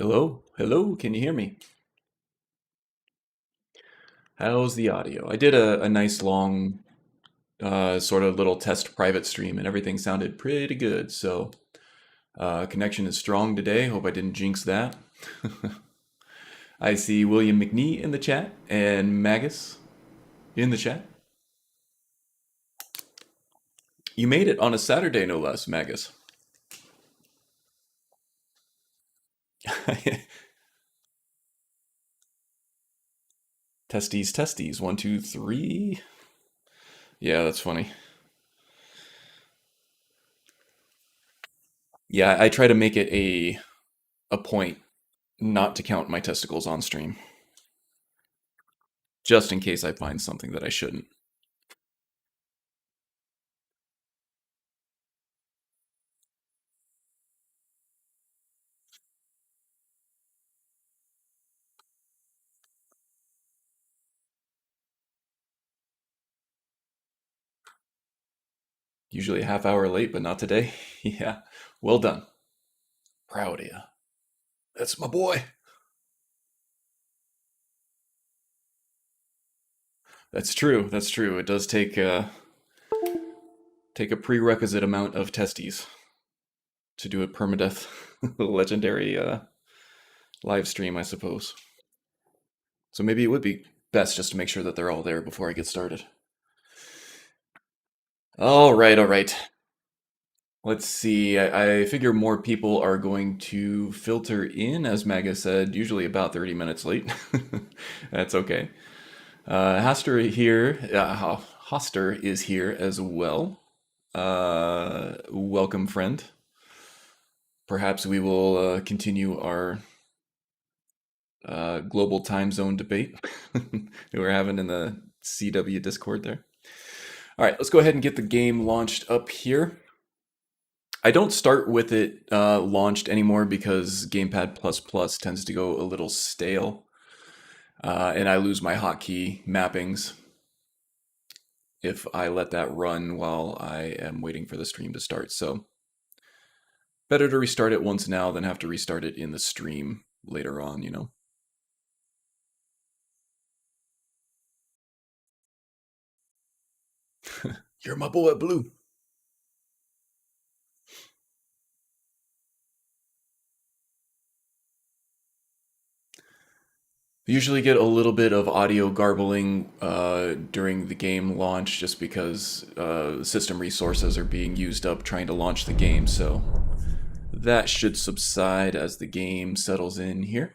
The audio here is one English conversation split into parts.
Hello? Hello? Can you hear me? How's the audio? I did a nice long sort of little test private stream and everything sounded pretty good. So connection is strong today. Hope I didn't jinx that. I see William McNee in the chat and Magus in the chat. You made it on a Saturday, no less, Magus. Testes, testes. 1, 2, 3. Yeah, that's funny. Yeah, I try to make it a point not to count my testicles on stream, just in case I find something that I shouldn't. Usually a half hour late, but not today. Yeah, well done. Proud of you. That's my boy. That's true. That's true. It does take take a prerequisite amount of testes to do a permadeath legendary live stream, I suppose. So maybe it would be best just to make sure that they're all there before I get started. All right, all right. Let's see. I figure more people are going to filter in, as Maga said, usually about 30 minutes late. That's okay. Haster here. Hoster is here as well. Welcome, friend. Perhaps we will continue our global time zone debate that we're having in the CW Discord there. All right, let's go ahead and get the game launched up here. I don't start with it launched anymore because Gamepad++ tends to go a little stale. And I lose my hotkey mappings if I let that run while I am waiting for the stream to start. So better to restart it once now than have to restart it in the stream later on, you know? You're my boy, Blue. Usually get a little bit of audio garbling during the game launch just because system resources are being used up trying to launch the game, so that should subside as the game settles in here.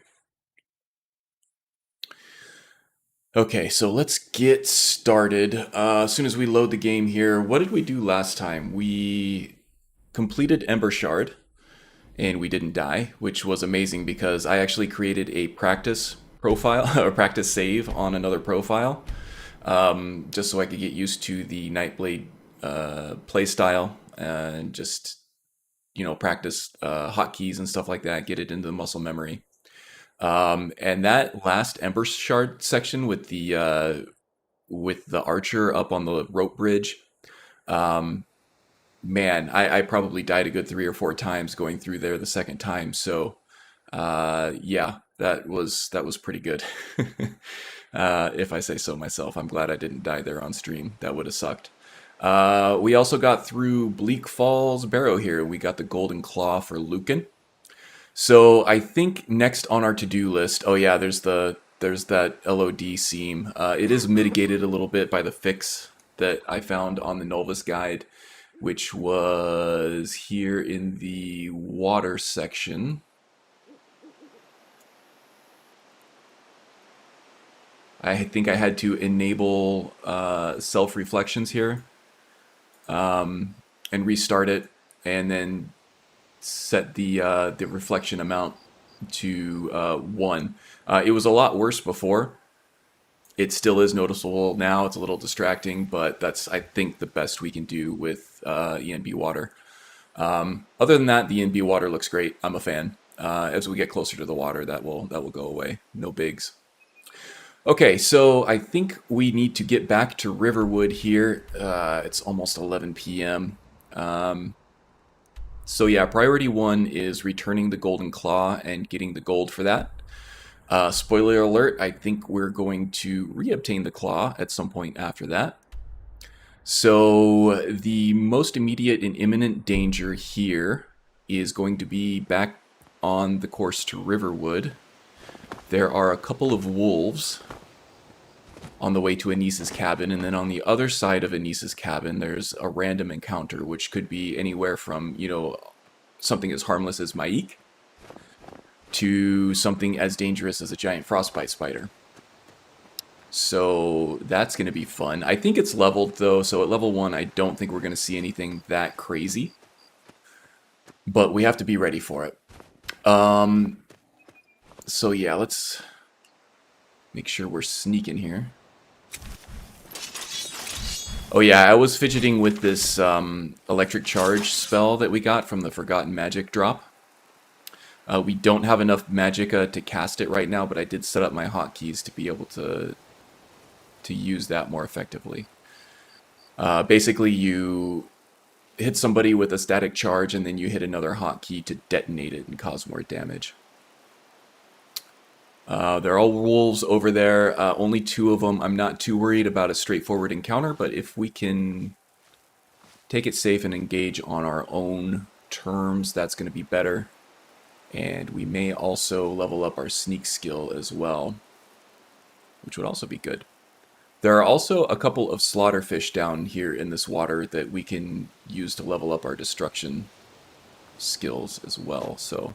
Okay, so let's get started. As soon as we load the game here, what did we do last time? We completed Ember Shard, and we didn't die, which was amazing because I actually created a practice profile, or practice save on another profile, just so I could get used to the Nightblade playstyle and just, you know, practice hotkeys and stuff like that, get it into the muscle memory. And that last Ember Shard section with the archer up on the rope bridge, man, I probably died a good 3 or 4 times going through there the second time. So, yeah, that was pretty good. If I say so myself, I'm glad I didn't die there on stream. That would have sucked. We also got through Bleak Falls Barrow here. We got the Golden Claw for Lucan. So I think next on our to-do list, oh yeah, there's that LOD seam. It is mitigated a little bit by the fix that I found on the Novus guide, which was here in the water section. I think I had to enable self-reflections here and restart it, and then set the reflection amount to 1. It was a lot worse before. It still is noticeable now. It's a little distracting, but that's, I think, the best we can do with ENB water. Other than that, the ENB water looks great. I'm a fan. As we get closer to the water, that will go away. No bigs. Okay, so I think we need to get back to Riverwood here. It's almost 11 p.m. So yeah, priority 1 is returning the golden claw and getting the gold for that. Spoiler alert, I think we're going to re-obtain the claw at some point after that. So the most immediate and imminent danger here is going to be back on the course to Riverwood. There are a couple of wolves on the way to Anis's cabin, and then on the other side of Anis's cabin there's a random encounter, which could be anywhere from, you know, something as harmless as Maik to something as dangerous as a giant frostbite spider. So that's going to be fun. I think it's leveled though, so at level 1 I don't think we're going to see anything that crazy. But we have to be ready for it. So yeah, let's make sure we're sneaking here. Oh yeah, I was fidgeting with this electric charge spell that we got from the Forgotten Magic drop. We don't have enough magicka to cast it right now, but I did set up my hotkeys to be able to use that more effectively. Basically, you hit somebody with a static charge, and then you hit another hotkey to detonate it and cause more damage. There are all wolves over there, only 2 of them. I'm not too worried about a straightforward encounter, but if we can take it safe and engage on our own terms, that's going to be better. And we may also level up our sneak skill as well, which would also be good. There are also a couple of slaughterfish down here in this water that we can use to level up our destruction skills as well, so...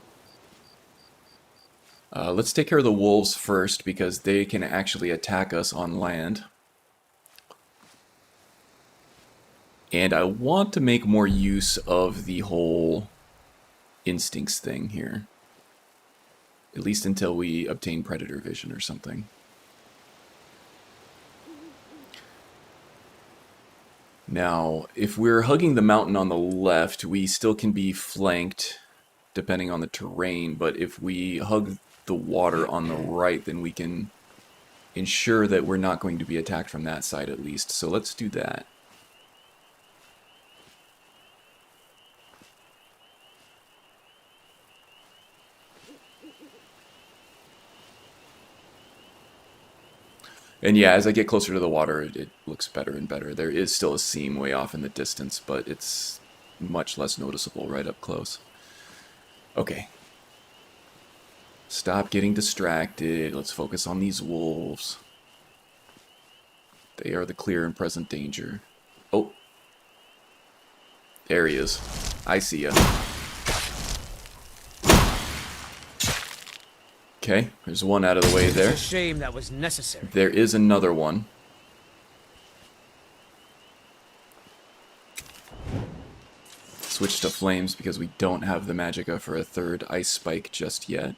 let's take care of the wolves first, because they can actually attack us on land. And I want to make more use of the whole instincts thing here. At least until we obtain predator vision or something. Now, if we're hugging the mountain on the left, we still can be flanked depending on the terrain, but if we hug the water on the right, then we can ensure that we're not going to be attacked from that side at least. So let's do that. And yeah, as I get closer to the water, it looks better and better. There is still a seam way off in the distance, but it's much less noticeable right up close. Okay. Stop getting distracted. Let's focus on these wolves. They are the clear and present danger. Oh. There he is. I see ya. Okay, there's one out of the way there. It's a shame that was necessary. There is another one. Switch to flames because we don't have the magicka for a third ice spike just yet.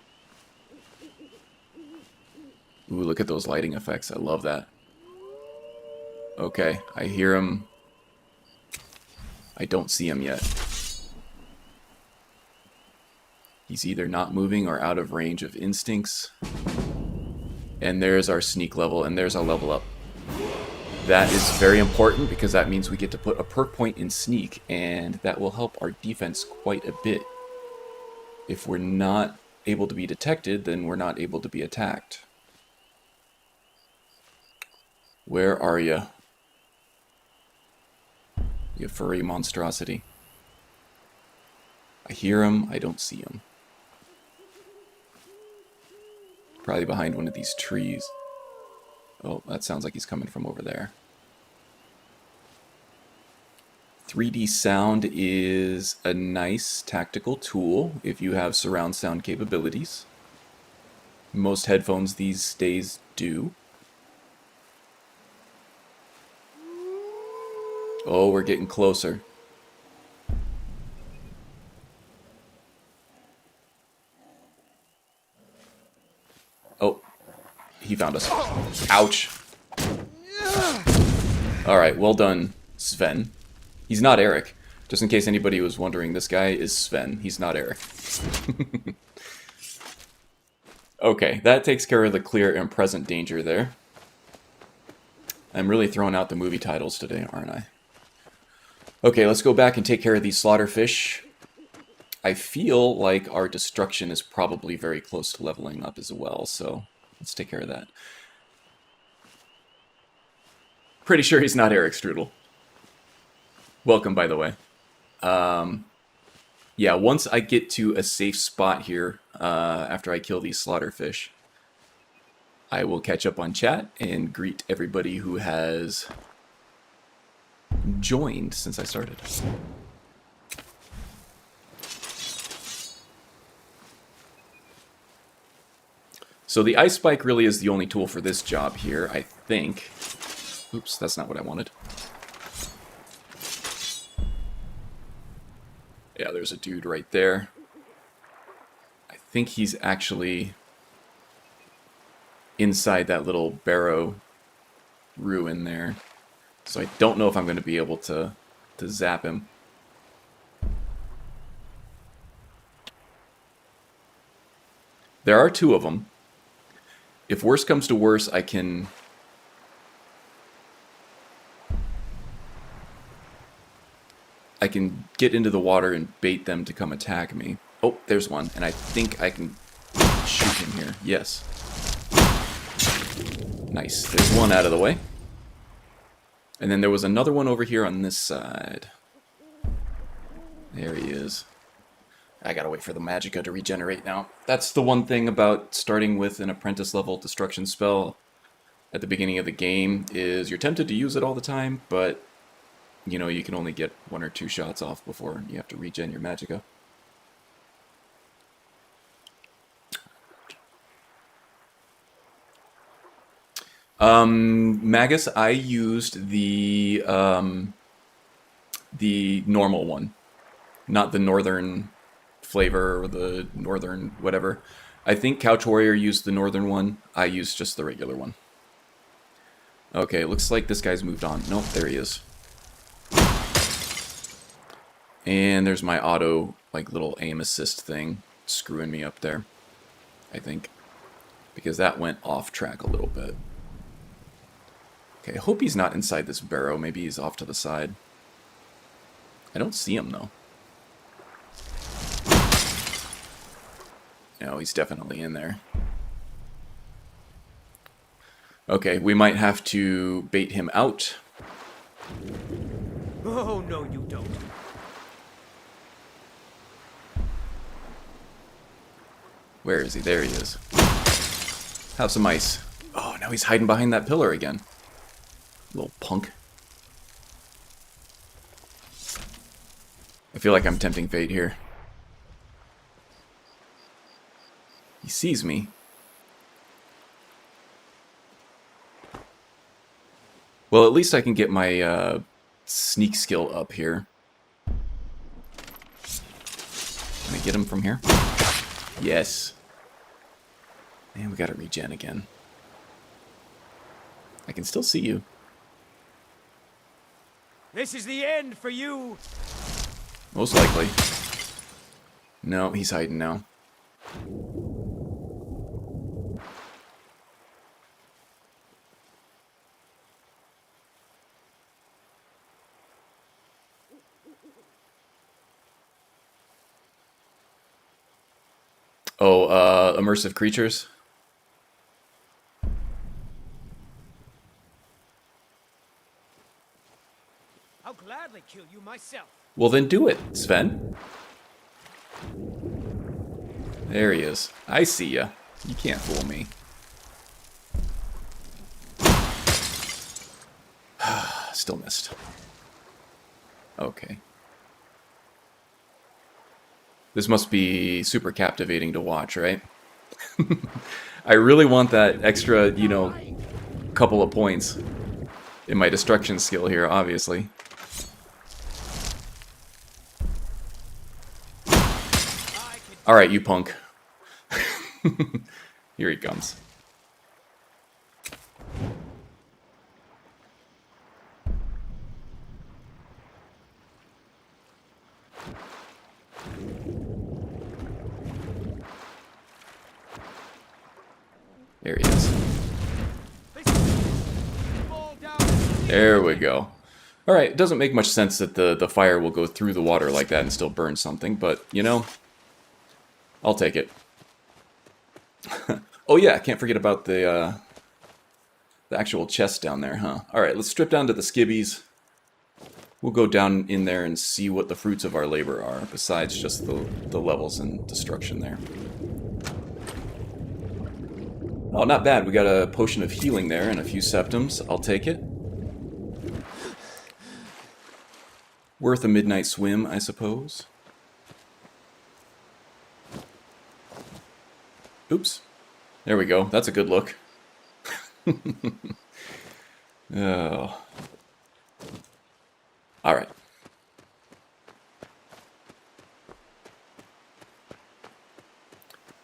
Ooh, look at those lighting effects. I love that. Okay, I hear him. I don't see him yet. He's either not moving or out of range of instincts. And there's our sneak level, and there's our level up. That is very important because that means we get to put a perk point in sneak, and that will help our defense quite a bit. If we're not able to be detected, then we're not able to be attacked. Where are you? You furry monstrosity. I hear him, I don't see him. Probably behind one of these trees. Oh, that sounds like he's coming from over there. 3D sound is a nice tactical tool if you have surround sound capabilities. Most headphones these days do. Oh, we're getting closer. Oh, he found us. Ouch. Alright, well done, Sven. He's not Eric. Just in case anybody was wondering, this guy is Sven. He's not Eric. Okay, that takes care of the clear and present danger there. I'm really throwing out the movie titles today, aren't I? Okay, let's go back and take care of these slaughterfish. I feel like our destruction is probably very close to leveling up as well, so let's take care of that. Pretty sure he's not Eric Strudel. Welcome, by the way. Yeah, once I get to a safe spot here, after I kill these slaughterfish, I will catch up on chat and greet everybody who has joined since I started. So the ice spike really is the only tool for this job here, I think. Oops, that's not what I wanted. Yeah, there's a dude right there. I think he's actually inside that little barrow ruin there. So I don't know if I'm going to be able to zap him. There are two of them. If worse comes to worse, I can... get into the water and bait them to come attack me. Oh, there's one, and I think I can shoot him here. Yes. Nice. There's one out of the way. And then there was another one over here on this side. There he is. I gotta wait for the magicka to regenerate now. That's the one thing about starting with an apprentice level destruction spell at the beginning of the game, is you're tempted to use it all the time, but you know, you can only get 1 or 2 shots off before you have to regen your magicka. Magus, I used the normal one, not the northern flavor or the northern whatever. I think Couch Warrior used the northern one. I used just the regular one. Okay, looks like this guy's moved on. Nope, there he is. And there's my auto, like, little aim assist thing screwing me up there, I think. Because that went off track a little bit. Okay, I hope he's not inside this barrow. Maybe he's off to the side. I don't see him, though. No, he's definitely in there. Okay, we might have to bait him out. Oh, no, you don't. Where is he? There he is. Have some ice. Oh, now he's hiding behind that pillar again. Little punk. I feel like I'm tempting fate here. He sees me. Well, at least I can get my sneak skill up here. Can I get him from here? Yes. And we gotta regen again. I can still see you. This is the end for you. Most likely. No, he's hiding now. Oh, immersive creatures? I'll gladly kill you myself. Well, then do it, Sven. There he is. I see ya. You can't fool me. Still missed. Okay. This must be super captivating to watch, right? I really want that extra, you know, couple of points in my destruction skill here, obviously. Alright, you punk. Here he comes. There he is. There we go. Alright, it doesn't make much sense that the fire will go through the water like that and still burn something, but, you know, I'll take it. Oh yeah, can't forget about the actual chest down there, huh? Alright, let's strip down to the skibbies. We'll go down in there and see what the fruits of our labor are, besides just the levels and destruction there. Oh, not bad. We got a potion of healing there and a few septums. I'll take it. Worth a midnight swim, I suppose. Oops. There we go. That's a good look. Oh. Alright.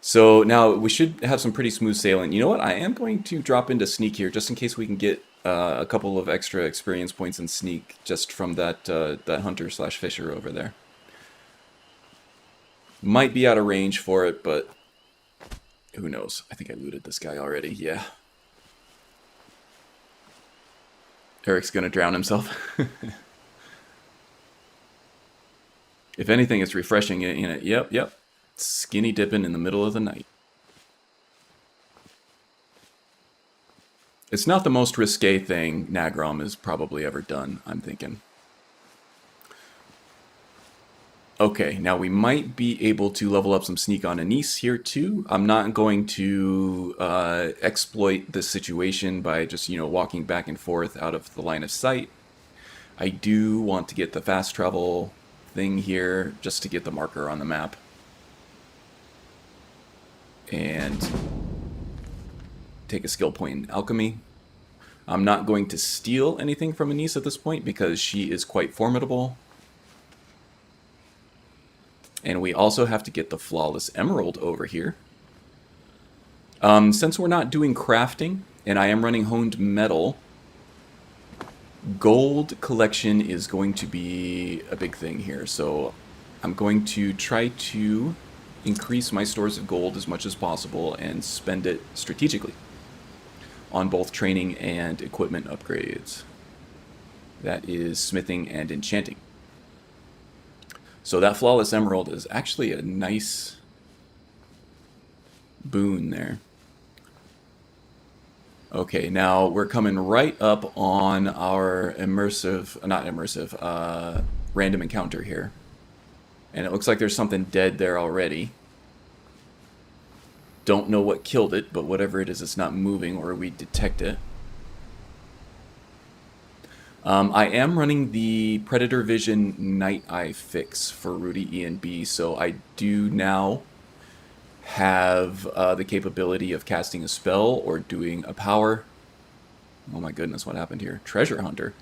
So now we should have some pretty smooth sailing. You know what? I am going to drop into sneak here just in case we can get a couple of extra experience points in sneak just from that that hunter/fisher over there. Might be out of range for it, but who knows? I think I looted this guy already. Yeah. Eric's gonna drown himself. If anything, it's refreshing in it. Yep. Skinny dipping in the middle of the night. It's not the most risque thing Nagrom has probably ever done, I'm thinking. Okay, now we might be able to level up some sneak on Anise here too. I'm not going to exploit this situation by just, you know, walking back and forth out of the line of sight. I do want to get the fast travel thing here just to get the marker on the map. And take a skill point in alchemy. I'm not going to steal anything from Anise at this point because she is quite formidable. And we also have to get the flawless emerald over here. Since we're not doing crafting, and I am running honed metal, gold collection is going to be a big thing here. So I'm going to try to increase my stores of gold as much as possible and spend it strategically on both training and equipment upgrades. That is smithing and enchanting. So that flawless emerald is actually a nice boon there. Okay, now we're coming right up on our random encounter here. And it looks like there's something dead there already. Don't know what killed it, but whatever it is, it's not moving or we detect it. I am running the Predator Vision Night Eye fix for Rudy E and B, so I do now have the capability of casting a spell or doing a power. Oh my goodness, what happened here? Treasure Hunter.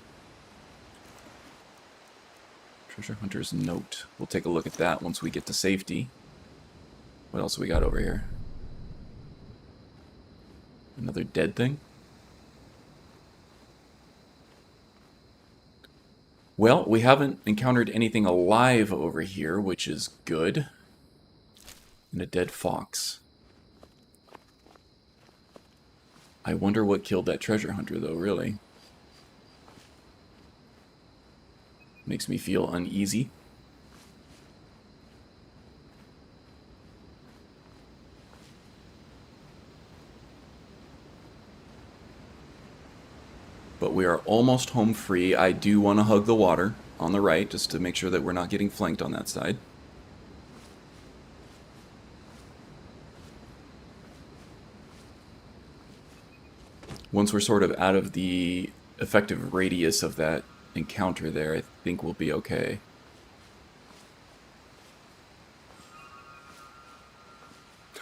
Treasure Hunter's note. We'll take a look at that once we get to safety. What else we got over here? Another dead thing? Well, we haven't encountered anything alive over here, which is good. And a dead fox. I wonder what killed that treasure hunter, though, really. Makes me feel uneasy. But we are almost home free. I do want to hug the water on the right, just to make sure that we're not getting flanked on that side. Once we're sort of out of the effective radius of that encounter there, I think we'll be okay.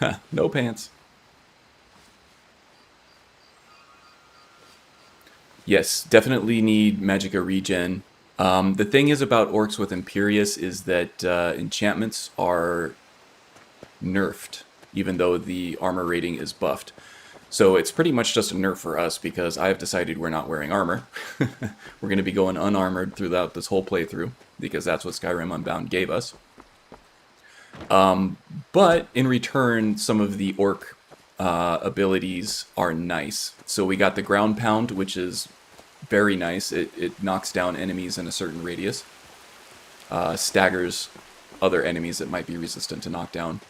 Ha, no pants. Yes, definitely need Magicka regen. The thing is about orcs with Imperius is that enchantments are nerfed, even though the armor rating is buffed. So it's pretty much just a nerf for us because I've decided we're not wearing armor. We're going to be going unarmored throughout this whole playthrough because that's what Skyrim Unbound gave us. But in return, some of the orc abilities are nice. So we got the ground pound, which is very nice. It knocks down enemies in a certain radius. Staggers other enemies that might be resistant to knockdown,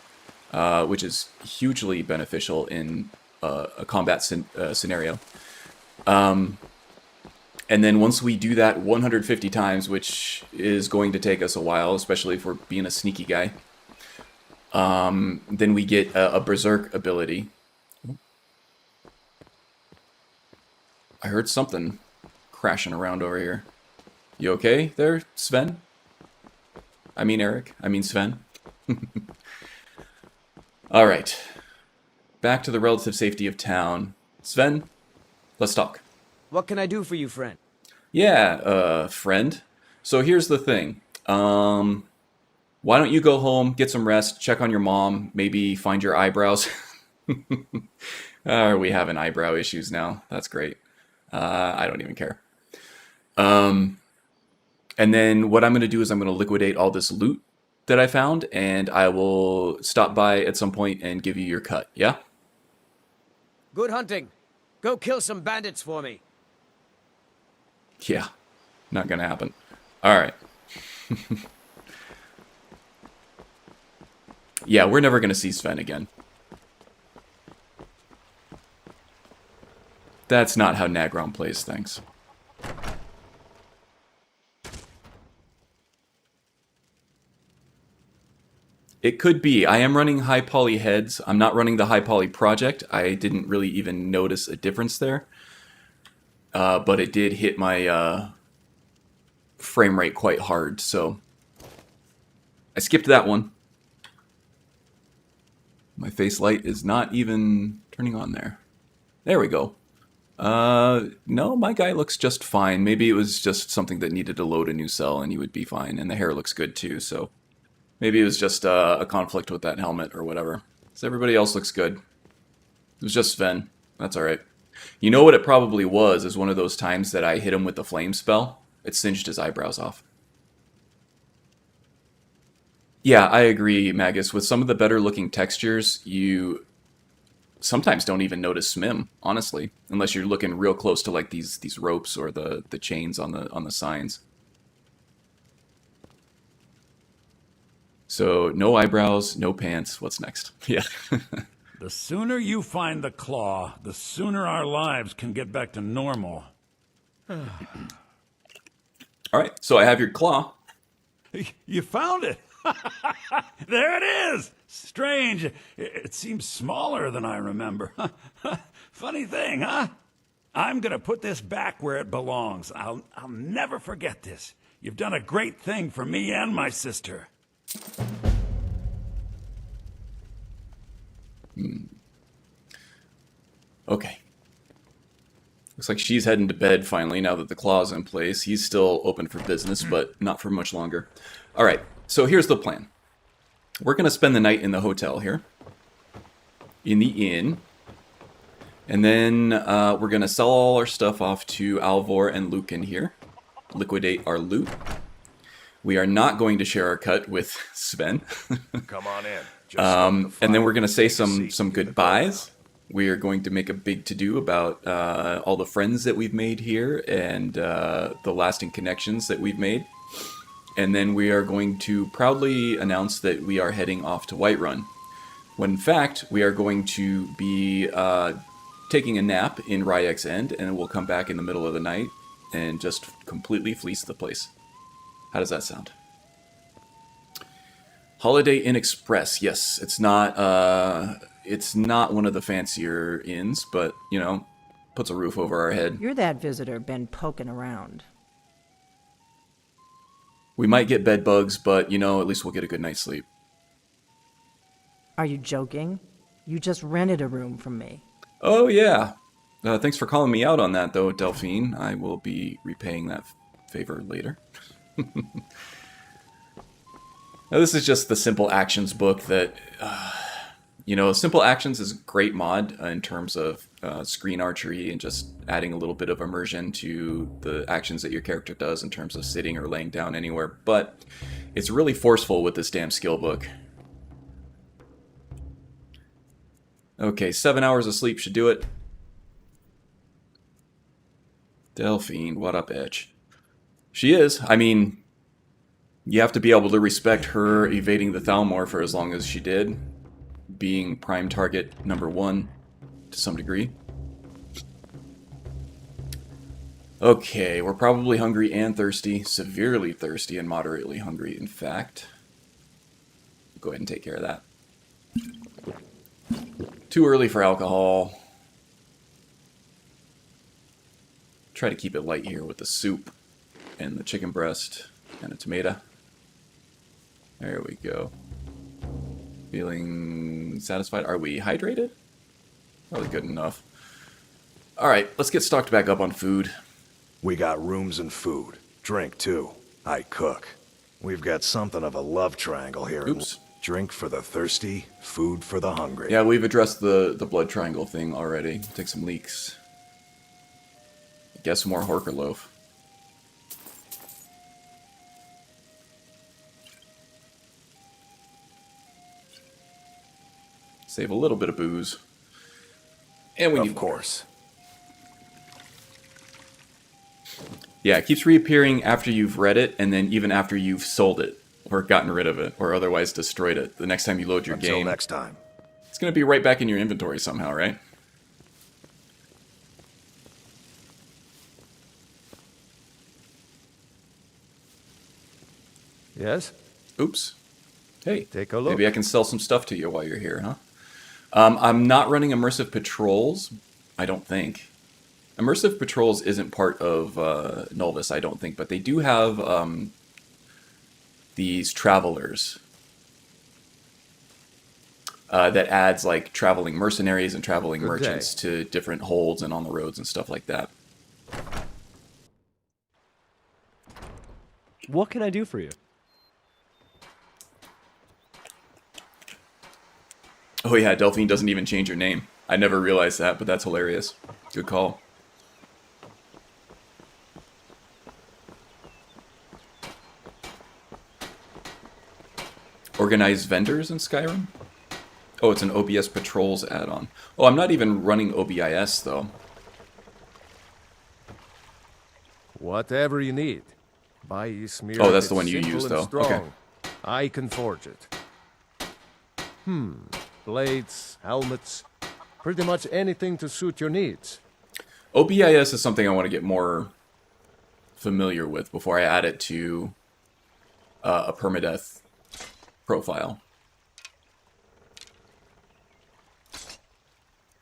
which is hugely beneficial in a combat scenario. And then once we do that 150 times, which is going to take us a while, especially if we're being a sneaky guy, then we get a Berserk ability. I heard something crashing around over here. You okay there, Sven? I mean Eric. I mean Sven. Alright. Back to the relative safety of town. Sven, let's talk. What can I do for you, friend? Yeah, friend. So here's the thing. Why don't you go home, get some rest, check on your mom, maybe find your eyebrows. Are we having eyebrow issues now? That's great. I don't even care. And then what I'm going to do is I'm going to liquidate all this loot that I found, and I will stop by at some point and give you your cut, yeah? Good hunting. Go kill some bandits for me. Yeah, not going to happen. Alright. Yeah, we're never going to see Sven again. That's not how Nagron plays things. It could be. I am running high poly heads. I'm not running the high poly project. I didn't really even notice a difference there. But it did hit my frame rate quite hard, so I skipped that one. My face light is not even turning on there. There we go. No, my guy looks just fine. Maybe it was just something that needed to load a new cell and he would be fine. And the hair looks good too, so maybe it was just a conflict with that helmet or whatever. So everybody else looks good. It was just Sven. That's alright. You know what it probably was, is one of those times that I hit him with the flame spell. It singed his eyebrows off. Yeah, I agree, Magus. With some of the better looking textures, you sometimes don't even notice SMIM, honestly, unless you're looking real close to like these ropes or the chains on the signs. So no eyebrows, no pants. What's next? Yeah. The sooner you find the claw, the sooner our lives can get back to normal. All right, so I have your claw. You found it! There it is! Strange. It seems smaller than I remember. Funny thing, huh? I'm gonna put this back where it belongs. I'll never forget this. You've done a great thing for me and my sister. Okay. Looks like she's heading to bed finally now that the claw's in place. He's still open for business, but not for much longer. All right, so here's the plan. We're going to spend the night in the hotel here, in the inn, and then we're going to sell all our stuff off to Alvor and Lucan here, liquidate our loot. We are not going to share our cut with Sven. Come on in. And then we're going to say some goodbyes. We are going to make a big to-do about all the friends that we've made here and the lasting connections that we've made. And then we are going to proudly announce that we are heading off to Whiterun. When in fact, we are going to be taking a nap in Ryek's End, and we'll come back in the middle of the night and just completely fleece the place. How does that sound? Holiday Inn Express. Yes, it's not one of the fancier inns, but, you know, puts a roof over our head. You're that visitor been poking around. We might get bed bugs, but, you know, at least we'll get a good night's sleep. Are you joking? You just rented a room from me. Oh, yeah. Thanks for calling me out on that, though, Delphine. I will be repaying that favor later. Now, this is just the Simple Actions book that, you know, Simple Actions is a great mod in terms of screen archery and just adding a little bit of immersion to the actions that your character does in terms of sitting or laying down anywhere. But it's really forceful with this damn skill book. Okay, 7 hours of sleep should do it. Delphine, what up, bitch? She is. I mean, you have to be able to respect her evading the Thalmor for as long as she did, being prime target number 1 to some degree. Okay, we're probably hungry and thirsty, severely thirsty and moderately hungry, in fact. Go ahead and take care of that. Too early for alcohol. Try to keep it light here with the soup and the chicken breast and a tomato. There we go. Feeling satisfied? Are we hydrated? Probably good enough. Alright, let's get stocked back up on food. We got rooms and food. Drink, too. I cook. We've got something of a love triangle here. Oops. Drink for the thirsty, food for the hungry. Yeah, we've addressed the blood triangle thing already. Take some leaks. Get some more Horker loaf. Save a little bit of booze. And we Of need course. Yeah, it keeps reappearing after you've read it, and then even after you've sold it, or gotten rid of it, or otherwise destroyed it. The next time you load your Until game, next time. it's going to be right back in your inventory somehow, right? Yes? Oops. Hey, Take a look. maybe I can sell some stuff to you while you're here, huh? I'm not running immersive patrols, I don't think. Immersive patrols isn't part of Nulvis, I don't think, but they do have these travelers that adds like traveling mercenaries and traveling Good merchants to different holds and on the roads and stuff like that. What can I do for you? Oh yeah, Delphine doesn't even change her name. I never realized that, but that's hilarious. Good call. Organize vendors in Skyrim? Oh, it's an OBS Patrols add-on. Oh, I'm not even running OBIS, though. Whatever you need. Buy smear. Oh, that's the one you use, though. Okay. I can forge it. Blades, helmets, pretty much anything to suit your needs. OBIS is something I want to get more familiar with before I add it to a Permadeath profile.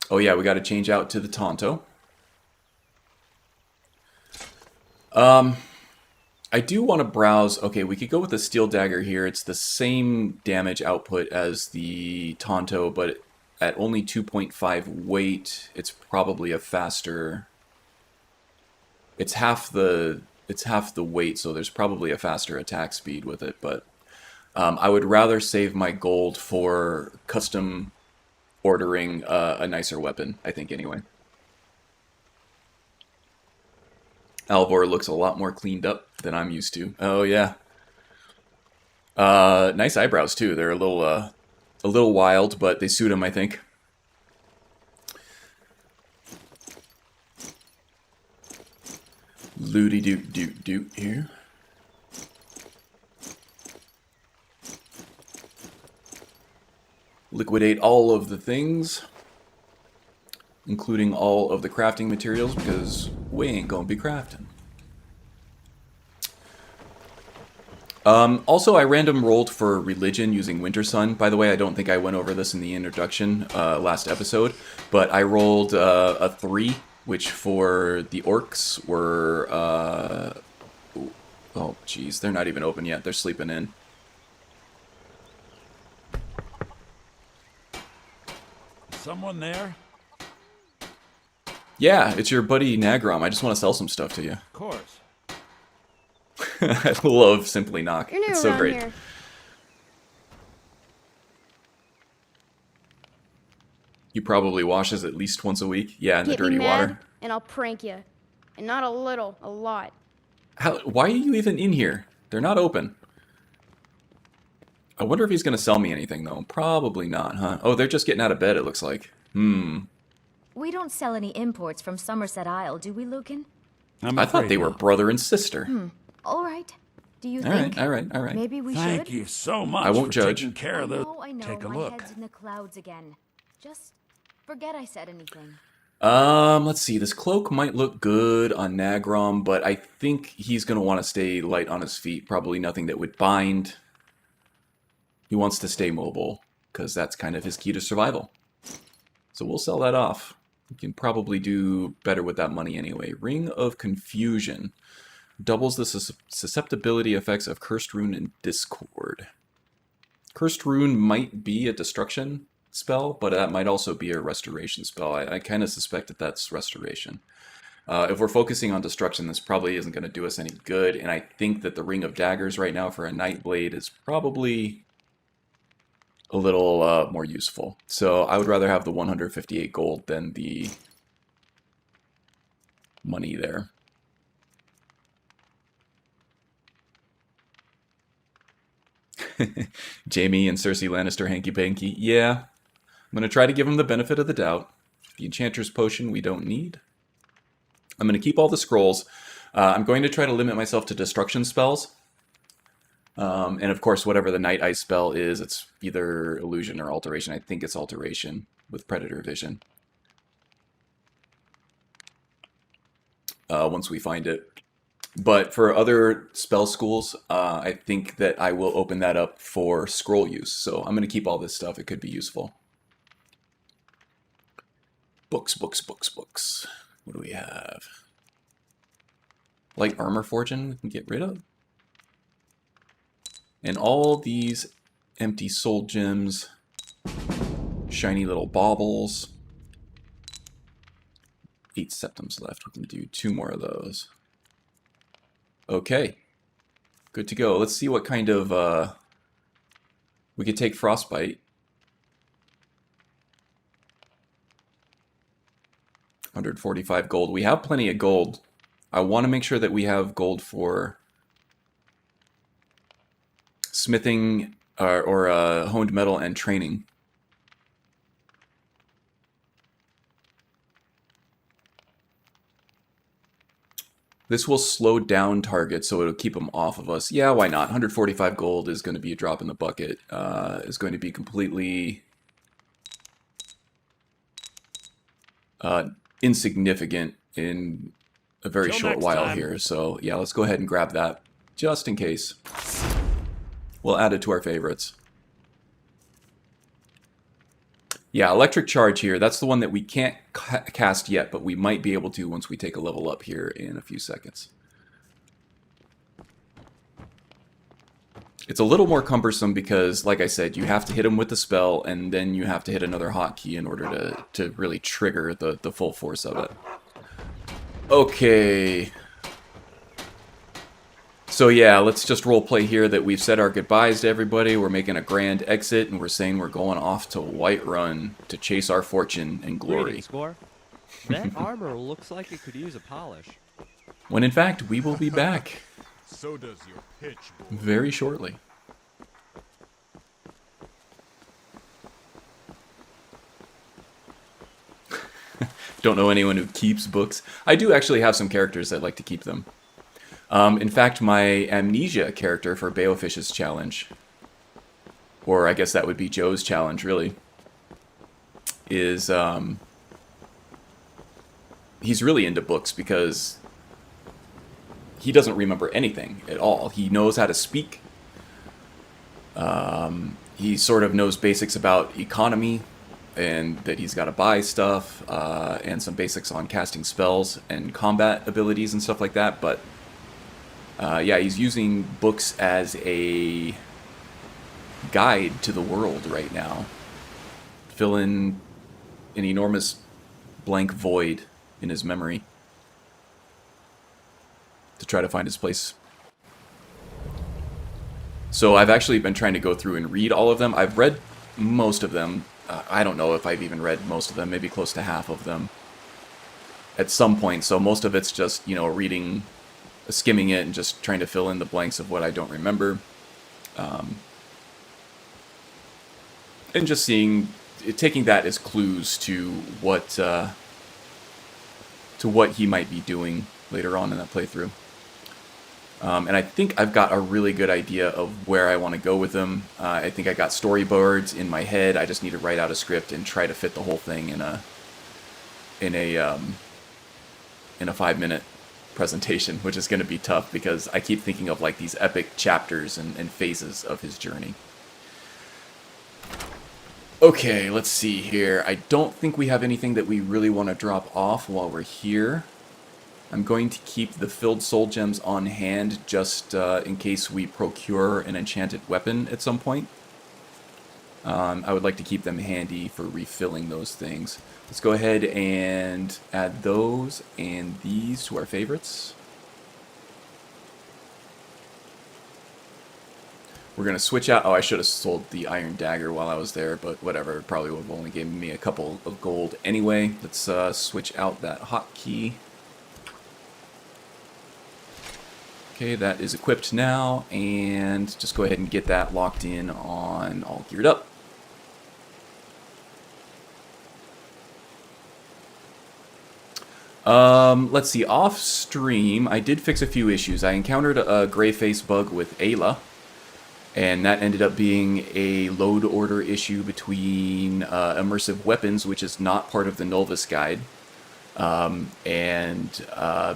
Oh yeah, we got to change out to the Tonto. I do want to browse. Okay, we could go with the Steel Dagger here. It's the same damage output as the Tonto, but at only 2.5 weight, it's probably a faster. It's half the weight, so there's probably a faster attack speed with it. But I would rather save my gold for custom ordering a nicer weapon, I think, anyway. Alvor looks a lot more cleaned up than I'm used to. Oh, yeah. Nice eyebrows, too. They're a little wild, but they suit him, I think. Looty-doot-doot-doot here. Liquidate all of the things, including all of the crafting materials, because we ain't gonna be crafting. Also, I random rolled for religion using Wintersun. By the way, I don't think I went over this in the introduction last episode, but I rolled a 3, which for the orcs were... oh, jeez, they're not even open yet. They're sleeping in. Someone there? Yeah, it's your buddy Nagrom. I just want to sell some stuff to you. Of course. I love Simply Knock. You're new It's so around great. here. He probably washes at least once a week. Yeah, in the Get me dirty mad, water. and I'll prank you. And not a little, a lot. Why are you even in here? They're not open. I wonder if he's going to sell me anything, though. Probably not, huh? Oh, they're just getting out of bed, it looks like. We don't sell any imports from Somerset Isle, do we, Lucan? I'm I thought afraid they were not. brother and sister. All right. Do you All think right, all right, all right. maybe we Thank should? you so much I won't for judge. taking care of those. I know, Take a my look. head's in the clouds again. Just forget I said anything. Let's see. This cloak might look good on Nagrom, but I think he's going to want to stay light on his feet. Probably nothing that would bind. He wants to stay mobile, because that's kind of his key to survival. So we'll sell that off. We can probably do better with that money anyway. Ring of Confusion. Doubles the susceptibility effects of Cursed Rune and Discord. Cursed Rune might be a destruction spell, but that might also be a restoration spell. I kind of suspect that that's restoration. If we're focusing on destruction, this probably isn't going to do us any good, and I think that the Ring of Daggers right now for a Nightblade is probably a little more useful. So I would rather have the 158 gold than the money there. Jaime and Cersei Lannister hanky-panky. Yeah. I'm going to try to give him the benefit of the doubt. The Enchanter's Potion we don't need. I'm going to keep all the scrolls. I'm going to try to limit myself to destruction spells. And of course, whatever the Night Ice spell is, it's either illusion or alteration. I think it's alteration with Predator Vision. Once we find it. But for other spell schools, I think that I will open that up for scroll use. So I'm going to keep all this stuff. It could be useful. Books, books, books, books. What do we have? Light armor fortune we can get rid of. And all these empty soul gems. Shiny little baubles. 8 septums left. We can do 2 more of those. Okay. Good to go. Let's see what kind of... we could take Frostbite. 145 gold. We have plenty of gold. I want to make sure that we have gold for smithing or honed metal and training. This will slow down targets, so it'll keep them off of us. Yeah, why not? 145 gold is going to be a drop in the bucket. Is going to be completely insignificant in a very Till short next while time. here. So yeah, let's go ahead and grab that just in case. We'll add it to our favorites. Yeah, Electric Charge here. That's the one that we can't cast yet, but we might be able to once we take a level up here in a few seconds. It's a little more cumbersome because, like I said, you have to hit him with the spell, and then you have to hit another hotkey in order to really trigger the full force of it. Okay. So yeah, let's just roleplay here that we've said our goodbyes to everybody. We're making a grand exit, and we're saying we're going off to Whiterun to chase our fortune and glory. Greetings, Score. That armor looks like it could use a polish. When in fact, we will be back So does your pitch, boy. very shortly. Don't know anyone who keeps books. I do actually have some characters that like to keep them. In fact, my Amnesia character for Beowfish's challenge, or I guess that would be Joe's challenge, really, is he's really into books because he doesn't remember anything at all. He knows how to speak. He sort of knows basics about economy and that he's got to buy stuff and some basics on casting spells and combat abilities and stuff like that, but yeah, he's using books as a guide to the world right now. Fill in an enormous blank void in his memory to try to find his place. So I've actually been trying to go through and read all of them. I've read most of them. I don't know if I've even read most of them, maybe close to half of them at some point. So most of it's just, reading, skimming it and just trying to fill in the blanks of what I don't remember. And just taking that as clues to what he might be doing later on in that playthrough. And I think I've got a really good idea of where I want to go with them. I think I got storyboards in my head. I just need to write out a script and try to fit the whole thing in a 5-minute presentation, which is going to be tough because I keep thinking of like these epic chapters and phases of his journey. Okay, let's see here. I don't think we have anything that we really want to drop off while we're here. I'm going to keep the filled soul gems on hand just in case we procure an enchanted weapon at some point. I would like to keep them handy for refilling those things. Let's go ahead and add those and these to our favorites. We're going to switch out. Oh, I should have sold the iron dagger while I was there, but whatever. It probably would have only given me a couple of gold anyway. Let's switch out that hotkey. Okay, that is equipped now, and just go ahead and get that locked in on all geared up. Let's see, off stream, I did fix a few issues. I encountered a gray face bug with Ayla, and that ended up being a load order issue between immersive weapons, which is not part of the Novice guide, and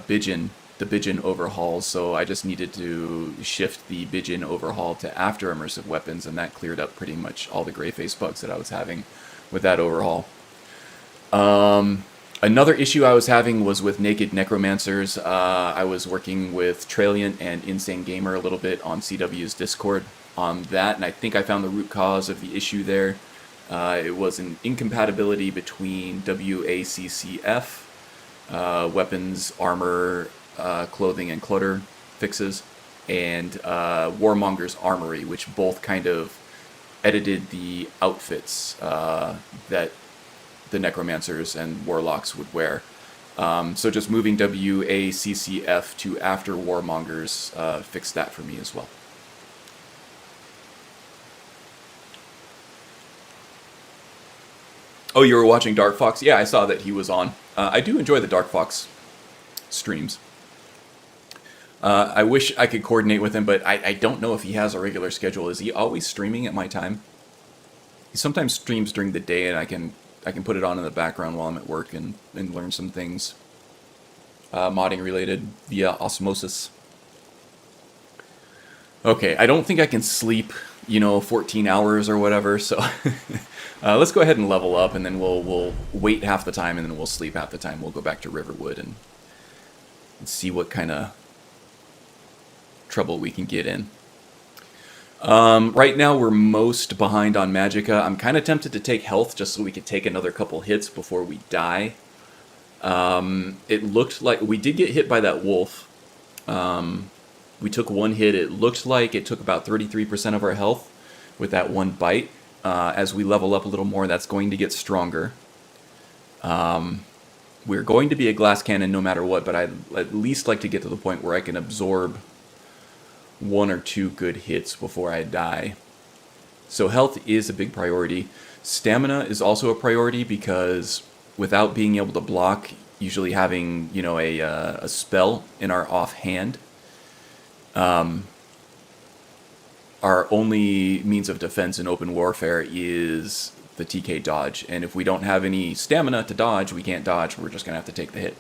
Bidgen. The Bidgen overhaul, so I just needed to shift the Bidgen overhaul to after immersive weapons, and that cleared up pretty much all the gray face bugs that I was having with that overhaul. Another issue I was having was with naked necromancers. I was working with Trailiant and Insane Gamer a little bit on CW's Discord on that, and I think I found the root cause of the issue there. It was an incompatibility between WACCF, weapons, armor, clothing and clutter fixes, and Warmonger's Armory, which both kind of edited the outfits that the necromancers and warlocks would wear. So just moving WACCF to after Warmongers fixed that for me as well. Oh, you were watching Dark Fox? Yeah, I saw that he was on. I do enjoy the Dark Fox streams. I wish I could coordinate with him, but I don't know if he has a regular schedule. Is he always streaming at my time? He sometimes streams during the day, and I can put it on in the background while I'm at work and learn some things modding related via osmosis. Okay, I don't think I can sleep, 14 hours or whatever, so let's go ahead and level up, and then we'll wait half the time, and then we'll sleep half the time. We'll go back to Riverwood and see what kind of trouble we can get in. Right now we're most behind on Magicka. I'm kind of tempted to take health just so we could take another couple hits before we die. It looked like we did get hit by that wolf. We took one hit. It looked like it took about 33% of our health with that one bite. As we level up a little more, that's going to get stronger. We're going to be a glass cannon no matter what, but I'd at least like to get to the point where I can absorb 1 or 2 good hits before I die. So health is a big priority. Stamina is also a priority because without being able to block, usually having, a spell in our offhand, our only means of defense in open warfare is the TK dodge. And if we don't have any stamina to dodge, we can't dodge. We're just going to have to take the hit.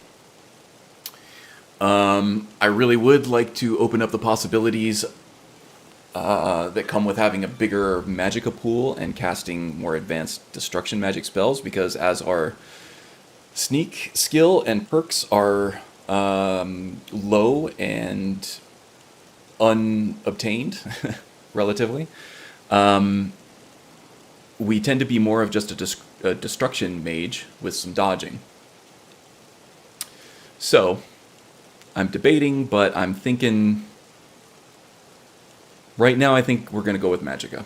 I really would like to open up the possibilities that come with having a bigger Magicka pool and casting more advanced destruction magic spells, because as our sneak skill and perks are low and unobtained, relatively, we tend to be more of just a destruction mage with some dodging. So I'm debating, but I'm thinking right now I think we're going to go with Magicka.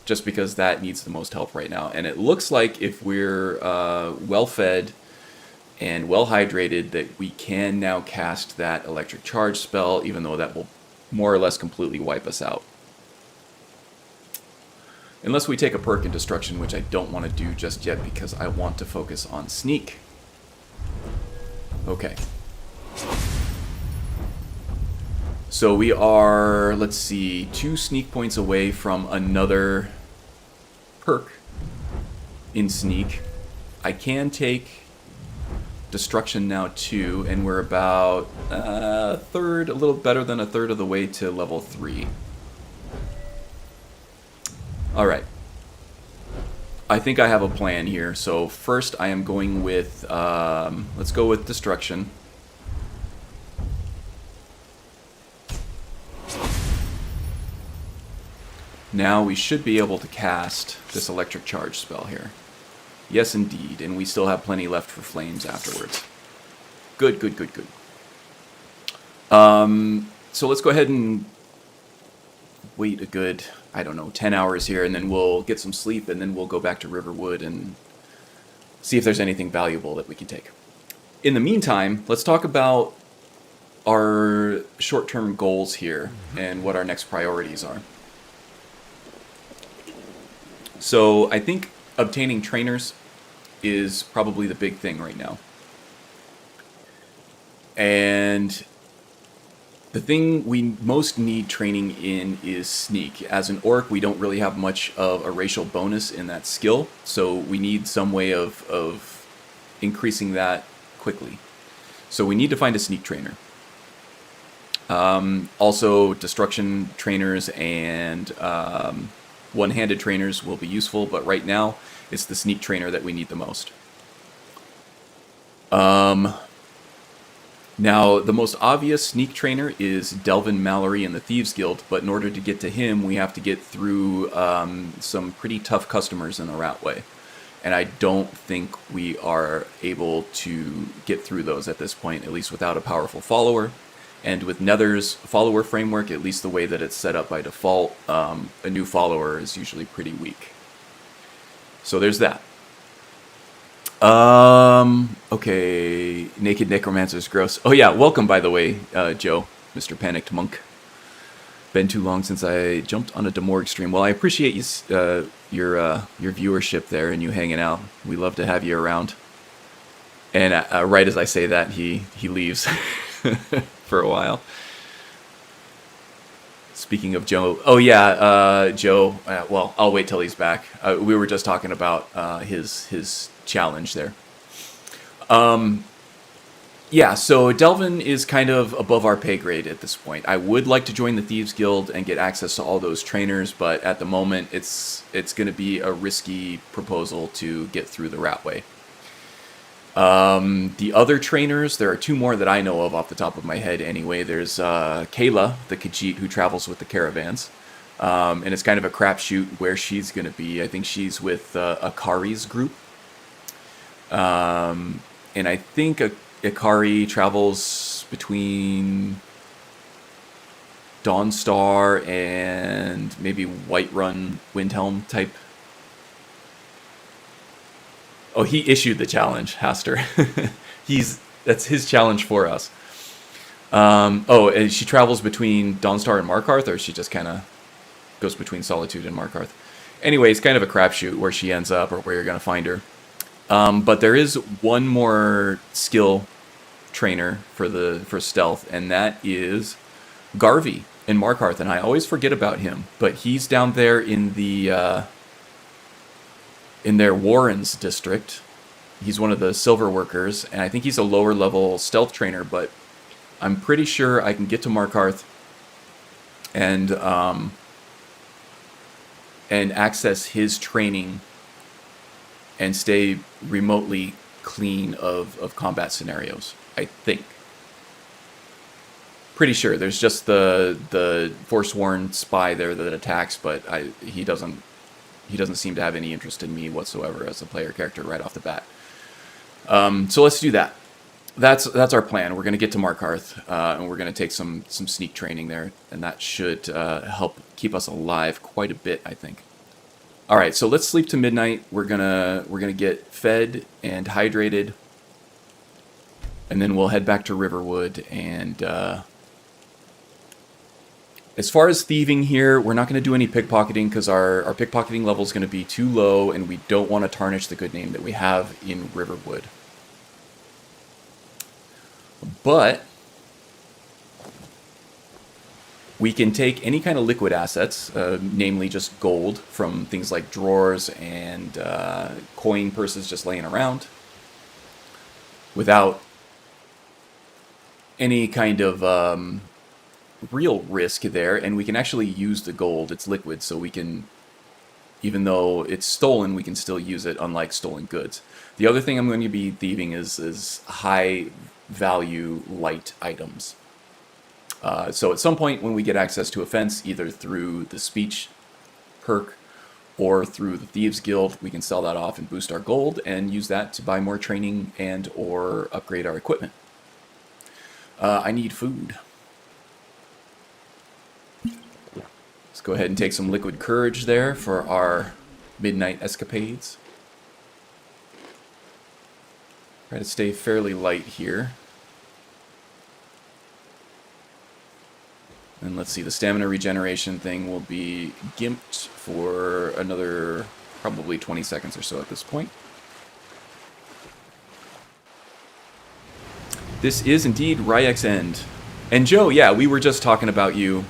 Just because that needs the most help right now. And it looks like if we're well-fed and well-hydrated that we can now cast that electric charge spell, even though that will more or less completely wipe us out. Unless we take a perk in destruction, which I don't want to do just yet because I want to focus on sneak. Okay. So we are, let's see, 2 sneak points away from another perk in sneak. I can take destruction now too, and we're about a third, a little better than a third of the way to level 3. Alright. I think I have a plan here. So first I am going with, let's go with destruction. Now we should be able to cast this electric charge spell here. Yes, indeed. And we still have plenty left for flames afterwards. Good, good, good, good. So let's go ahead and wait a good, I don't know, 10 hours here, and then we'll get some sleep, and then we'll go back to Riverwood and see if there's anything valuable that we can take. In the meantime, let's talk about our short-term goals here and what our next priorities are. So I think obtaining trainers is probably the big thing right now. And the thing we most need training in is sneak. As an orc, we don't really have much of a racial bonus in that skill, so we need some way of increasing that quickly. So we need to find a sneak trainer. Also, destruction trainers and one-handed trainers will be useful, but right now it's the sneak trainer that we need the most. Now, the most obvious sneak trainer is Delvin Mallory in the Thieves Guild, but in order to get to him, we have to get through some pretty tough customers in the Ratway. And I don't think we are able to get through those at this point, at least without a powerful follower. And with Nether's follower framework, at least the way that it's set up by default, a new follower is usually pretty weak. So there's that. Okay, Naked Necromancer's gross. Oh yeah, welcome by the way, Joe, Mr. Panicked Monk. Been too long since I jumped on a Demorg stream. Well, I appreciate you, your viewership there and you hanging out. We love to have you around. And right as I say that, he leaves for a while. Speaking of Joe, oh yeah, Joe. Well, I'll wait till he's back. We were just talking about his challenge there. Yeah, so Delvin is kind of above our pay grade at this point. I would like to join the Thieves Guild and get access to all those trainers, but at the moment it's going to be a risky proposal to get through the Ratway. The other trainers, there are 2 more that I know of off the top of my head anyway. There's Kayla, the Khajiit who travels with the caravans. And it's kind of a crapshoot where she's going to be. I think she's with Akari's group. And I think Akari travels between Dawnstar and maybe Whiterun Windhelm type. Oh, he issued the challenge, Haster. That's his challenge for us. Oh, and she travels between Dawnstar and Markarth, or she just kind of goes between Solitude and Markarth. Anyway, it's kind of a crapshoot where she ends up or where you're going to find her. But there is one more skill trainer for stealth, and that is Garvey in Markarth, and I always forget about him. But he's down there in the in their Warrens district. He's one of the silver workers, and I think he's a lower level stealth trainer. But I'm pretty sure I can get to Markarth and access his training and stay remotely clean of combat scenarios, I think. Pretty sure. There's just the Forsworn spy there that attacks, but he doesn't seem to have any interest in me whatsoever as a player character right off the bat. So let's do that. That's our plan. We're going to get to Markarth, and we're going to take some sneak training there, and that should help keep us alive quite a bit, I think. All right, so let's sleep to midnight. We're gonna get fed and hydrated, and then we'll head back to Riverwood. And as far as thieving here, we're not going to do any pickpocketing because our pickpocketing level is going to be too low, and we don't want to tarnish the good name that we have in Riverwood. But We can take any kind of liquid assets, namely just gold from things like drawers and coin purses just laying around, without any kind of real risk there, and we can actually use the gold. It's liquid, so we can, even though it's stolen, we can still use it, unlike stolen goods. The other thing I'm going to be thieving is high value light items. So at some point when we get access to a fence, either through the speech perk or through the Thieves Guild, we can sell that off and boost our gold and use that to buy more training and or upgrade our equipment. I need food. Let's go ahead and take some liquid courage there for our midnight escapades. Try to stay fairly light here. And let's see, the stamina regeneration thing will be gimped for another probably 20 seconds or so at this point. This is indeed Ryek's End. And Joe, yeah, we were just talking about you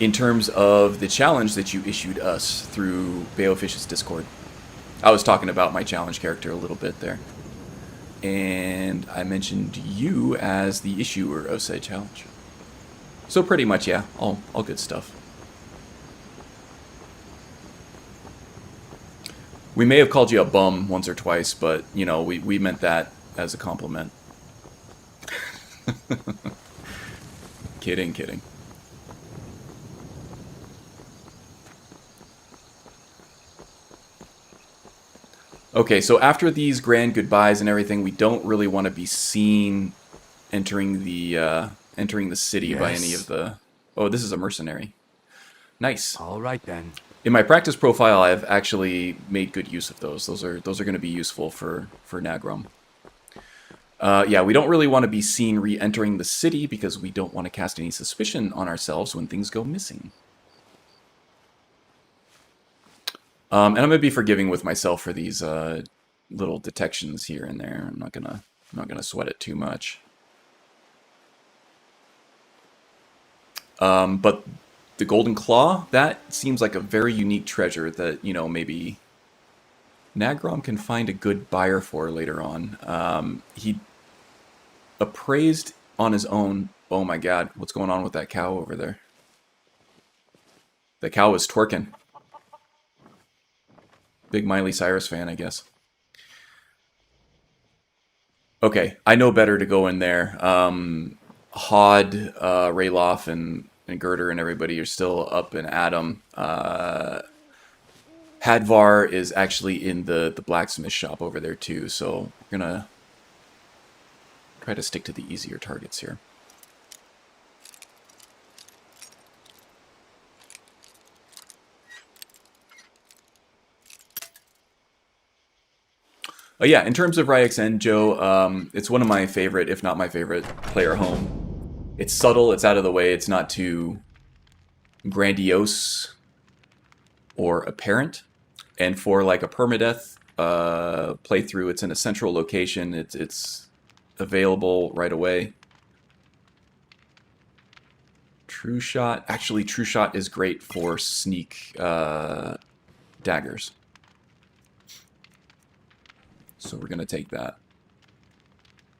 in terms of the challenge that you issued us through Baofish's Discord. I was talking about my challenge character a little bit there. And I mentioned you as the issuer of said challenge. So pretty much, yeah, all good stuff. We may have called you a bum once or twice, but, you know, we meant that as a compliment. Kidding. Okay, so after these grand goodbyes and everything, we don't really want to be seen entering the city by any of the... Oh, this is a mercenary. Nice. All right, then. In my practice profile, I've actually made good use of those. Those are going to be useful for Nagrom. Yeah, we don't really want to be seen re-entering the city because we don't want to cast any suspicion on ourselves when things go missing. And I'm gonna be forgiving with myself for these little detections here and there. I'm not gonna sweat it too much. But the Golden Claw, that seems like a very unique treasure that, you know, maybe Nagrom can find a good buyer for later on. He appraised on his own. Oh my God, what's going on with that cow over there? The cow is twerking. Big Miley Cyrus fan, I guess. Okay, I know better to go in there. Hod, Rayloff, and Girder and everybody are still up and at 'em. Hadvar is actually in the blacksmith shop over there too, so we're gonna try to stick to the easier targets here. Yeah, in terms of Ryek's End, Joe, it's one of my favorite, if not my favorite, player home. It's subtle, it's out of the way, it's not too grandiose or apparent. And for like a permadeath playthrough, it's in a central location, it's available right away. True Shot, actually True Shot is great for sneak daggers. So we're going to take that.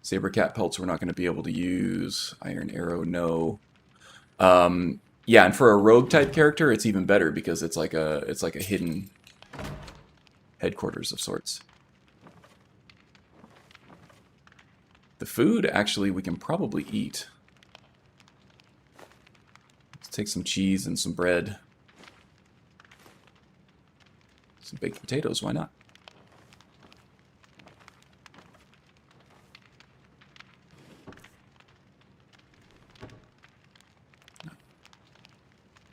Sabercat pelts we're not going to be able to use. Iron Arrow, no. Yeah, and for a rogue type character, it's even better because it's like a hidden headquarters of sorts. The food, actually, we can probably eat. Let's take some cheese and some bread. Some baked potatoes, why not?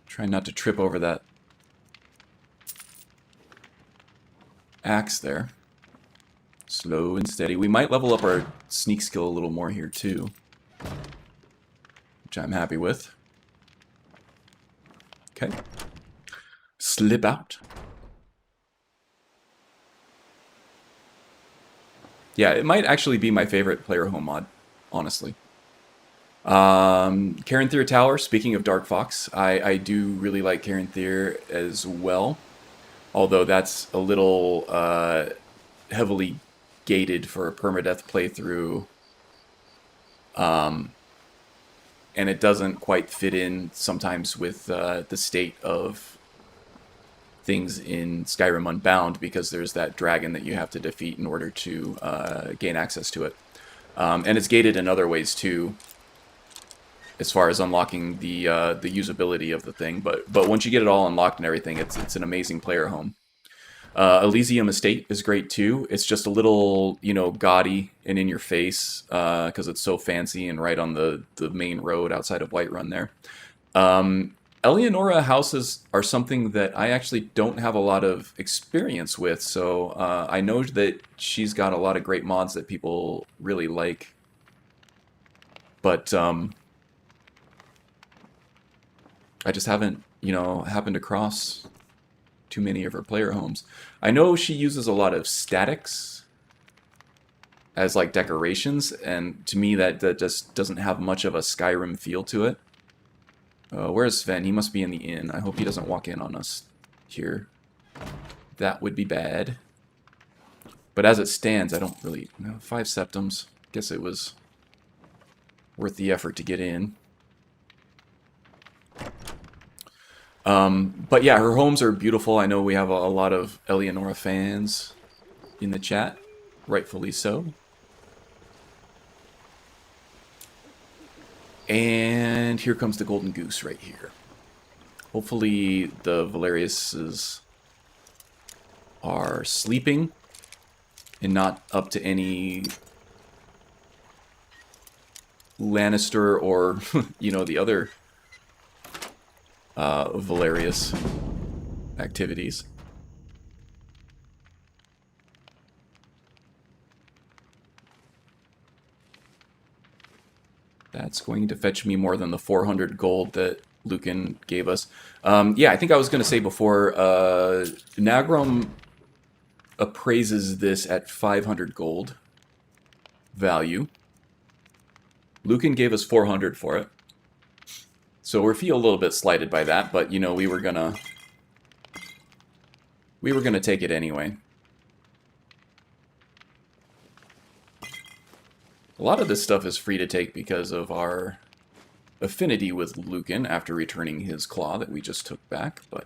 Try not to trip over that axe there. Slow and steady. We might level up our sneak skill a little more here too, which I'm happy with. Okay. Slip out. Yeah, it might actually be my favorite player home mod, honestly. Caranthir Tower, speaking of Dark Fox, I do really like Caranthir as well. Although that's a little heavily gated for a permadeath playthrough. And it doesn't quite fit in sometimes with the state of things in Skyrim Unbound, because there's that dragon that you have to defeat in order to gain access to it. And it's gated in other ways too, as far as unlocking the usability of the thing. But once you get it all unlocked and everything, it's an amazing player home. Elysium Estate is great too. It's just a little, gaudy and in your face because it's so fancy and right on the main road outside of Whiterun there. Eleonora houses are something that I actually don't have a lot of experience with, so I know that she's got a lot of great mods that people really like. But I just haven't, happened across too many of her player homes. I know she uses a lot of statics as like decorations, and to me that just doesn't have much of a Skyrim feel to it. Where's Sven? He must be in the inn. I hope he doesn't walk in on us here. That would be bad. But as it stands, I don't really know. 5 septums. Guess it was worth the effort to get in. But yeah, her homes are beautiful. I know we have a lot of Eleonora fans in the chat. Rightfully so. And here comes the golden goose right here. Hopefully the Valeriuses are sleeping and not up to any Lannister or, the other Valerius activities. That's going to fetch me more than the 400 gold that Lucan gave us. Yeah, I think I was going to say before, Nagrom appraises this at 500 gold value. Lucan gave us 400 for it. So we feel a little bit slighted by that, but we were gonna take it anyway. A lot of this stuff is free to take because of our affinity with Lucan after returning his claw that we just took back, but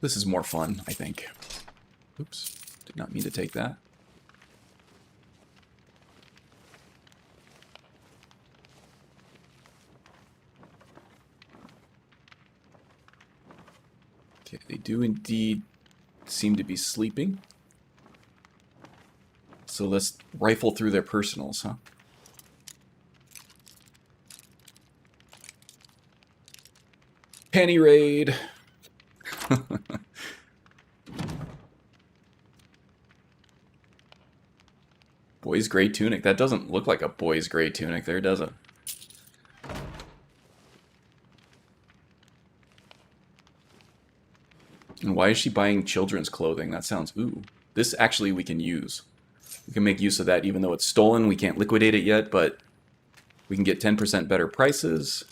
this is more fun, I think. Oops, did not mean to take that. Okay, they do indeed seem to be sleeping. So let's rifle through their personals, huh? Penny raid! Boy's gray tunic. That doesn't look like a boy's gray tunic there, does it? And why is she buying children's clothing? That sounds... Ooh. This actually we can use. We can make use of that even though it's stolen. We can't liquidate it yet, but we can get 10% better prices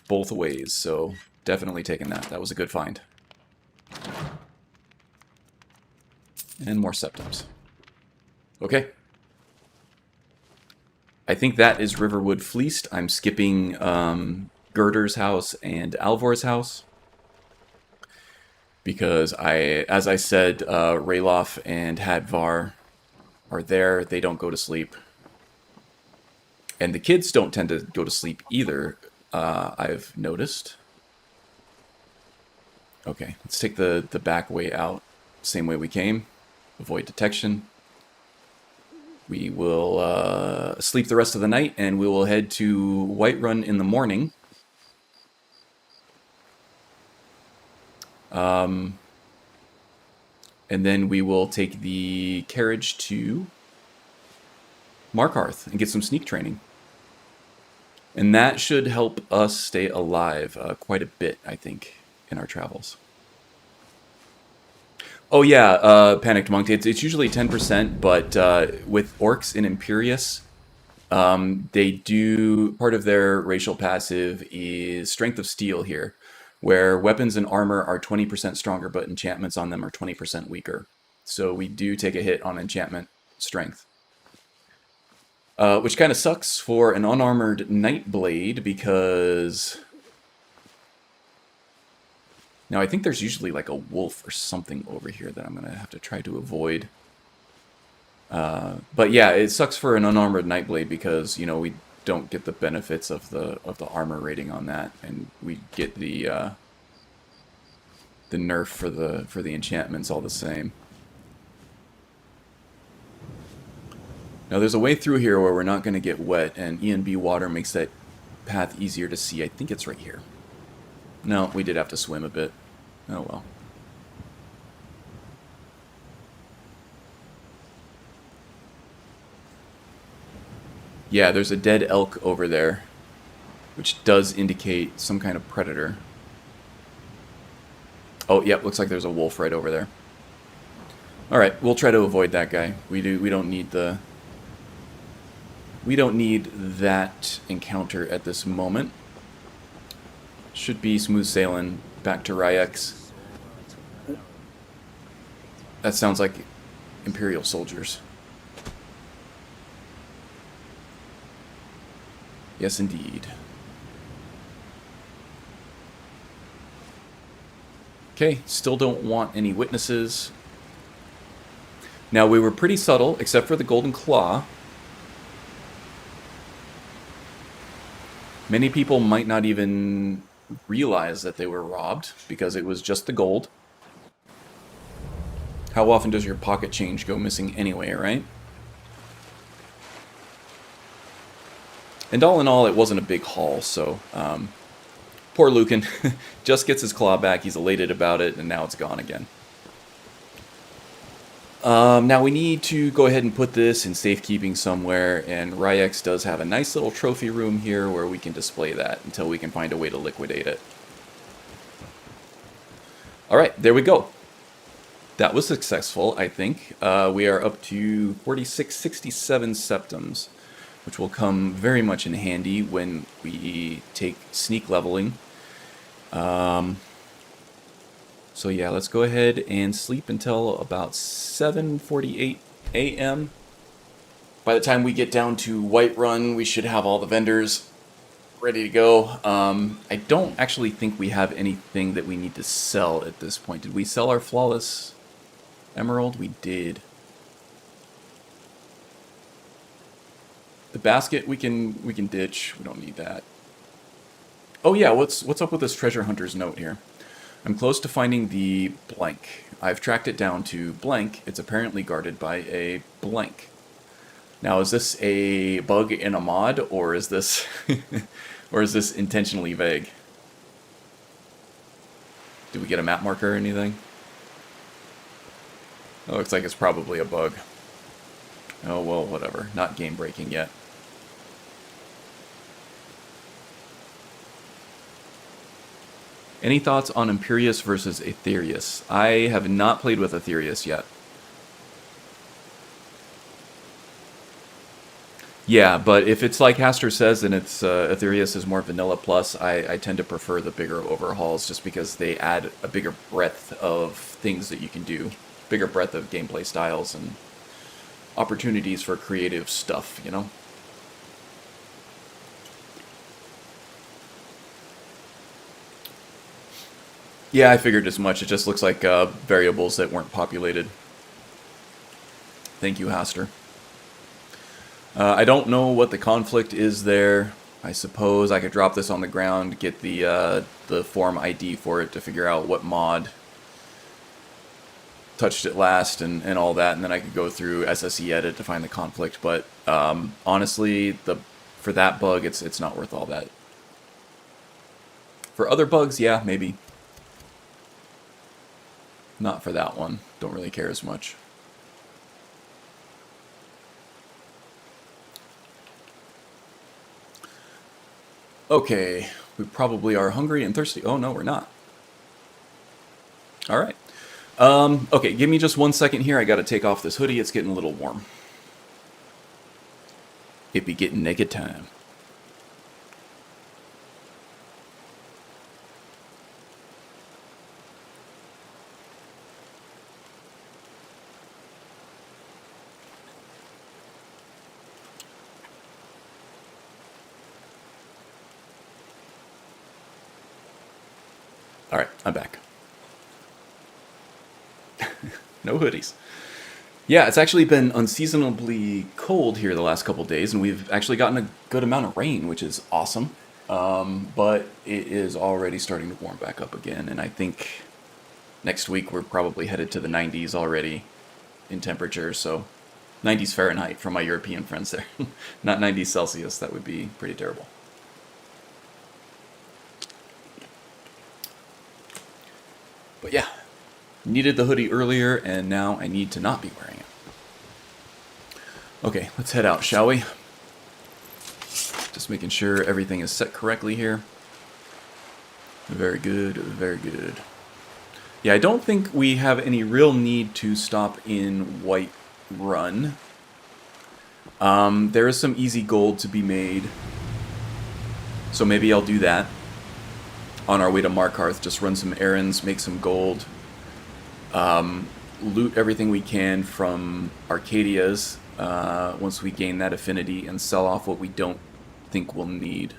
both ways. So definitely taking that. That was a good find. And more septums. Okay. I think that is Riverwood Fleeced. I'm skipping Girder's house and Alvor's house. Because as I said, Ralof and Hadvar are there. They don't go to sleep. And the kids don't tend to go to sleep either, I've noticed. Okay, let's take the back way out. Same way we came. Avoid detection. We will sleep the rest of the night, and we will head to Whiterun in the morning. And then we will take the carriage to Markarth and get some sneak training. And that should help us stay alive quite a bit, I think, in our travels. Oh yeah, Panicked Monk. It's usually 10%, but with Orcs in Imperius, they do, part of their racial passive is Strength of Steel here, where weapons and armor are 20% stronger, but enchantments on them are 20% weaker. So we do take a hit on enchantment strength. Which kind of sucks for an unarmored Nightblade, because... Now, I think there's usually like a wolf or something over here that I'm going to have to try to avoid. But yeah, it sucks for an unarmored Nightblade because, you know, we don't get the benefits of the armor rating on that, and we get the nerf for the enchantments all the same. Now, there's a way through here where we're not going to get wet, and ENB water makes that path easier to see. I think it's right here. No, we did have to swim a bit. Oh well. Yeah, there's a dead elk over there, which does indicate some kind of predator. Oh, yep, looks like there's a wolf right over there. All right, we'll try to avoid that guy. We don't need that encounter at this moment. Should be smooth sailing back to Ryex. That sounds like Imperial soldiers. Yes, indeed. Okay, still don't want any witnesses. Now, we were pretty subtle, except for the Golden Claw. Many people might not even realize that they were robbed, because it was just the gold. How often does your pocket change go missing anyway, right? And all in all, it wasn't a big haul, so poor Lucan just gets his claw back, he's elated about it, and now it's gone again. Now we need to go ahead and put this in safekeeping somewhere, and Ryex does have a nice little trophy room here where we can display that until we can find a way to liquidate it. Alright, there we go. That was successful, I think. We are up to 4667 septums, which will come very much in handy when we take sneak leveling. So yeah, let's go ahead and sleep until about 7:48 a.m. By the time we get down to Whiterun, we should have all the vendors ready to go. I don't actually think we have anything that we need to sell at this point. Did we sell our Flawless Emerald? We did. The basket we can ditch. We don't need that. Oh yeah, what's up with this treasure hunter's note here? I'm close to finding the blank. I've tracked it down to blank. It's apparently guarded by a blank. Now, is this a bug in a mod, or is this or is this intentionally vague? Did we get a map marker or anything? It looks like it's probably a bug. Oh well, whatever. Not game breaking yet. Any thoughts on Imperius versus Aetherius? I have not played with Aetherius yet. Yeah, but if it's like Haster says and it's Aetherius is more vanilla plus, I tend to prefer the bigger overhauls just because they add a bigger breadth of things that you can do. Bigger breadth of gameplay styles and opportunities for creative stuff, you know? Yeah, I figured as much. It just looks like variables that weren't populated. Thank you, Haster. I don't know what the conflict is there. I suppose I could drop this on the ground, get the form ID for it to figure out what mod touched it last and all that, and then I could go through SSE edit to find the conflict. But honestly, for that bug, it's not worth all that. For other bugs, yeah, maybe. Not for that one. Don't really care as much. Okay, we probably are hungry and thirsty. Oh no, we're not. Alright. Okay, give me just 1 second here. I gotta take off this hoodie. It's getting a little warm. It be getting naked time. Alright, I'm back. No hoodies. Yeah, it's actually been unseasonably cold here the last couple days, and we've actually gotten a good amount of rain, which is awesome. But it is already starting to warm back up again, and I think next week we're probably headed to the 90s already in temperature, so 90s Fahrenheit for my European friends there. Not 90s Celsius, that would be pretty terrible. But yeah, needed the hoodie earlier, and now I need to not be wearing it. Okay, let's head out, shall we? Just making sure everything is set correctly here. Very good, very good. Yeah, I don't think we have any real need to stop in Whiterun. There is some easy gold to be made, so maybe I'll do that. On our way to Markarth, just run some errands, make some gold, loot everything we can from Arcadia's once we gain that affinity, and sell off what we don't think we'll need.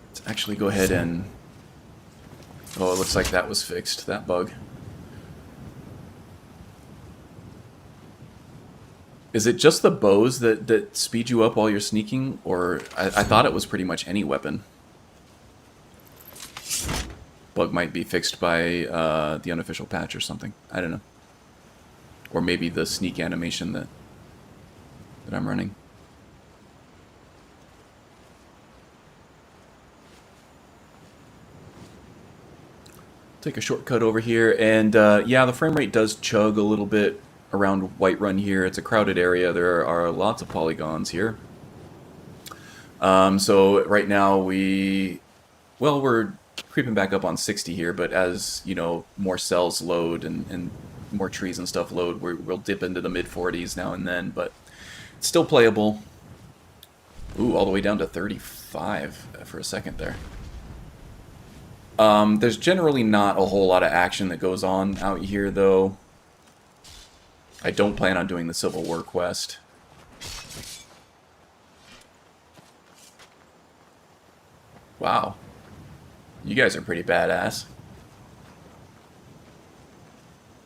Let's actually go ahead and... Oh, it looks like that was fixed, that bug. Is it just the bows that speed you up while you're sneaking? Or I thought it was pretty much any weapon. Bug might be fixed by the unofficial patch or something. I don't know. Or maybe the sneak animation that I'm running. Take a shortcut over here, and yeah, the frame rate does chug a little bit around Whiterun here. It's a crowded area. There are lots of polygons here. So right now we're creeping back up on 60 here, but as, you know, more cells load and more trees and stuff load, we'll dip into the mid-40s now and then, but it's still playable. Ooh, all the way down to 35 for a second there. There's generally not a whole lot of action that goes on out here, though. I don't plan on doing the Civil War quest. Wow. You guys are pretty badass.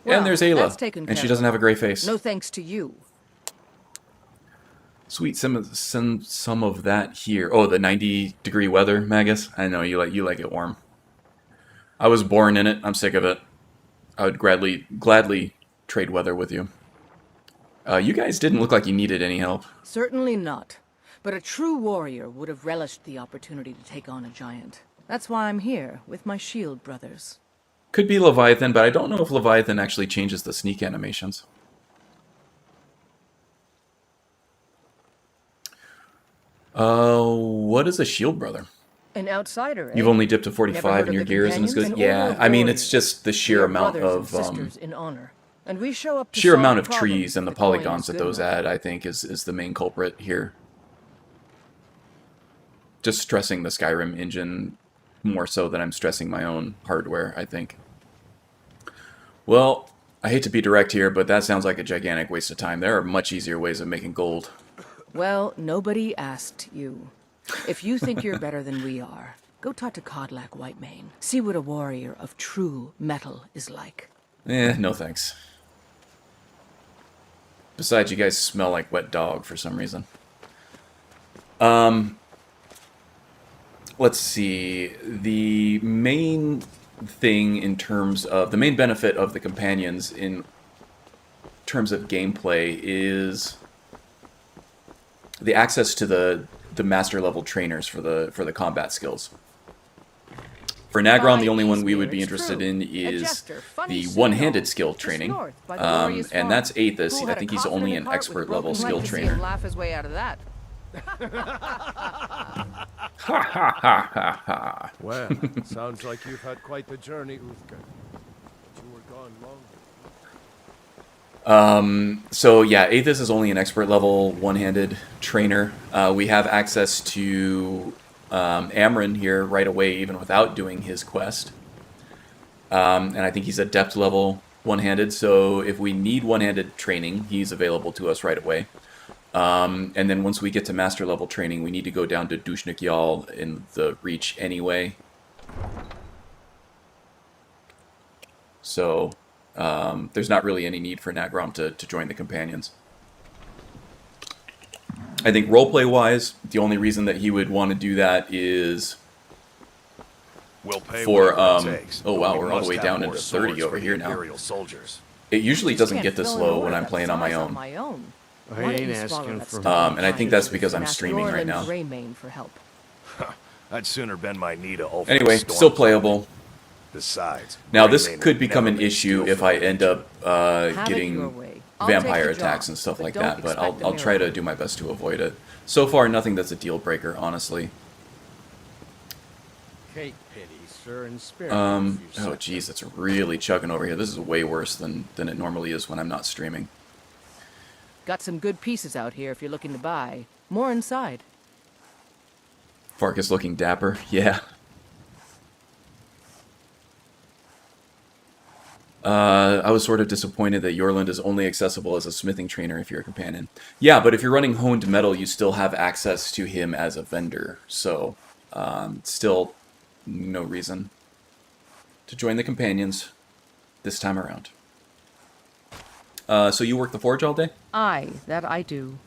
Well, and there's Ayla, and she doesn't have a gray face. No thanks to you. Sweet, some of that here. Oh, the 90-degree weather, Magus. I know you like it warm. I was born in it. I'm sick of it. I would gladly trade weather with you. You guys didn't look like you needed any help. Certainly not. But a true warrior would have relished the opportunity to take on a giant. That's why I'm here, with my shield brothers. Could be Leviathan, but I don't know if Leviathan actually changes the sneak animations. What is a shield brother? An outsider, eh? You've only dipped to 45 and your gear isn't as good? Yeah, I mean, it's just the sheer amount of... in honor. And we show up to sheer amount of solve trees and the problems polygons that those add, I think, is the main culprit here. Just stressing the Skyrim engine more so than I'm stressing my own hardware, I think. Well, I hate to be direct here, but that sounds like a gigantic waste of time. There are much easier ways of making gold. Well, nobody asked you. If you think you're better than we are, go talk to Codlac Whitemane. See what a warrior of true metal is like. No thanks. Besides, you guys smell like wet dog for some reason. Let's see. The main thing in terms of... The main benefit of the companions in terms of gameplay is the access to the master level trainers for the combat skills. For Nagron, the only one we would be interested in is the one-handed skill training, and that's Aethys. I think he's only an expert level skill trainer. Laugh his way out of that. Ha ha ha ha ha. Well, sounds like you've had quite the journey, Uthgar. So yeah, Aethys is only an expert level one-handed trainer. We have access to Amryn here right away, even without doing his quest. And I think he's adept level one-handed, so if we need one-handed training, he's available to us right away. And then once we get to master level training, we need to go down to Dushnik Yal in the Reach anyway. So there's not really any need for Nagrom to join the companions. I think roleplay-wise, the only reason that he would want to do that is We'll pay for whatever it takes, oh but wow, we we're all the must way have down more into swords 30 over for the here now. Imperial soldiers. It usually Just doesn't can't get this fill an low order when I'm that playing on my size own. my own. I Why don't ain't you swallow asking that for stuff? And I think that's because I'm Ask streaming right Orlin now. Greymane for help. I'd sooner bend my knee to Ulfric's Anyway, storm still cloak. playable. Besides, Now this Greymane could would become never an make issue steel if for I the end Legion. up Have it your getting way. I'll take vampire the attacks job, and stuff but like don't that, but expect a I'll try to miracle. do my best to avoid it. So far, nothing that's a deal breaker, honestly. Cake pity, sir, and spare Oh geez, it's really chugging over here. This is way worse than it normally is when I'm not streaming. Got some good pieces out here if you're looking to buy. More inside. Farkas looking dapper, yeah. I was sort of disappointed that Yorland is only accessible as a smithing trainer if you're a companion. Yeah, but if you're running honed metal, you still have access to him as a vendor. So, still no reason to join the companions this time around. So you work the forge all day? Aye, that I do.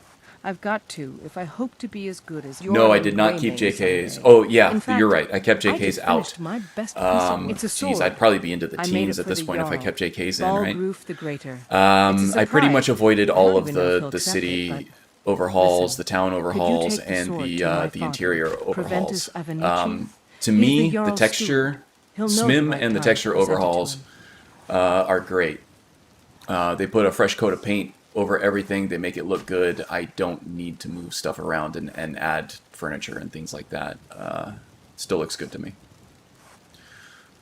I've got to, if I hope to be as good as your No, I did not keep Greymane JK's. someday. Oh, yeah, In fact, you're right. I kept I JK's just out. finished my best piece of it's a sword. Geez, I'd probably be into the I made teens it at for this the point if I Jarl. kept JK's in, right? Balgroof the Greater. I pretty much avoided I all don't of even know if the he'll accept it, city but overhauls, listen, the town could you overhauls, take the and sword the to my interior father, Preventus overhauls. Avenici? To He's me, the the Jarl's texture, steward. He'll know SMIM the right and the time texture to present it to overhauls him. are great. They put a fresh coat of paint over everything. They make it look good. I don't need to move stuff around and add furniture and things like that. Still looks good to me.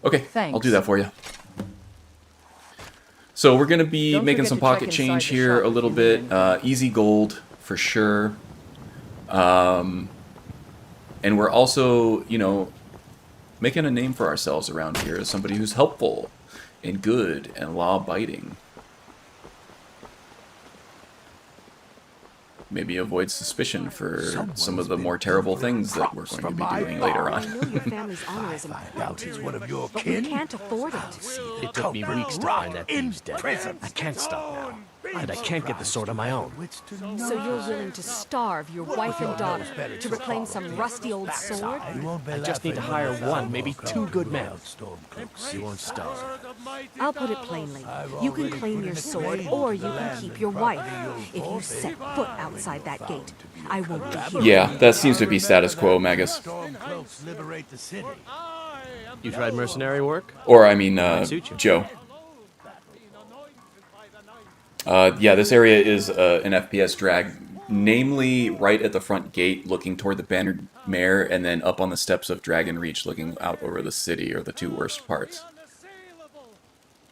Okay, I'll do Thanks. that for you. So we're going to be Don't making forget some to check pocket inside change the here shop a if little you bit. need anything. Easy gold for sure. And we're also, you know, making a name for ourselves around here as somebody who's helpful and good and law-abiding. Maybe avoid suspicion for some of the more terrible things that we're going to be doing later on. Your family's honor is important, He's one of your but we can't afford it. It took me weeks to find that thieves' den. I can't stop now. And I can't get the sword on my own. So you're willing to starve your wife and daughter to reclaim some rusty old sword? I just need to hire one, maybe two good men. You won't starve. I'll put it plainly. You can claim your sword, or you can keep your wife. If you set foot outside that gate, I won't be here. Yeah, that seems to be status quo, Magus. You tried mercenary work? Or, I mean, suit you. Joe. Yeah, this area is an FPS drag, namely right at the front gate looking toward the Bannered Mare, and then up on the steps of Dragon Reach looking out over the city are the two worst parts.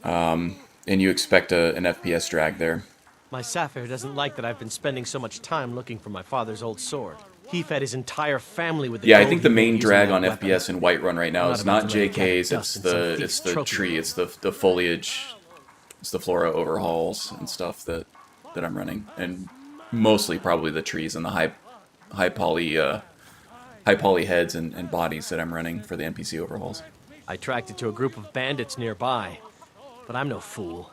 And you expect an FPS drag there. My Sapphire doesn't like that I've been spending so much time looking for my father's old sword. He fed his entire family with the Yeah, I gold think the he made main using drag that on weapon. FPS in Whiterun right now I'm is not not about to let it get JK's, dust it's in some the thief's trophy tree, room. it's the foliage, it's the flora overhauls and stuff that I'm running, and mostly probably the trees and the high poly heads and bodies that I'm running for the NPC overhauls. I tracked it to a group of bandits nearby, but I'm no fool.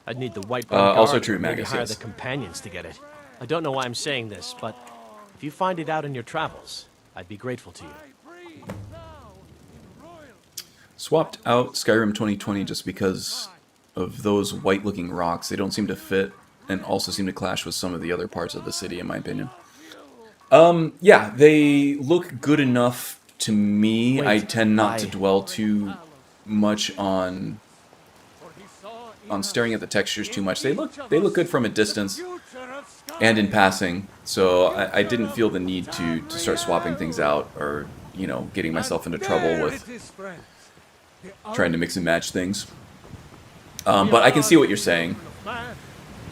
I'd need the White Guard also Guard true, or maybe Magus, hire yes. the companions to get it. I don't know why I'm saying this, but if you find it out in your travels, I'd be grateful to you. Swapped out Skyrim 2020 just because of those white-looking rocks. They don't seem to fit, and also seem to clash with some of the other parts of the city, in my opinion. Yeah, they look good enough to me. Wait, I tend not to I- dwell too much on staring at the textures too much. They look good from a distance and in passing, so I didn't feel the need to start swapping things out or, you know, getting myself into trouble with trying to mix and match things. But I can see what you're saying.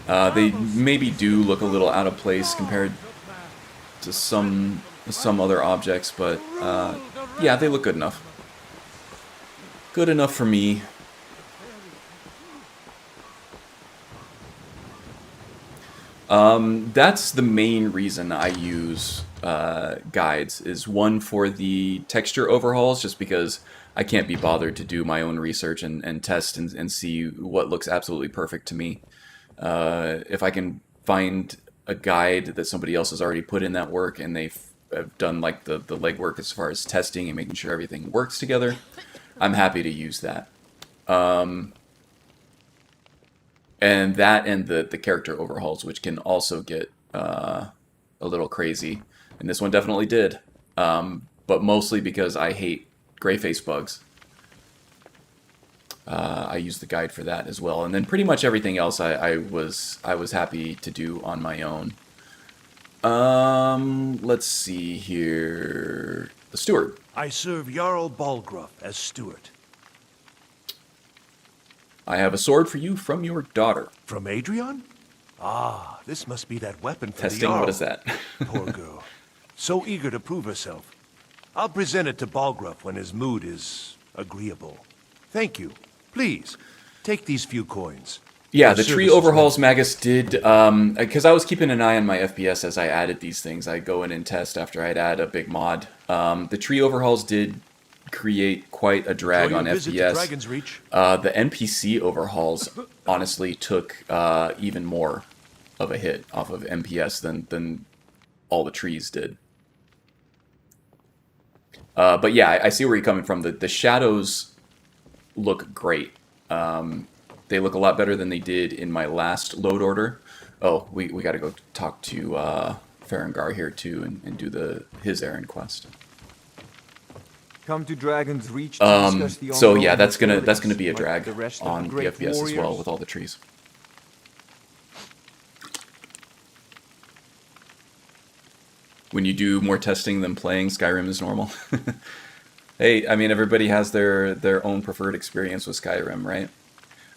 They maybe do look a little out of place compared to some other objects, but yeah, they look good enough. Good enough for me. That's the main reason I use guides, is one for the texture overhauls, just because I can't be bothered to do my own research and test and see what looks absolutely perfect to me. If I can find a guide that somebody else has already put in that work and they've done like the legwork as far as testing and making sure everything works together, I'm happy to use that. And that and the character overhauls, which can also get a little crazy. And this one definitely did. But mostly because I hate gray face bugs. I used the guide for that as well. And then pretty much everything else I was happy to do on my own. Let's see here. The steward. I serve Jarl Balgruff as steward. I have a sword for you from your daughter. From Adrian? Ah, this must be that weapon for Testing, the Jarl. what is that? Poor girl. So eager to prove herself. I'll present it to Balgruff when his mood is agreeable. Thank you. Please, take these few coins. Yeah, Your the tree service is overhauls Magus did, because I was keeping an eye on my FPS as I added these things. I'd go in and test after I'd add a big mod. The tree overhauls did create quite a drag on FPS. Dragon's Reach. The NPC overhauls honestly took even more of a hit off of MPS than all the trees did. But yeah, I see where you're coming from. The shadows look great. They look a lot better than they did in my last load order. Oh, we got to go talk to Farengar here too and do his errand quest. Come to Dragon's Reach to discuss the so yeah, ongoing that's gonna hostilities, be a like drag the rest of on the the great FPS as well warriors. with all the trees. When you do more testing than playing, Skyrim is normal. Hey, I mean, everybody has their own preferred experience with Skyrim, right?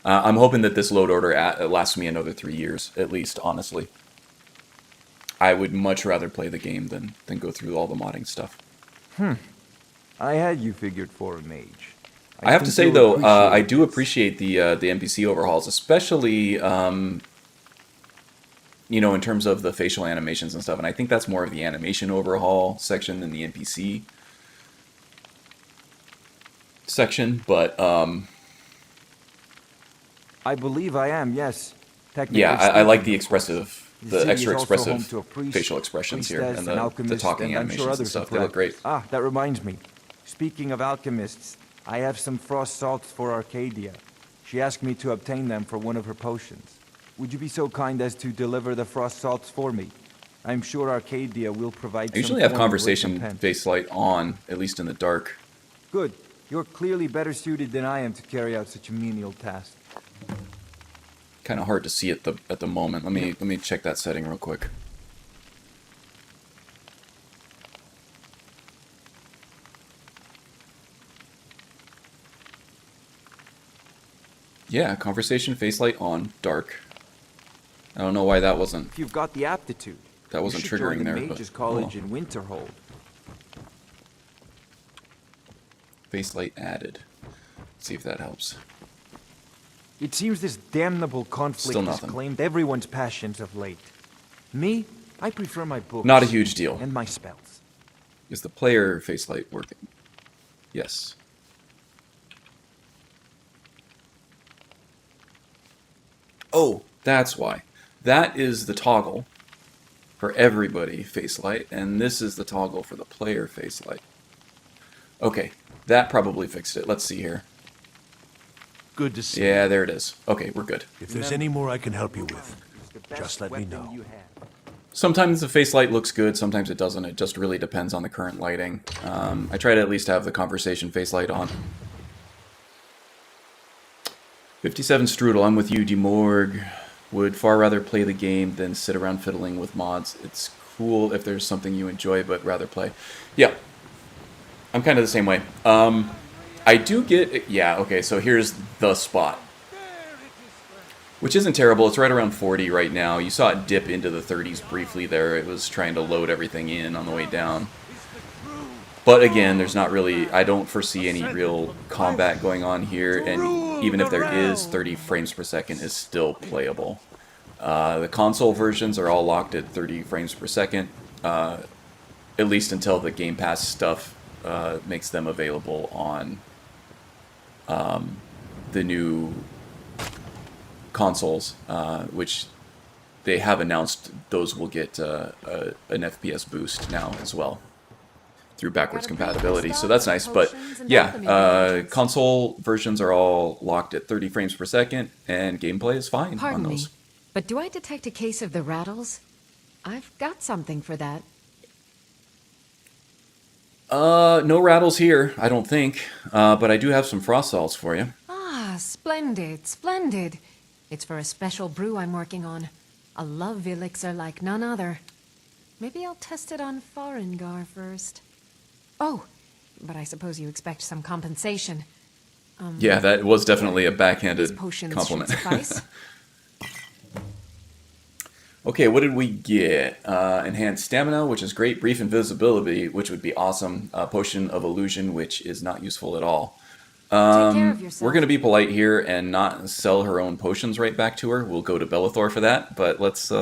I'm hoping that this load order lasts me another 3 years, at least, honestly. I would much rather play the game than go through all the modding stuff. I had you figured for a mage. I have to think say, you'll though, appreciate I do this. appreciate the NPC overhauls, especially, you know, in terms of the facial animations and stuff. And I think that's more of the animation overhaul section than the NPC section. But, I believe I am, yes. yeah, I like the speaking, expressive, of the course. The city extra is also home expressive to a priest, facial expressions here, priestess, and an the alchemist, talking and I'm sure animations and others stuff. in They look great. Ah, that reminds me. Speaking of alchemists, I have some frost salts for Arcadia. She asked me to obtain them for one of her potions. Would you be so kind as to deliver the frost salts for me? I'm sure Arcadia will provide I usually some have form of conversation recompense. face light on, at least in the dark. Good. You're clearly better suited than I am to carry out such a menial task. Kind of hard to see at the moment. Let me check that setting real quick. Yeah, conversation face light on, dark. I don't know why that wasn't. If you've got the aptitude, That wasn't you should triggering join the there, Mages but College cool. in Winterhold. Face light added. Let's see if that helps. It seems this damnable conflict Still has nothing. claimed everyone's passions of late. Me, I prefer my books. Not a huge deal. And my spells. Is the player face light working? Yes. Oh, that's why. That is the toggle for everybody face light, and this is the toggle for the player face light. Okay, that probably fixed it. Let's see here. Good to see Yeah, you. there it is. Okay, we're good. If there's any more I can help you with, just let me know. Sometimes the face light looks good, sometimes it doesn't. It just really depends on the current lighting. I try to at least have the conversation face light on. 57 Strudel, I'm with you, Demorg. Would far rather play the game than sit around fiddling with mods. It's cool if there's something you enjoy, but rather play. Yeah, I'm kind of the same way. I do get... Yeah, okay, so here's the spot. which isn't terrible. It's right around 40 right now. You saw it dip into the 30s briefly there. It was trying to load everything in on the way down. But again, there's not really, I don't foresee any real combat going on here, and even if there is, 30 frames per second is still playable. The console versions are all locked at 30 frames per second, at least until the Game Pass stuff makes them available on the new consoles, which they have announced those will get an FPS boost now as well through backwards compatibility, so that's nice. But yeah, console versions are all locked at 30 frames per second, and gameplay is fine on those. But do I detect a case of the rattles? I've got something for that. No rattles here, I don't think, but I do have some frost salts for you. Ah, splendid, splendid. It's for a special brew I'm working on. A love elixir like none other. Maybe I'll test it on Farengar first. Oh, but I suppose you expect some compensation. Yeah, that was definitely a backhanded compliment. Okay, what did we get? Enhanced stamina, which is great. Brief invisibility, which would be awesome. Potion of illusion, which is not useful at all. We're going to be polite here and not sell her own potions right back to her. We'll go to Bellathor for that, but let's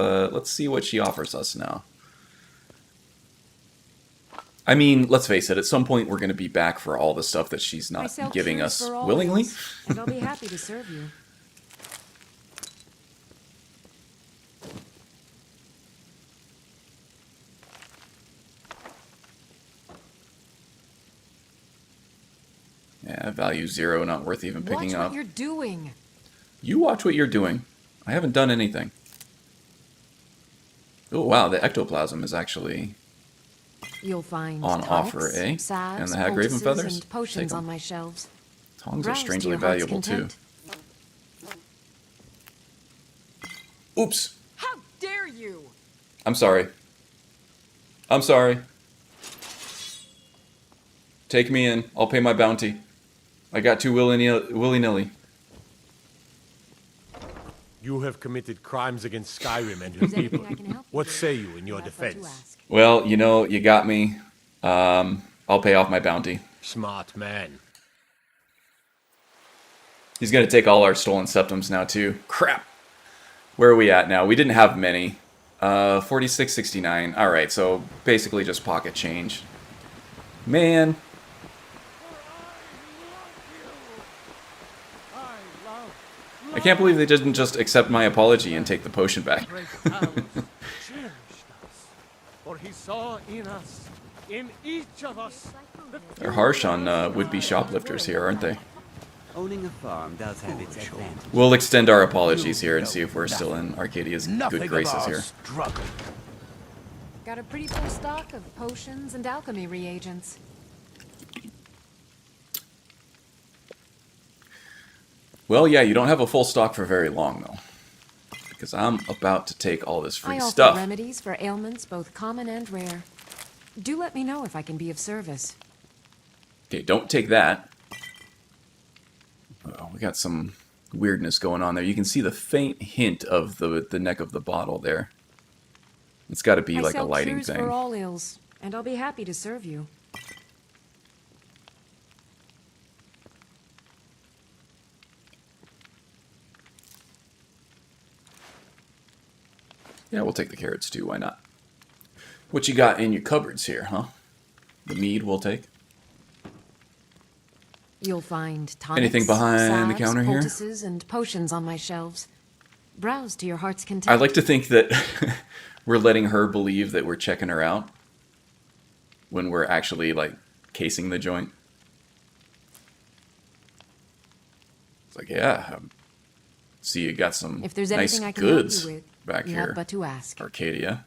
see what she offers us now. I mean, let's face it, at some point we're going to be back for all the stuff that she's not giving us willingly. And I'll be happy to serve you. Yeah, value 0, not worth even picking up. Watch what you're doing. You watch what you're doing. I haven't done anything. Oh wow, the ectoplasm is actually You'll find on offer, eh? Salves, And the Hagraven feathers? and potions on my shelves. Tongs are strangely valuable too. Oops. How dare you? I'm sorry. I'm sorry. Take me in. I'll pay my bounty. I got too willy-nilly. You have committed crimes against Skyrim and your people. What say you in your defense? Well, you know, you got me. I'll pay off my bounty. Smart man. He's going to take all our stolen septums now, too. Crap. Where are we at now? We didn't have many. 46.69. Alright, so basically just pocket change. Man. I can't believe they didn't just accept my apology and take the potion back. For he saw in us, in each of us. They're harsh on would-be shoplifters here, aren't they? Owning a farm does have its advantages. We'll extend our apologies here and see if we're still in Arcadia's good graces here. Got a pretty full stock of potions and alchemy reagents. Well, yeah, you don't have a full stock for very long, though. Because I'm about to take all this free I offer stuff. remedies for ailments both common and rare. Do let me know if I can be of service. Okay, don't take that. Oh, we got some weirdness going on there. You can see the faint hint of the neck of the bottle there. It's got to be like a lighting cures thing. for all ills, and I'll be happy to serve you. Yeah, we'll take the carrots too, why not? What you got in your cupboards here, huh? The mead we'll take. You'll find tonics, Anything behind the salves, counter here? poultices, and potions on my shelves. Browse to your heart's content. I like to think that we're letting her believe that we're checking her out when we're actually, like, casing the joint. It's like, yeah, see you got some If there's nice anything I can goods help you with, back you here. have but to ask. Arcadia.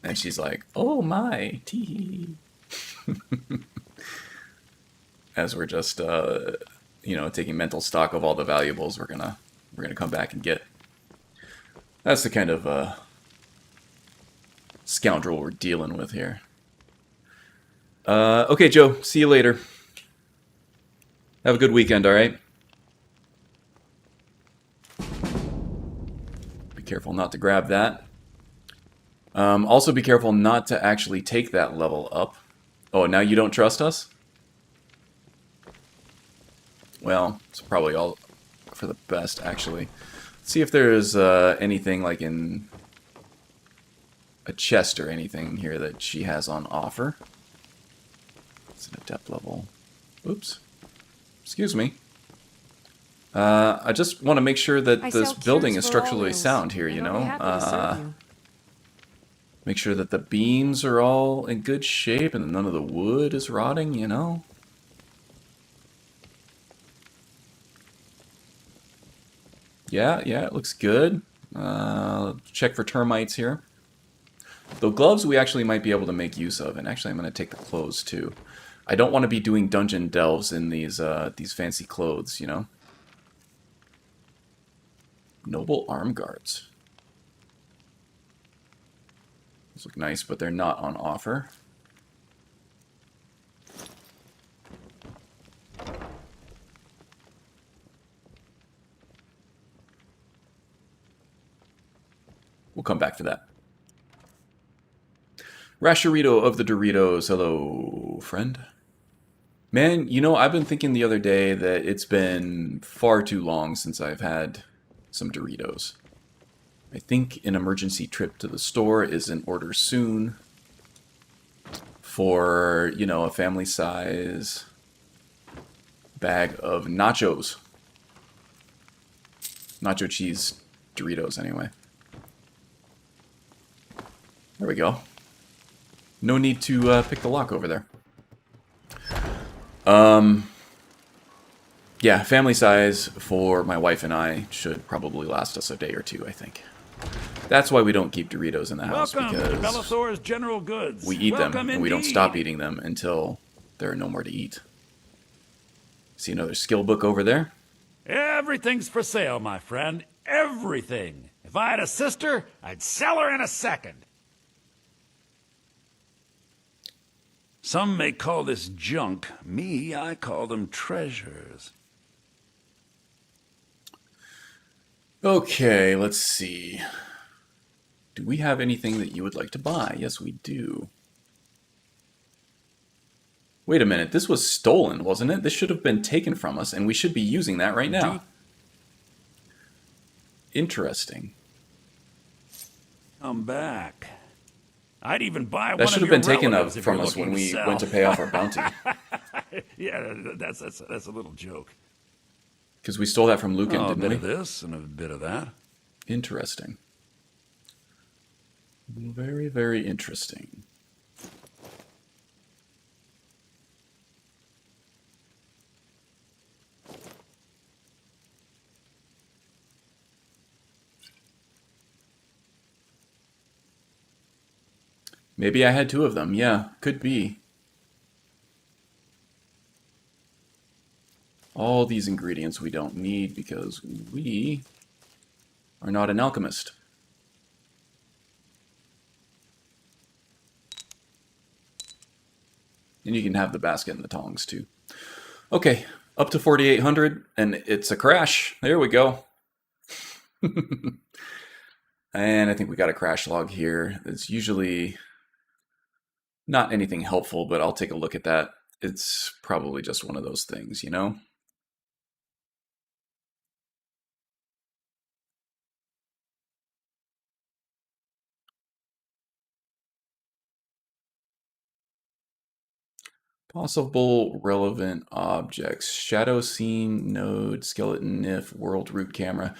And she's like, oh my, tee. As we're just, you know, taking mental stock of all the valuables we're gonna come back and get. That's the kind of scoundrel we're dealing with here. Okay, Joe. See you later. Have a good weekend. All right. careful not to grab that. Also be careful not to actually take that level up. Oh, now you don't trust us? Well, it's probably all for the best, actually. Let's see if there's anything like in a chest or anything here that she has on offer. It's an adept level. Oops. Excuse me. I just want to make sure that this building is structurally sound here, you know? Make sure that the beams are all in good shape and none of the wood is rotting, you know? Yeah, it looks good. Check for termites here. The gloves we actually might be able to make use of, and actually I'm going to take the clothes too. I don't want to be doing dungeon delves in these fancy clothes, you know? Noble arm guards. These look nice, but they're not on offer. We'll come back to that. Rasherito of the Doritos. Hello, friend. Man, you know, I've been thinking the other day that it's been far too long since I've had some Doritos. I think an emergency trip to the store is in order soon for, you know, a family size bag of nachos. Nacho cheese Doritos, anyway. There we go. No need to pick the lock over there. Yeah, family size for my wife and I should probably last us a day or two, I think. That's why we don't keep Doritos in the house, Welcome to because Bellathor's General Goods. we eat them, Welcome and we don't indeed. stop eating them until there are no more to eat. See another skill book over there? Everything's for sale, my friend. Everything. If I had a sister, I'd sell her in a second. Some may call this junk. Me, I call them treasures. Okay, let's see. Do we have anything that you would like to buy? Yes, we do. Wait a minute, this was stolen, wasn't it? This should have been taken from us, and we should be using that right now. Interesting. Come back. I'd even buy one That should of have been your taken relatives if from you're us when looking we sell. went to pay off our bounty. Yeah, that's a little joke. Because we stole that from Lucan, A didn't bit we? of this and a bit of that. Interesting. Very, very interesting. Maybe I had two of them. Yeah, could be. All these ingredients we don't need because we are not an alchemist. And you can have the basket and the tongs too. Okay, up to 4,800 and it's a crash. There we go. And I think we got a crash log here. It's usually not anything helpful, but I'll take a look at that. It's probably just one of those things, you know? Possible relevant objects. Shadow scene, node, skeleton, if, world root camera.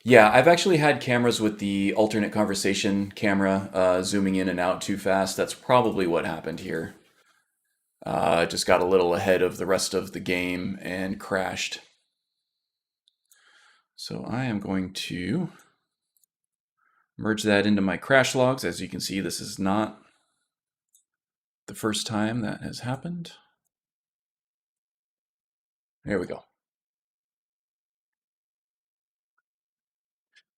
Yeah, I've actually had cameras with the alternate conversation camera zooming in and out too fast. That's probably what happened here. Just got a little ahead of the rest of the game and crashed. So I am going to merge that into my crash logs. As you can see, this is not the first time that has happened. There we go.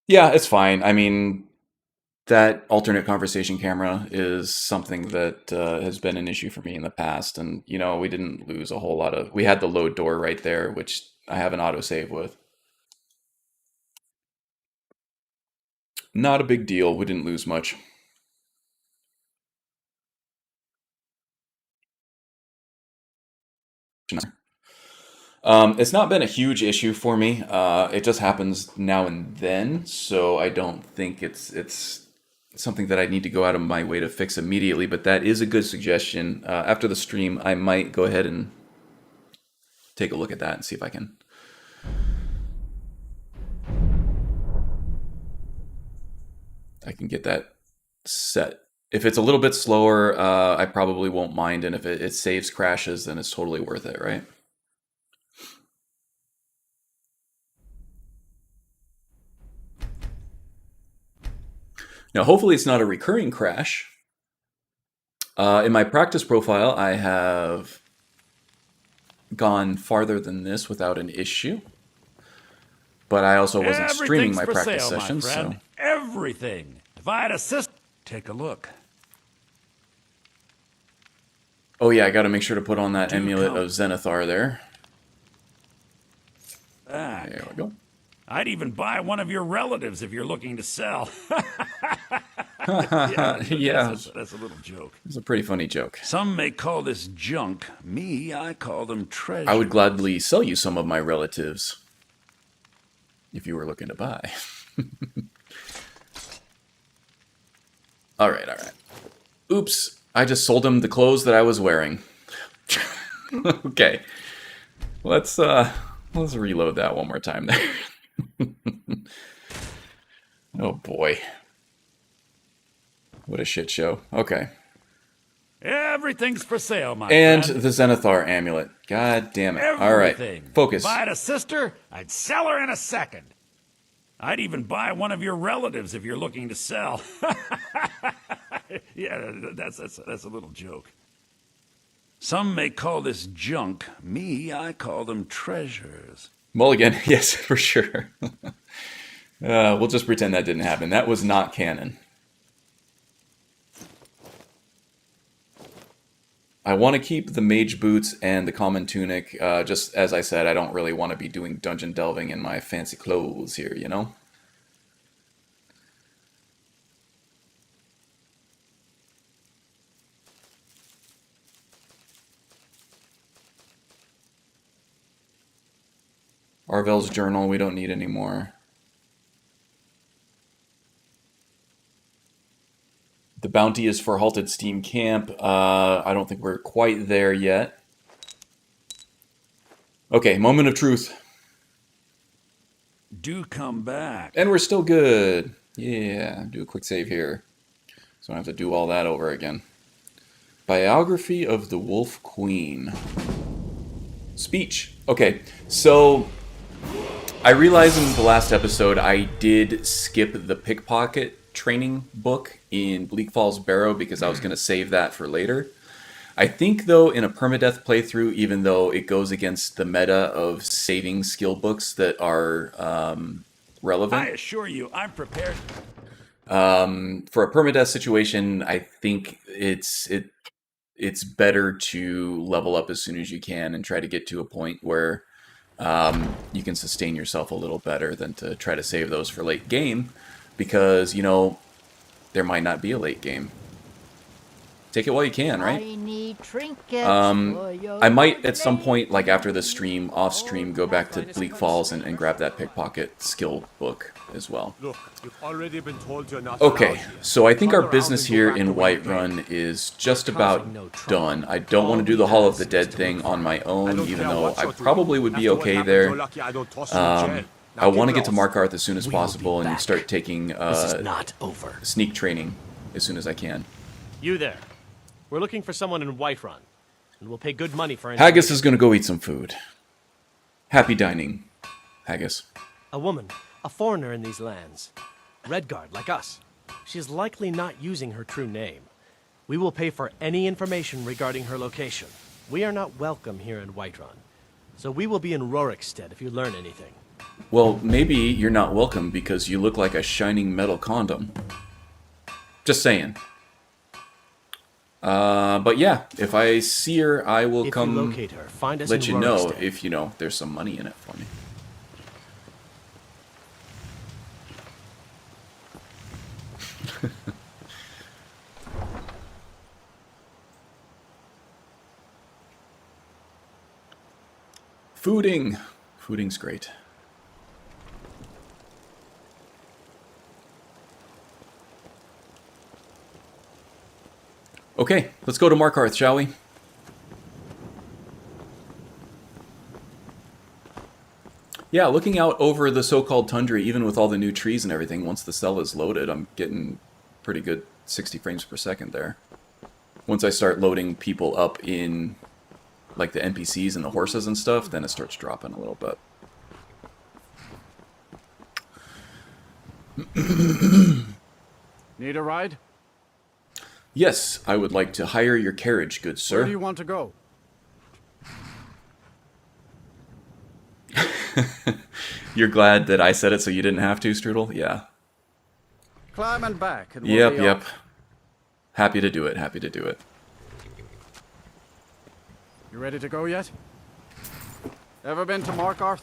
Yeah, it's fine. I mean, that alternate conversation camera is something that has been an issue for me in the past. And, you know, we didn't lose a whole lot of... We had the load door right there, which I have an autosave with. Not a big deal. We didn't lose much. It's not been a huge issue for me. It just happens now and then, so I don't think it's something that I need to go out of my way to fix immediately, but that is a good suggestion. After the stream, I might go ahead and take a look at that and see if I can get that set. If it's a little bit slower, I probably won't mind, and if it saves crashes, then it's totally worth it, right? Now, hopefully it's not a recurring crash. In my practice profile, I have gone farther than this without an issue. But I also wasn't streaming my practice sessions, so... Everything! If I had a system... Take a look. Oh yeah, I gotta make sure to put on that amulet of Zenithar there. There we go. I'd even buy one of your relatives if you're looking to sell. Yeah. That's a little joke. It's a pretty funny joke. Some may call this junk. Me, I call them treasure. I would gladly sell you some of my relatives if you were looking to buy. All right. Oops, I just sold him the clothes that I was wearing. Okay. Let's reload that one more time there. Oh boy. What a shit show. Okay. Everything's for sale, my and friend. The Zenithar amulet. God damn it. Everything. All right. Focus. If I had a sister, I'd sell her in a second. I'd even buy one of your relatives if you're looking to sell. Yeah, that's a little joke. Some may call this junk. Me, I call them treasures. Mulligan, yes, for sure. We'll just pretend that didn't happen. That was not canon. I want to keep the mage boots and the common tunic. Just as I said, I don't really want to be doing dungeon delving in my fancy clothes here, you know? Arvel's journal, we don't need anymore. The bounty is for Halted Steam Camp. I don't think we're quite there yet. Okay, moment of truth. Do come back. And we're still good. Yeah, do a quick save here. So I don't have to do all that over again. Biography of the Wolf Queen. Speech. Okay, so... I realized in the last episode I did skip the pickpocket training book in Bleak Falls Barrow because I was going to save that for later. I think, though, in a permadeath playthrough, even though it goes against the meta of saving skill books that are relevant... I assure you, I'm prepared. For a permadeath situation, I think it's better to level up as soon as you can and try to get to a point where... you can sustain yourself a little better than to try to save those for late game, because, you know, there might not be a late game. Take it while you can, right? I need trinkets I might, at some point, like after the stream, off-stream, go back to Bleak Falls and grab that pickpocket skill book as well. Look, you've already been told you're not Okay, so I think our business here in Whiterun is just about done. I don't want to do the Hall of the Dead thing on my own, even though I probably would be okay there. I want to get to Markarth as soon as possible and start taking This is not over. sneak training as soon as I can. You there. We're looking for someone in Whiterun, and we'll pay good money for Haggis is going to go eat some food. Happy dining, Haggis. A woman, a foreigner in these lands. Redguard, like us. She is likely not using her true name. We will pay for any information regarding her location. We are not welcome here in Whiterun, so we will be in Rorikstead if you learn anything. Well, maybe you're not welcome because you look like a shining metal condom. Just saying. But yeah, if I see her, I will If come you locate her, find us let in you know Rorikstead. if, you know, there's some money in it for me. Fooding. Fooding's great. Okay, let's go to Markarth, shall we? Yeah, looking out over the so-called tundra, even with all the new trees and everything, once the cell is loaded, I'm getting pretty good 60 frames per second there. Once I start loading people up in, like, the NPCs and the horses and stuff, then it starts dropping a little bit. Need a ride? Yes, I would like to hire your carriage, good sir. Where do you want to go? You're glad that I said it so you didn't have to, Strudel? Yeah. Climb and back. And Yep, we'll be yep. off. Happy to do it, happy to do it. You ready to go yet? Ever been to Markarth?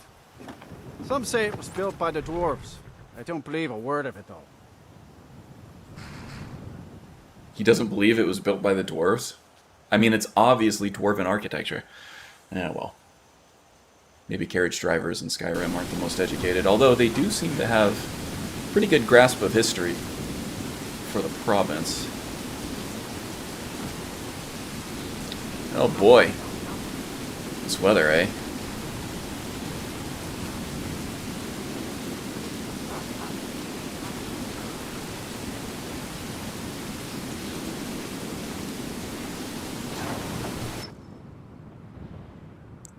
Some say it was built by the dwarves. I don't believe a word of it, though. He doesn't believe it was built by the dwarves? I mean, it's obviously dwarven architecture. Yeah, well. Maybe carriage drivers in Skyrim aren't the most educated, although they do seem to have pretty good grasp of history for the province. Oh boy. This weather, eh?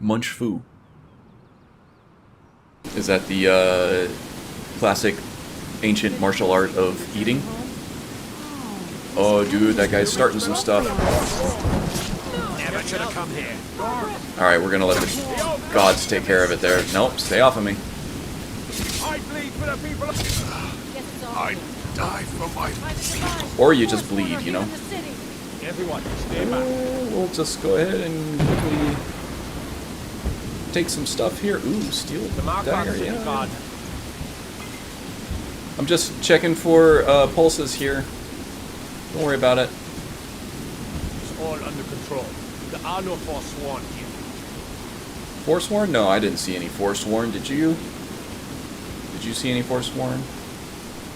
Munch Fu. Is that the classic ancient martial art of eating? Oh, dude, that guy's starting some stuff. Never should have come here. Alright, we're gonna let the gods take care of it there. Nope, stay off of me. I bleed for the people. I die for my. Or you just bleed, you know? Everyone, stay back. We'll just go ahead and quickly take some stuff here. Ooh, steel dagger, yeah. I'm just checking for pulses here. Don't worry about it. It's all under control. There are no forsworn here. Forsworn? No, I didn't see any Forsworn. Did you? Did you see any Forsworn?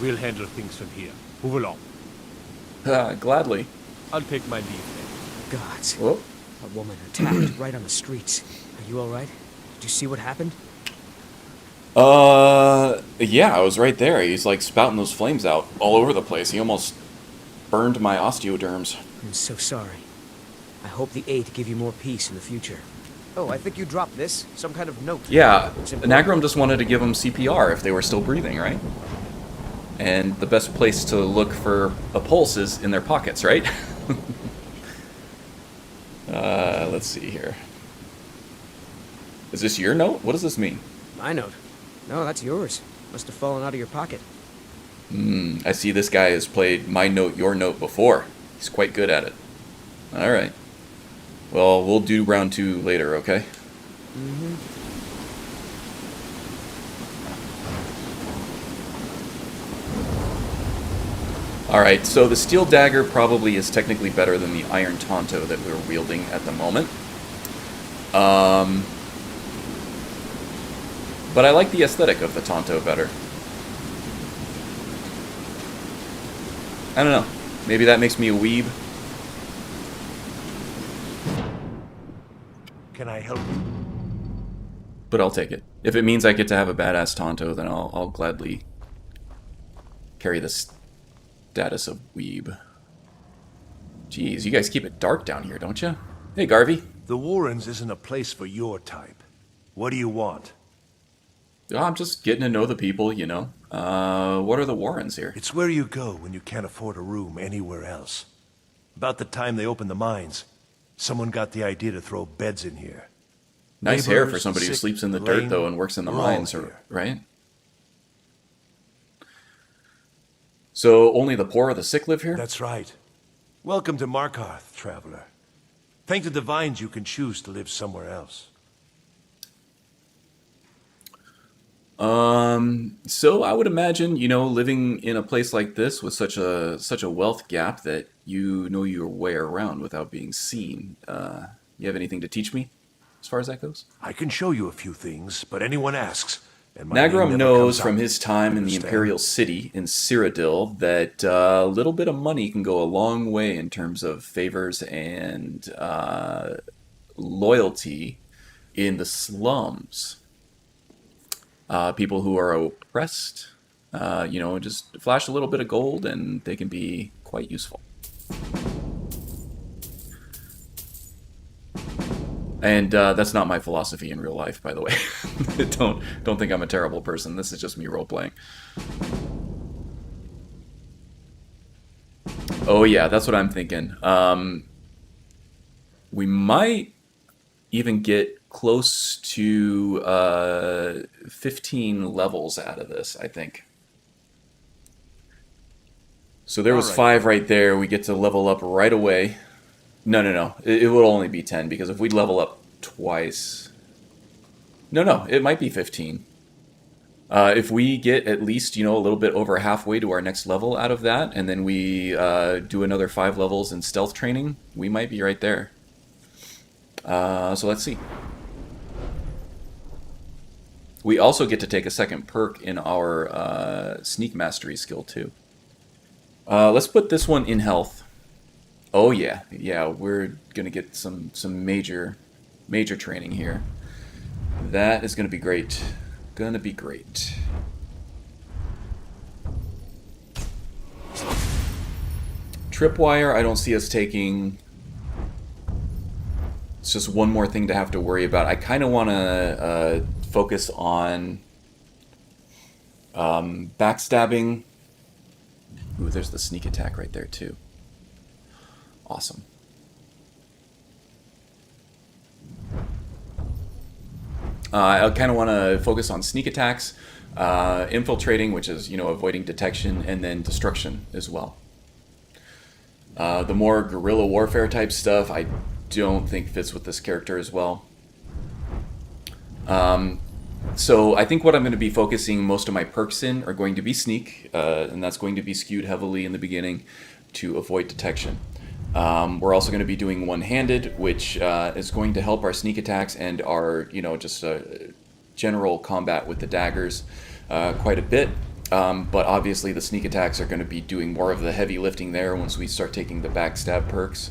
We'll handle things from here. Move along. Gladly. I'll take my leave then. Gods. Whoa. A woman attacked right on the streets. Are you alright? Did you see what happened? Yeah, I was right there. He's like spouting those flames out all over the place. He almost burned my osteoderms. I'm so sorry. I hope the eight give you more peace in the future. Oh, I think you dropped this. Some kind of note. Yeah, Nagram just wanted to give them CPR if they were still breathing, right? And the best place to look for a pulse is in their pockets, right? Let's see here. Is this your note? What does this mean? My note? No, that's yours. Must have fallen out of your pocket. I see this guy has played My Note, Your Note before. He's quite good at it. Alright. Well, we'll do round 2 later, okay? Mm-hmm. Alright, so the steel dagger probably is technically better than the iron tonto that we're wielding at the moment. But I like the aesthetic of the tonto better. I don't know. Maybe that makes me a weeb. Can I help you? But I'll take it. If it means I get to have a badass tonto, then I'll gladly carry the status of weeb. Jeez, you guys keep it dark down here, don't you? Hey, Garvey. The Warrens isn't a place for your type. What do you want? I'm just getting to know the people, you know. What are the Warrens here? It's where you go when you can't afford a room anywhere else. About the time they opened the mines, someone got the idea to throw beds in here. Nice hair for Neighbors, somebody who sick, sleeps in the dirt, lame, though, and works in the we're all mines, here. right? So only the poor or the sick live here? That's right. Welcome to Markarth, traveler. Thank the divines you can choose to live somewhere else. So I would imagine, you know, living in a place like this with such a wealth gap that you know your way around without being seen. You have anything to teach me? as far as that goes. I can show you a few things, but anyone asks, and my name Nagram never knows comes from up. his time in the Understand? Imperial City in Cyrodiil that a little bit of money can go a long way in terms of favors and loyalty in the slums. People who are oppressed, you know, just flash a little bit of gold and they can be quite useful. And that's not my philosophy in real life, by the way. don't think I'm a terrible person. This is just me role-playing. Oh yeah, that's what I'm thinking. We might even get close to 15 levels out of this, I think. So there was 5 right there. We get to level up right away. No. It will only be 10, because if we level up twice... No, it might be 15. If we get at least, you know, a little bit over halfway to our next level out of that, and then we do another 5 levels in stealth training, we might be right there. So let's see. We also get to take a second perk in our sneak mastery skill, too. Let's put this one in health. Oh yeah, we're gonna get some major training here. That is gonna be great. Tripwire, I don't see us taking. It's just one more thing to have to worry about. I kind of want to focus on backstabbing. Ooh, there's the sneak attack right there too. Awesome. I kind of want to focus on sneak attacks, infiltrating, which is, you know, avoiding detection, and then destruction as well. The more guerrilla warfare type stuff, I don't think fits with this character as well. So I think what I'm going to be focusing most of my perks in are going to be sneak, and that's going to be skewed heavily in the beginning to avoid detection. We're also going to be doing one-handed, which is going to help our sneak attacks and our, you know, just general combat with the daggers quite a bit. But obviously the sneak attacks are going to be doing more of the heavy lifting there once we start taking the backstab perks.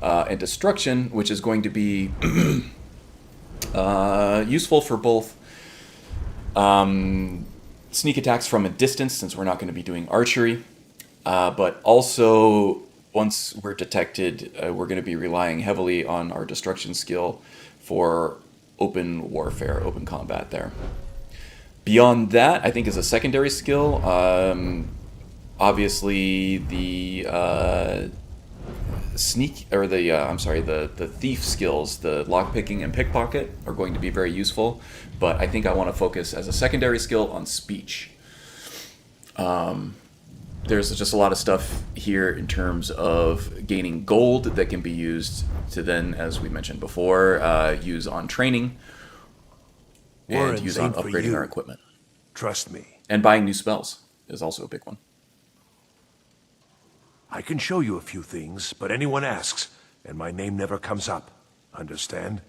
And destruction, which is going to be useful for both sneak attacks from a distance, since we're not going to be doing archery, but also once we're detected, we're going to be relying heavily on our destruction skill for open warfare, open combat there. Beyond that, I think is a secondary skill. Obviously, the sneak, or the thief skills, the lockpicking and pickpocket, are going to be very useful. But I think I want to focus as a secondary skill on speech. There's just a lot of stuff here in terms of gaining gold that can be used to then, as we mentioned before, use on training and use on upgrading our equipment. Trust me. And buying new spells is also a big one. I can show you a few things, but anyone asks, and my name never comes up. Understand?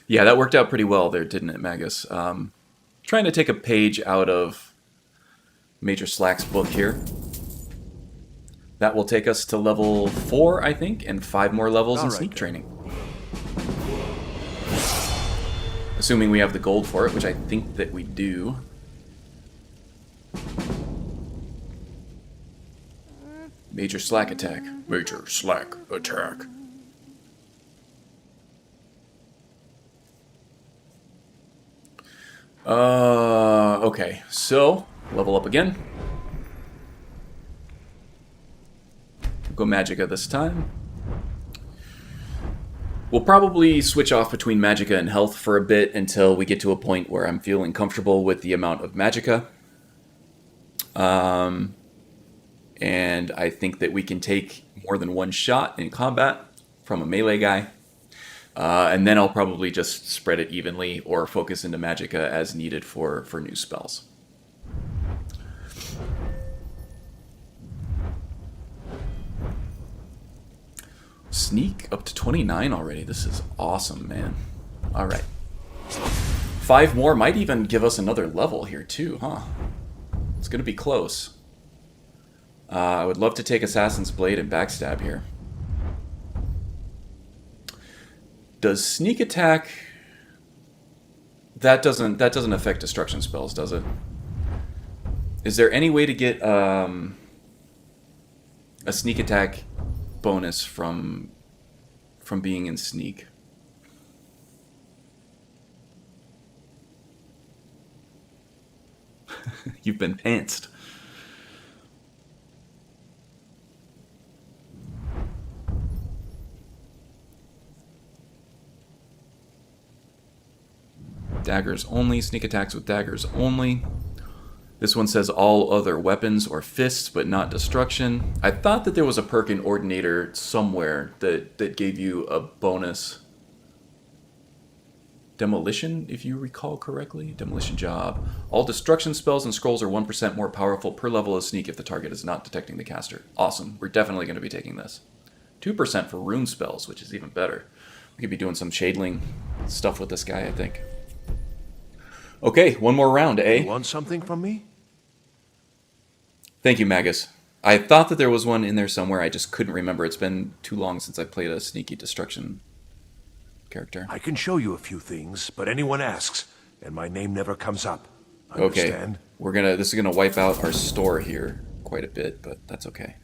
Yeah, that worked out pretty well there, didn't it, Magus? Trying to take a page out of Major Slack's book here. That will take us to level 4, I think, and 5 more levels in sneak training. Assuming we have the gold for it, which I think that we do. Major Slack attack. Major Slack attack. Okay, so level up again. Go Magicka this time. We'll probably switch off between Magicka and health for a bit until we get to a point where I'm feeling comfortable with the amount of Magicka. And I think that we can take more than one shot in combat from a melee guy. And then I'll probably just spread it evenly or focus into Magicka as needed for new spells. Sneak up to 29 already. This is awesome, man. All right. 5 more might even give us another level here too, huh? It's going to be close. I would love to take Assassin's Blade and Backstab here. Does Sneak Attack... That doesn't affect destruction spells, does it? Is there any way to get a Sneak Attack bonus from being in Sneak? You've been pantsed. Daggers only. Sneak attacks with daggers only. This one says all other weapons or fists, but not destruction. I thought that there was a perk in Ordinator somewhere that gave you a bonus. Demolition, if you recall correctly. Demolition job. All destruction spells and scrolls are 1% more powerful per level of Sneak if the target is not detecting the caster. Awesome. We're definitely going to be taking this. 2% for rune spells, which is even better. We could be doing some Shadeling stuff with this guy, I think. Okay, one more round, eh? You want something from me? Thank you, Magus. I thought that there was one in there somewhere. I just couldn't remember. It's been too long since I played a sneaky destruction character. I can show you a few things, but anyone asks, and my name never comes up. Understand? Okay, this is gonna wipe out our store here quite a bit, but that's okay.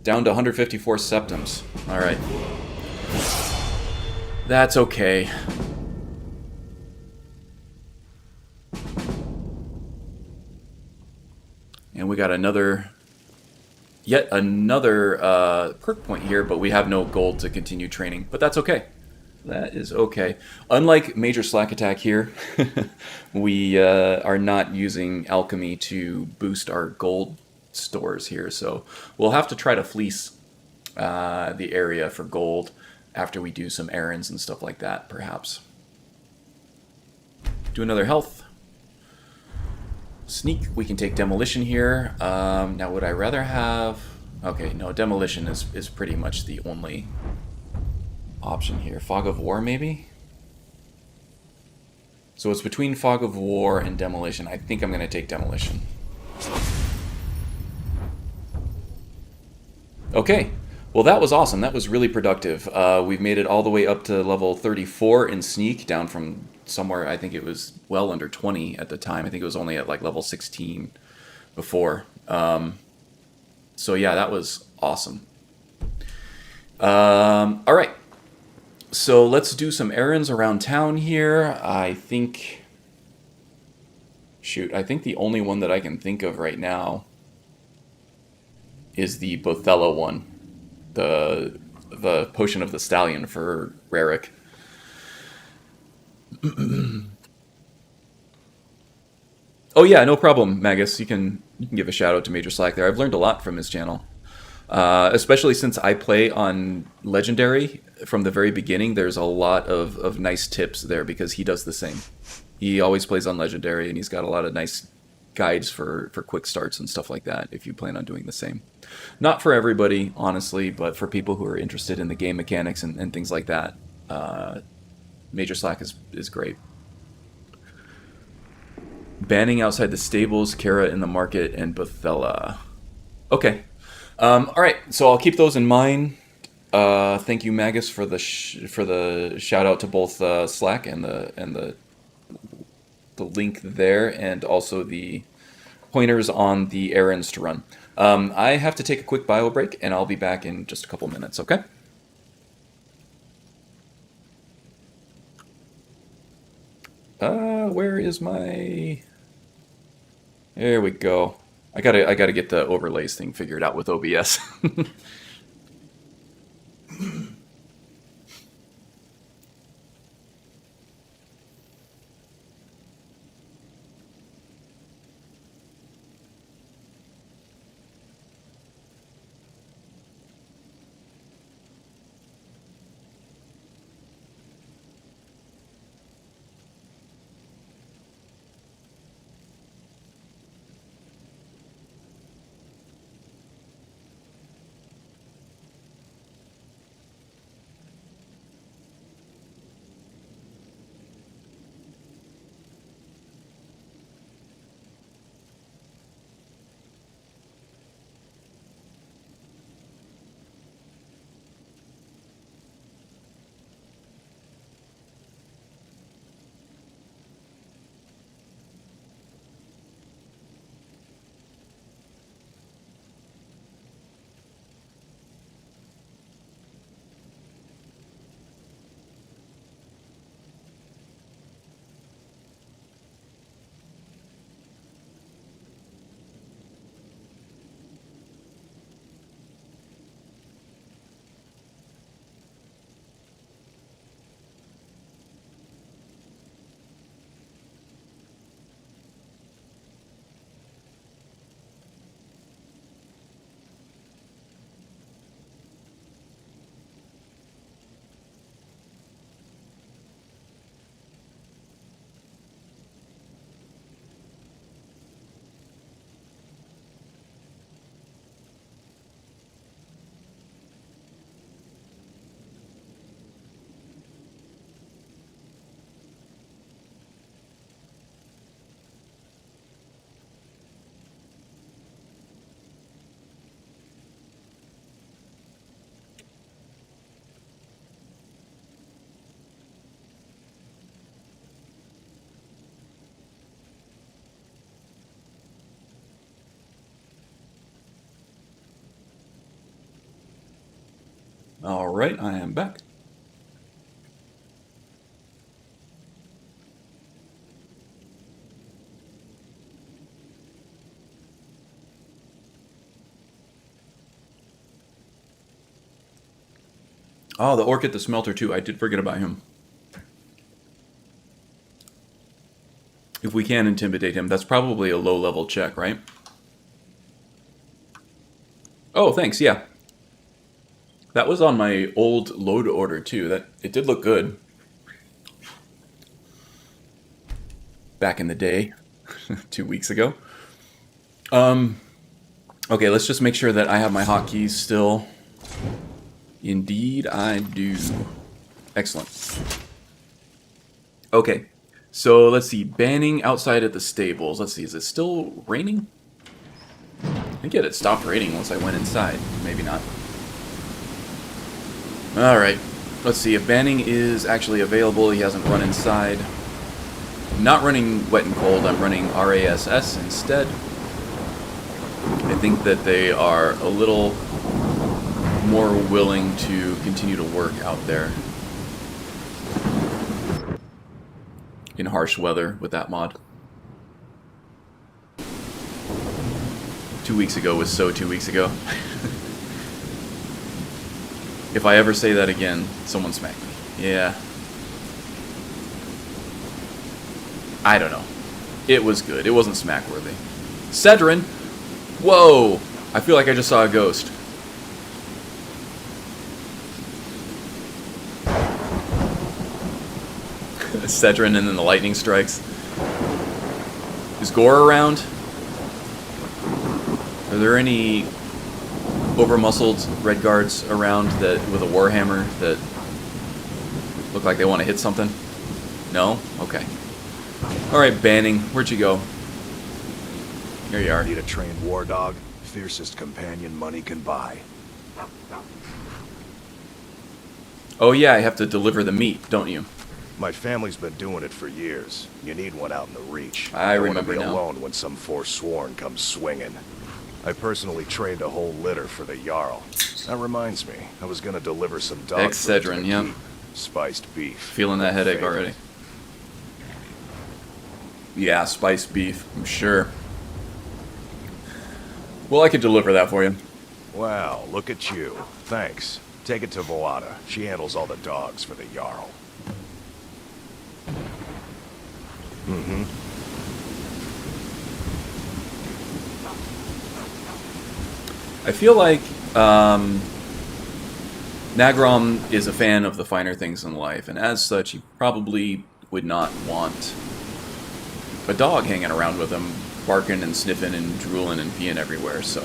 Down to 154 septums. All right, that's okay. And we got yet another perk point here, but we have no gold to continue training. But that's okay. That is okay. Unlike Major Slack Attack here, we are not using alchemy to boost our gold stores here. So we'll have to try to fleece the area for gold after we do some errands and stuff like that, perhaps. Do another health. Sneak, we can take Demolition here. Now, would I rather have... Okay, no, Demolition is pretty much the only option here. Fog of War, maybe? So it's between Fog of War and Demolition. I think I'm going to take Demolition. Okay, well that was awesome. That was really productive. We've made it all the way up to level 34 in Sneak, down from somewhere, I think it was well under 20 at the time. I think it was only at like level 16 before. So yeah, that was awesome. All right, so let's do some errands around town here. I think the only one that I can think of right now is the Bothello one, the Potion of the Stallion for Rarick. Oh yeah, no problem, Magus. You can give a shout out to Major Slack there. I've learned a lot from his channel, especially since I play on Legendary from the very beginning. There's a lot of nice tips there because he does the same. He always plays on Legendary, and he's got a lot of nice guides for quick starts and stuff like that if you plan on doing the same. Not for everybody, honestly, but for people who are interested in the game mechanics and things like that. Major Slack is great. Banning outside the stables, Kara in the market, and Bothella. Okay. All right, so I'll keep those in mind. Thank you, Magus, for the shout out to both Slack and the link there, and also the pointers on the errands to run. I have to take a quick bio break, and I'll be back in just a couple minutes. Okay. Where is my... There we go. I gotta get the overlays thing figured out with OBS. Alright, I am back. Oh, the Orc at the smelter too. I did forget about him. If we can intimidate him, that's probably a low-level check, right? Oh, thanks, yeah. That was on my old load order too. It did look good. Back in the day. 2 weeks ago. Okay, let's just make sure that I have my hotkeys still. Indeed, I do. Excellent. Okay, so let's see. Banning outside at the stables. Let's see, is it still raining? I think it had stopped raining once I went inside. Maybe not. Alright, let's see. If banning is actually available, he hasn't run inside. I'm not running wet and cold, I'm running RASS instead. I think that they are a little more willing to continue to work out there in harsh weather with that mod. 2 weeks ago was so 2 weeks ago. If I ever say that again, someone smack me. Yeah. I don't know. It was good. It wasn't smack-worthy. Cedrin! Whoa! I feel like I just saw a ghost. Cedrin and then the lightning strikes. Is Gore around? Are there any over-muscled red guards around that with a warhammer that look like they want to hit something? No? Okay. Alright, Banning, where'd you go? Here you are. Need a trained war dog? Fiercest companion money can buy. Oh yeah, I have to deliver the meat, don't you? My family's been doing it for years. You need one out in the Reach. I don't remember wanna be now. alone when some forsworn comes swinging. I personally trained a whole litter for the Jarl. That reminds me, I was gonna deliver some dog food to Excedrin, the yep. keep. Spiced beef. Feeling that headache already. Yeah, spiced beef, I'm sure. Well, I could deliver that for you. Wow, look at you. Thanks. Take it to Voada. She handles all the dogs for the Jarl. Mm-hmm. I feel like Nagrom is a fan of the finer things in life, and as such, he probably would not want a dog hanging around with him, barking and sniffing and drooling and peeing everywhere, so...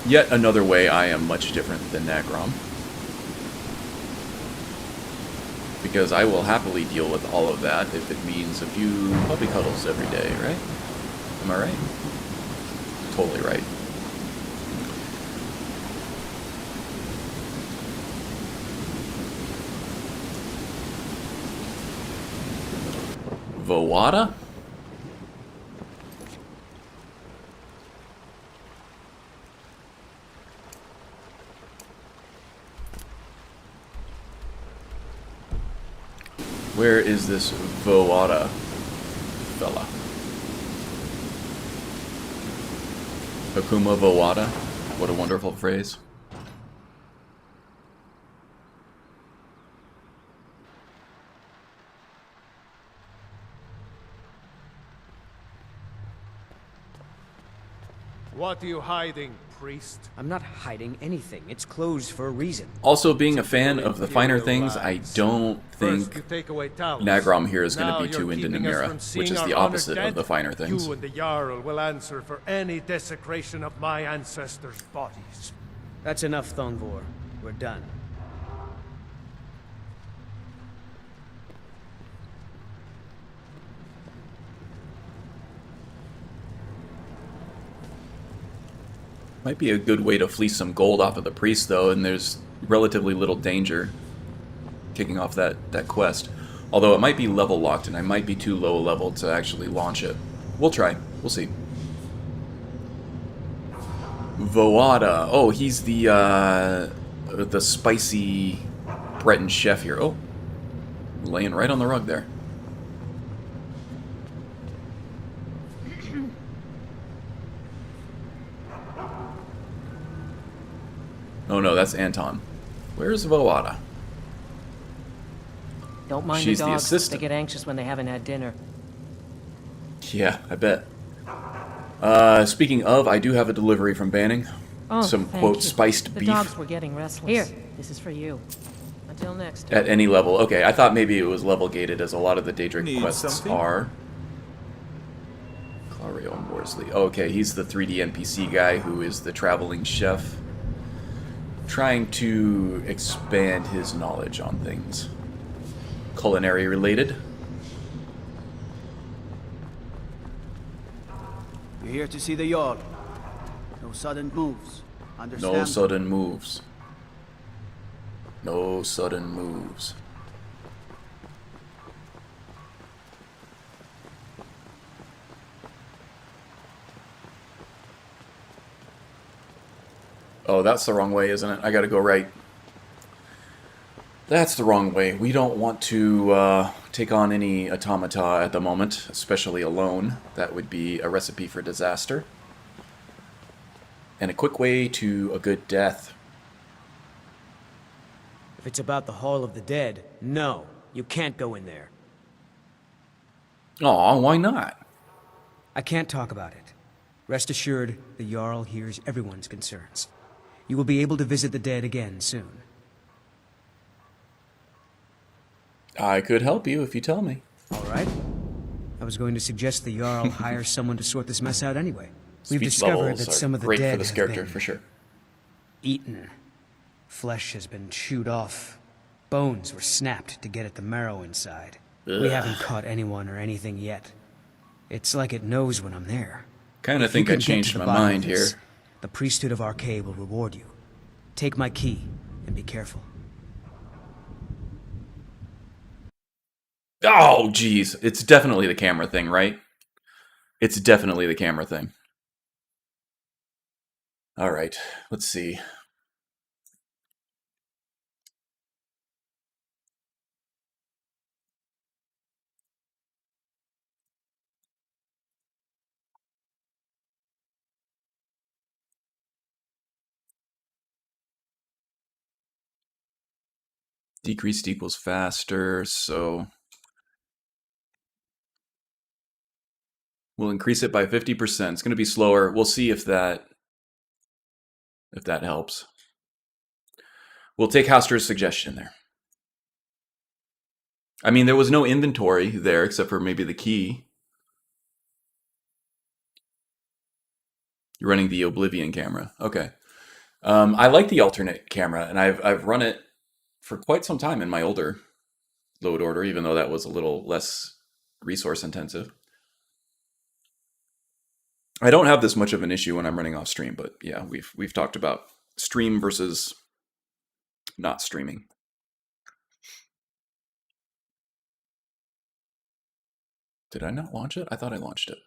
Yet another way I am much different than Nagrom. Because I will happily deal with all of that if it means a few puppy cuddles every day, right? Am I right? Totally right. Voada? Where is this Voada fella? Akuma Voada? What a wonderful phrase. What are you hiding, priest? I'm not hiding anything. It's closed for a reason. Also, being a fan of the finer things, I don't think Nagrom here is going to be too into Namira, which is the opposite of the finer things. You and the Jarl will answer for any desecration of my ancestors' bodies. That's enough, Thongvor. We're done. Might be a good way to fleece some gold off of the priest, though, and there's relatively little danger kicking off that quest. Although it might be level locked, and I might be too low level to actually launch it. We'll try. We'll see. Voada. Oh, he's the spicy Breton chef here. Oh, laying right on the rug there. Oh no, that's Anton. Where's Voada? Don't mind She's the the dogs. assistant. They get anxious when they haven't had dinner. Yeah, I bet. Speaking of, I do have a delivery from Banning. Oh, Some, thank quote, you. spiced The beef. dogs were getting restless. Here, this is for you. Until next time. At any level. Okay, I thought maybe it was level gated, as a lot of the Daedric Need quests something? are. Clario Worsley. Okay, he's the 3D NPC guy who is the traveling chef. Trying to expand his knowledge on things. Culinary related. You're here to see the Jarl. No sudden moves. Understand? No sudden moves. No sudden moves. Oh, that's the wrong way, isn't it? I gotta go right. That's the wrong way. We don't want to take on any automata at the moment, especially alone. That would be a recipe for disaster. And a quick way to a good death. If it's about the Hall of the Dead, no, you can't go in there. Aw, why not? I can't talk about it. Rest assured, the Jarl hears everyone's concerns. You will be able to visit the dead again soon. I could help you if you tell me. All right. I was going to suggest the Jarl hire someone to sort this mess out anyway. We've Speech discovered levels that are some of the great dead for this have character, been for sure. eaten. Flesh has been chewed off. Bones were snapped to get at the marrow inside. We Ugh. haven't caught anyone or anything yet. It's like it knows when I'm there. Kinda If you think I can get to changed the my bottom of mind this, here. The priesthood of Arcade will reward you. Take my key and be careful. Oh, jeez. It's definitely the camera thing, right? It's definitely the camera thing. Alright, let's see. Decreased equals faster, so we'll increase it by 50%. It's going to be slower. We'll see if that helps. We'll take Haster's suggestion there. I mean, there was no inventory there except for maybe the key. You're running the Oblivion camera. Okay. I like the alternate camera, and I've run it for quite some time in my older load order, even though that was a little less resource intensive. I don't have this much of an issue when I'm running off stream, but yeah, we've talked about stream versus not streaming. Did I not launch it? I thought I launched it.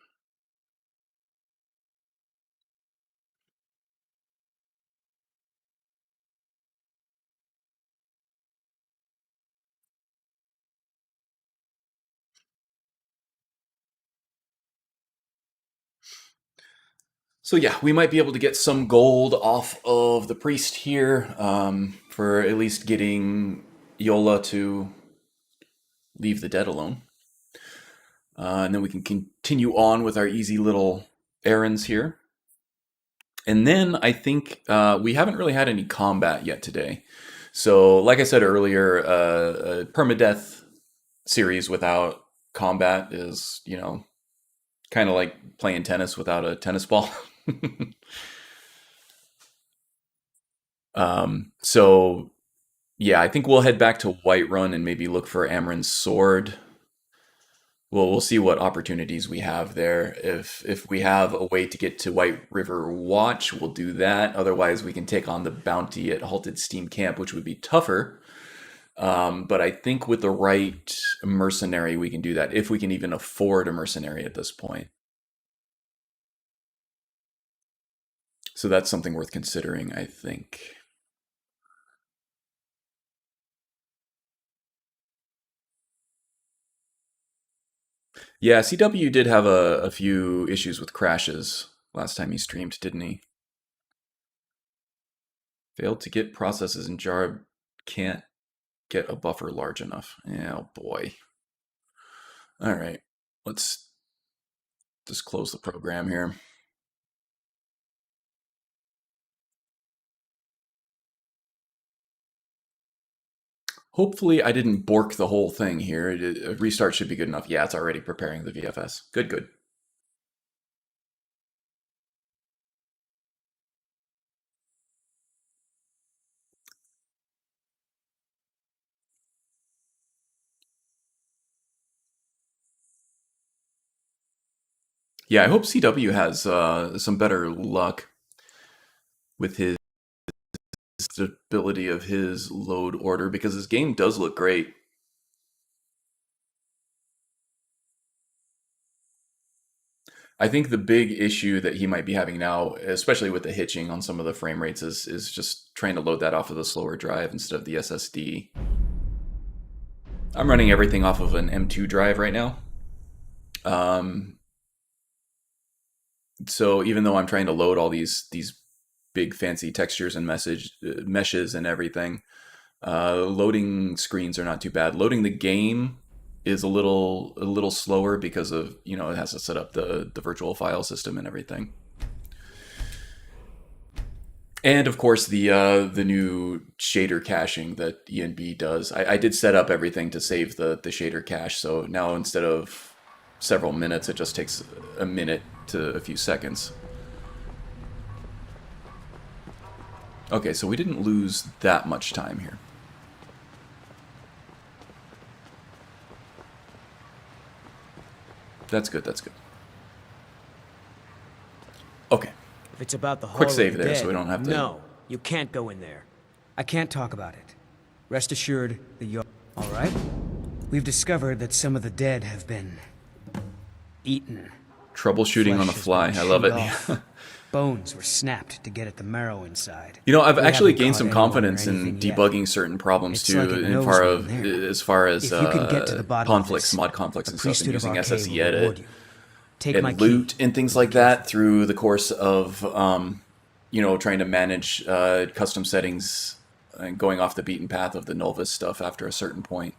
So yeah, we might be able to get some gold off of the priest here for at least getting Yola to leave the dead alone. And then we can continue on with our easy little errands here. And then I think we haven't really had any combat yet today. So like I said earlier, a permadeath series without combat is, you know, kind of like playing tennis without a tennis ball. So yeah, I think we'll head back to Whiterun and maybe look for Amren's sword. We'll see what opportunities we have there. If we have a way to get to White River Watch, we'll do that. Otherwise, we can take on the bounty at Halted Steam Camp, which would be tougher. But I think with the right mercenary, we can do that, if we can even afford a mercenary at this point. So that's something worth considering, I think. Yeah, CW did have a few issues with crashes last time he streamed, didn't he? Failed to get processes in jar, can't get a buffer large enough. Oh boy. All right, let's just close the program here. Hopefully I didn't bork the whole thing here. A restart should be good enough. Yeah, it's already preparing the VFS. Good, good. Yeah, I hope CW has some better luck with his stability of his load order, because his game does look great. I think the big issue that he might be having now, especially with the hitching on some of the frame rates, is just trying to load that off of the slower drive instead of the SSD. I'm running everything off of an M2 drive right now. So even though I'm trying to load all these big fancy textures and meshes and everything, loading screens are not too bad. Loading the game is a little slower because of, you know, it has to set up the virtual file system and everything. And of course the new shader caching that ENB does. I did set up everything to save the shader cache, so now instead of several minutes, it just takes a minute to a few seconds. Okay, so we didn't lose that much time here. That's good, that's good. Okay. If it's about the quick Hall save of the there, Dead, so we don't have to... No, you can't go in there. I can't talk about it. Rest assured that you're... All right? We've discovered that some of the dead have been... eaten. Troubleshooting on the fly, I love it. Bones were snapped to get at the marrow inside. You know, I've actually gained some confidence in debugging certain problems too, as far as conflicts, mod conflicts and stuff, and using SSE edit and loot and things like that through the course of, you know, trying to manage custom settings and going off the beaten path of the Novus stuff after a certain point.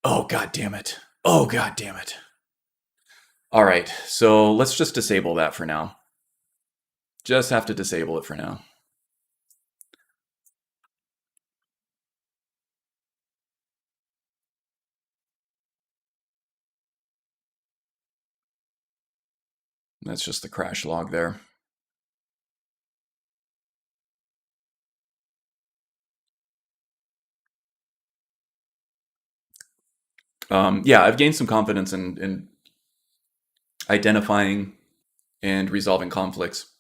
Oh, God damn it. Oh, God damn it. All right, so let's just disable that for now. Just have to disable it for now. That's just the crash log there. Yeah, I've gained some confidence in identifying and resolving conflicts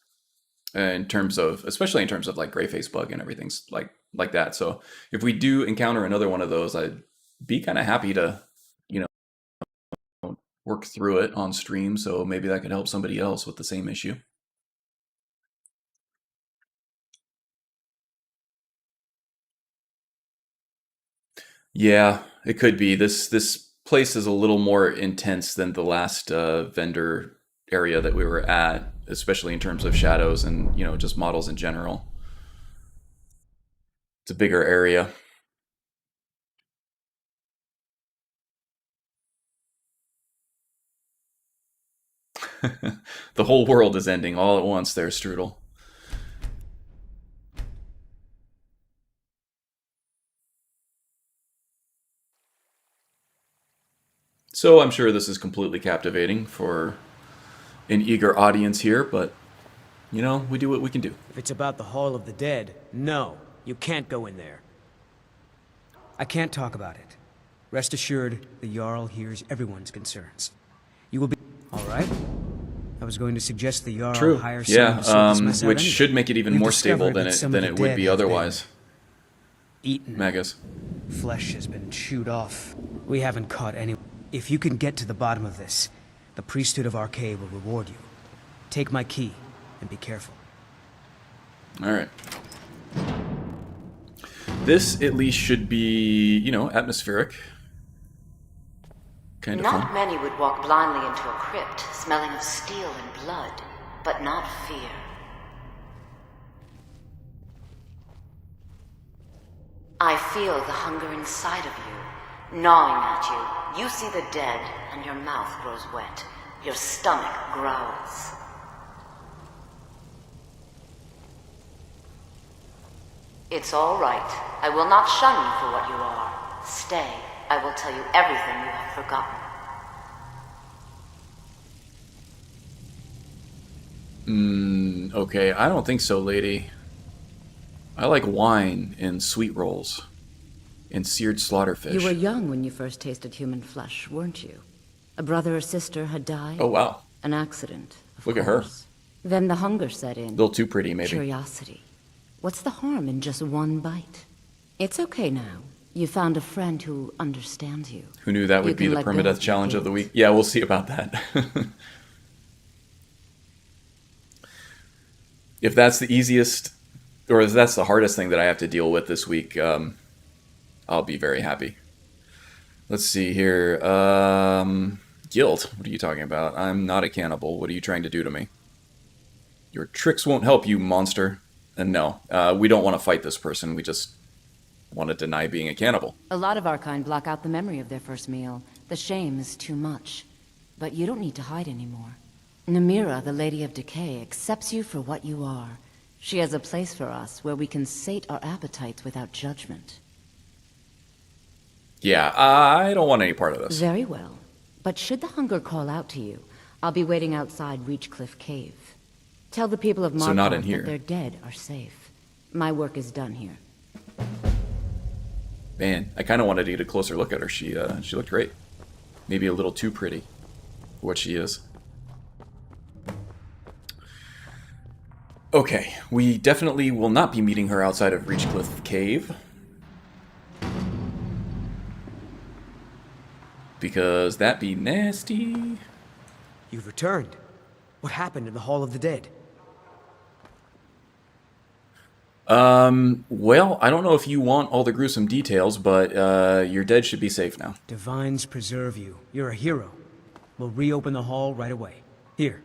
in terms of, especially in terms of like gray face bug and everything's like that. So if we do encounter another one of those, I'd be kind of happy to, you know, work through it on stream. So maybe that could help somebody else with the same issue. Yeah, it could be. This place is a little more intense than the last vendor area that we were at, especially in terms of shadows and, you know, just models in general. It's a bigger area. The whole world is ending all at once there, Strudel. So I'm sure this is completely captivating for an eager audience here, but, you know, we do what we can do. If it's about the Hall of the Dead, no, you can't go in there. I can't talk about it. Rest assured, the Jarl hears everyone's concerns. You will be... All right? I was going to suggest the Jarl hire someone to sort this mess out which anyway. should make it even We've more stable discovered than it would be otherwise. Eaten. Megas. Flesh has been chewed off. We haven't caught anyone. If you can get to the bottom of this, the priesthood of Arcade will reward you. Take my key. and be careful. All right. This at least should be, you know, atmospheric. Kind of Not fun. many would walk blindly into a crypt, smelling of steel and blood, but not fear. I feel the hunger inside of you, gnawing at you. You see the dead, and your mouth grows wet. Your stomach growls. It's all right. I will not shun you for what you are. Stay. I will tell you everything you have forgotten. Okay, I don't think so, lady. I like wine and sweet rolls and seared slaughterfish. You were young when you first tasted human flesh, weren't you? A brother or sister had died? Oh, wow. An accident, of Look at her. course. Then the hunger set in. A little too pretty, maybe. Curiosity. What's the harm in just one bite? It's okay now. You found a friend who understands you. Who knew that would be the permadeath challenge of the week? Yeah, we'll see about that. If that's the easiest, or if that's the hardest thing that I have to deal with this week, I'll be very happy. Let's see here. Guilt. What are you talking about? I'm not a cannibal. What are you trying to do to me? Your tricks won't help you, monster. And no, we don't want to fight this person. We just want to deny being a cannibal. A lot of our kind block out the memory of their first meal. The shame is too much. But you don't need to hide anymore. Namira, the Lady of Decay, accepts you for what you are. She has a place for us where we can sate our appetites without judgment. Yeah, I don't want any part of this. Very well. But should the hunger call out to you, I'll be waiting outside Reachcliff Cave. Tell the people of So not in Markarth here. that their dead are safe. My work is done here. Man, I kind of wanted to get a closer look at her. She looked great. Maybe a little too pretty for what she is. Okay, we definitely will not be meeting her outside of Reachcliff Cave. Because that'd be nasty. You've returned. What happened in the Hall of the Dead? Well, I don't know if you want all the gruesome details, but your dead should be safe now. Divines preserve you. You're a hero. We'll reopen the hall right away. Here,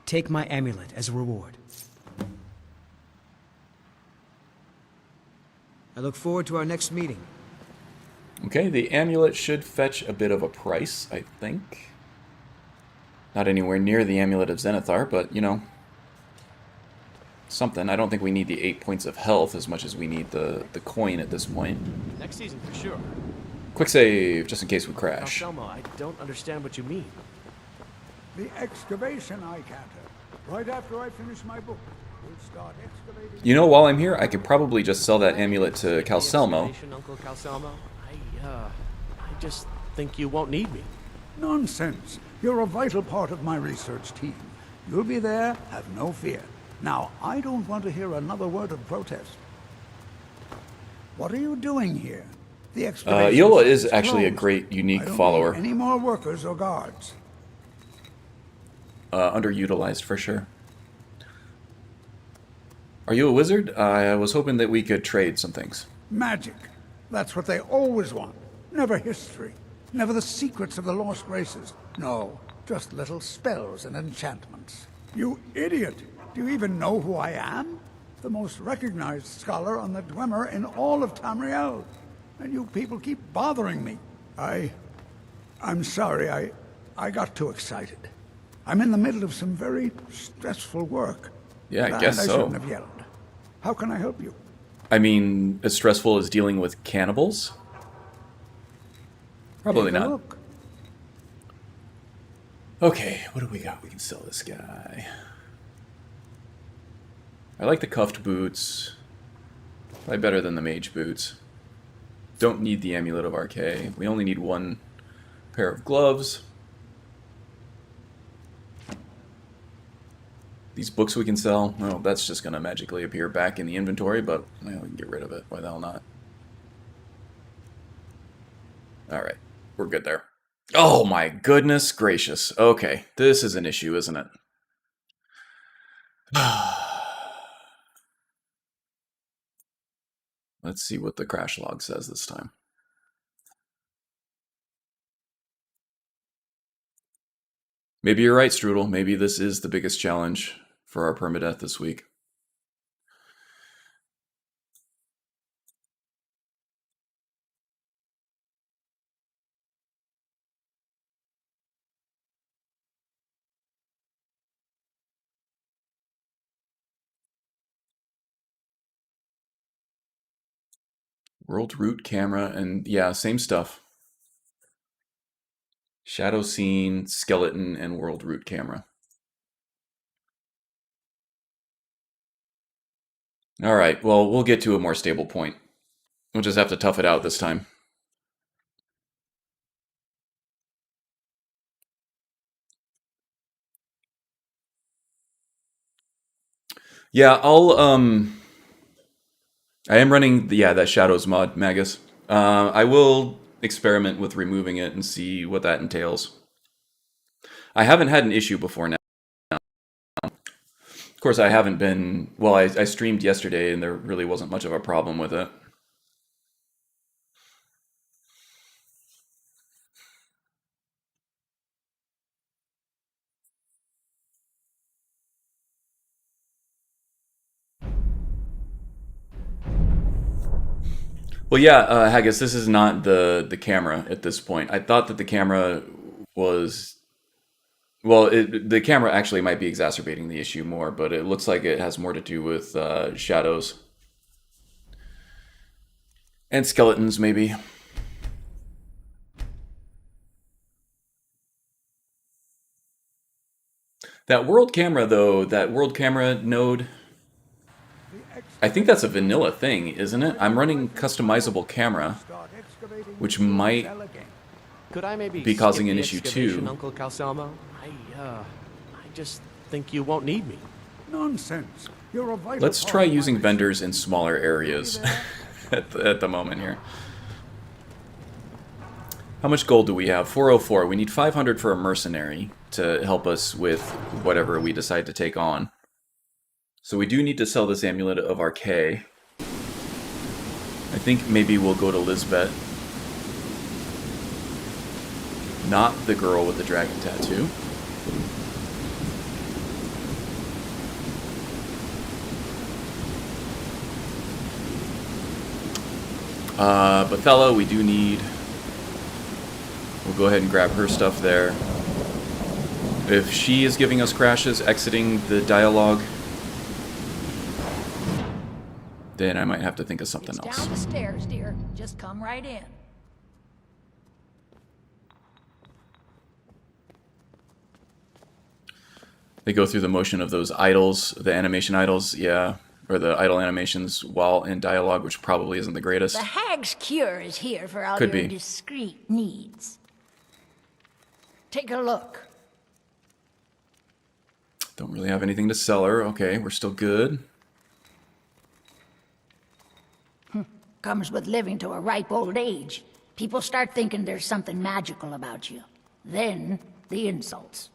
take my amulet as a reward. I look forward to our next meeting. Okay, the amulet should fetch a bit of a price, I think. Not anywhere near the amulet of Zenithar, but, you know, something. I don't think we need the 8 points of health as much as we need the coin at this point. Next season for sure. Quick save, just in case we crash. Now, Selma, I don't understand what you mean. The excavation I canter. Right after I finish my book, we'll start excavating. You know, while I'm here, I could probably just sell that amulet to Calcelmo. Uncle Calcelmo? I just think you won't need me. Nonsense. You're a vital part of my research team. You'll be there, have no fear. Now, I don't want to hear another word of protest. What are you doing here? The excavation Iola is actually a closed. great, unique I don't follower. need any more workers or guards. Underutilized for sure. Are you a wizard? I was hoping that we could trade some things. Magic. That's what they always want. Never history. Never the secrets of the lost races. No, just little spells and enchantments. You idiot! Do you even know who I am? The most recognized scholar on the Dwemer in all of Tamriel. And you people keep bothering me. I'm sorry, I got too excited. I'm in the middle of some very stressful work. Yeah, I And guess I so. shouldn't have yelled. How can I help you? I mean, as stressful as dealing with cannibals? Probably Take a not. look. Okay, what do we got? We can sell this guy. I like the cuffed boots. Probably better than the mage boots. Don't need the amulet of RK. We only need one pair of gloves. These books we can sell. Oh, that's just going to magically appear back in the inventory, but well, we can get rid of it. Why the hell not? Alright, we're good there. Oh my goodness gracious. Okay, this is an issue, isn't it? Let's see what the crash log says this time. Maybe you're right, Strudel. Maybe this is the biggest challenge for our permadeath this week. World root camera, and yeah, same stuff. Shadow scene, skeleton, and world root camera. Alright, well, we'll get to a more stable point. We'll just have to tough it out this time. Yeah, I am running, that Shadows mod, Magus. I will experiment with removing it and see what that entails. I haven't had an issue before now. Of course, I haven't been... Well, I streamed yesterday, and there really wasn't much of a problem with it. Well, yeah, Haggis, this is not the camera at this point. I thought that the camera was... Well, the camera actually might be exacerbating the issue more, but it looks like it has more to do with shadows. And skeletons, maybe. That world camera, though, that world camera node... I think that's a vanilla thing, isn't it? I'm running customizable camera, which might Could I maybe be causing skip an the issue excavation, too. Uncle Calcelmo? I just think you won't need me. Nonsense. You're a vital Let's part try of my using vendors in smaller areas at the moment here. How much gold do we have? 404. We need 500 for a mercenary to help us with whatever we decide to take on. So we do need to sell this Amulet of Archay. I think maybe we'll go to Lisbeth. Not the girl with the dragon tattoo. Bethella, we do need... We'll go ahead and grab her stuff there. If she is giving us crashes, exiting the dialogue, then I might have to think of something else. Down the stairs, dear. Just come right in. They go through the motion of those idols, the animation idols, yeah, or the idle animations while in dialogue, which probably isn't the greatest. The Hag's Cure is here for all Could your be. discreet needs. Take a look. Don't really have anything to sell her. Okay, we're still good. Comes with living to a ripe old age. People start thinking there's something magical about you. Then, the insults.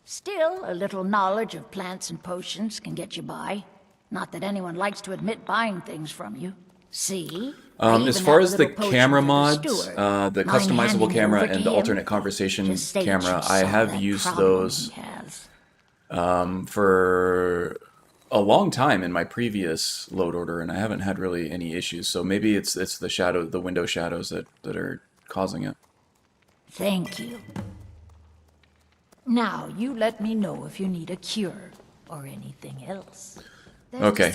Still, a little knowledge of plants and potions can get you by. Not that anyone likes to admit buying things from you. See? As far as the camera mods, the customizable camera and the alternate conversation camera, I have used those for a long time in my previous load order, and I haven't had really any issues. So maybe it's the window shadows that are causing it. Thank you. Now, you let me know if you need a cure or anything else. Okay.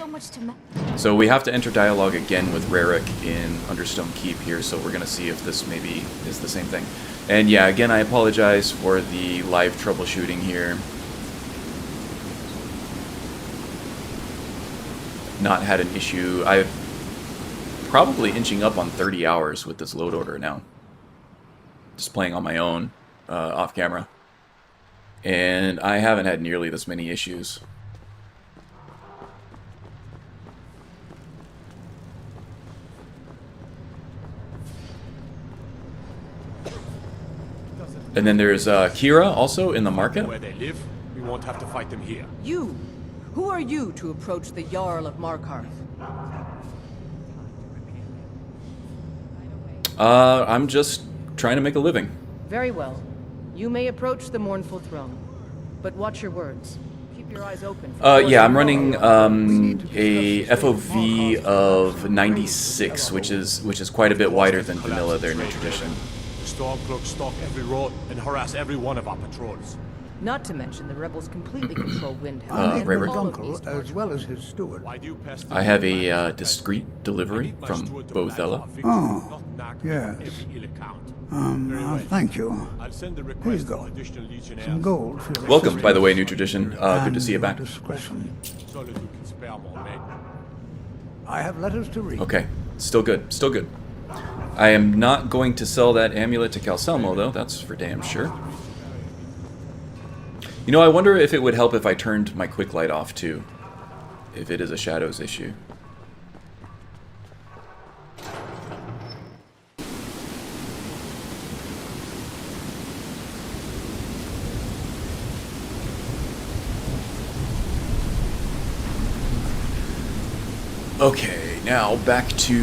So we have to enter dialogue again with Rarik in Understone Keep here, so we're going to see if this maybe is the same thing. And yeah, again, I apologize for the live troubleshooting here. Not had an issue. I'm probably inching up on 30 hours with this load order now. Just playing on my own, off camera. And I haven't had nearly this many issues. And then there's Kira also in the market. Where they live, we won't have to fight them here. You! Who are you to approach the Jarl of Markarth? I'm just trying to make a living. Very well. You may approach the mournful throne, but watch your words. Keep your eyes open. Yeah, I'm running a FOV of 96, which is quite a bit wider than vanilla there, New Tradition. The Stormcloaks stalk every road and harass every one of our patrols. Not to mention the rebels completely control Windhelm. I need Rayward. the uncle as well as his steward. I have a discreet delivery from Bothella. Oh, yes. Thank you. Here you go. Some gold for your Welcome, assistance. by the way, New Tradition. Good to see you back. Discretion. I have letters to read. Okay, still good, still good. I am not going to sell that amulet to Calcelmo, though. That's for damn sure. You know, I wonder if it would help if I turned my quick light off, too. If it is a shadows issue. Okay, now back to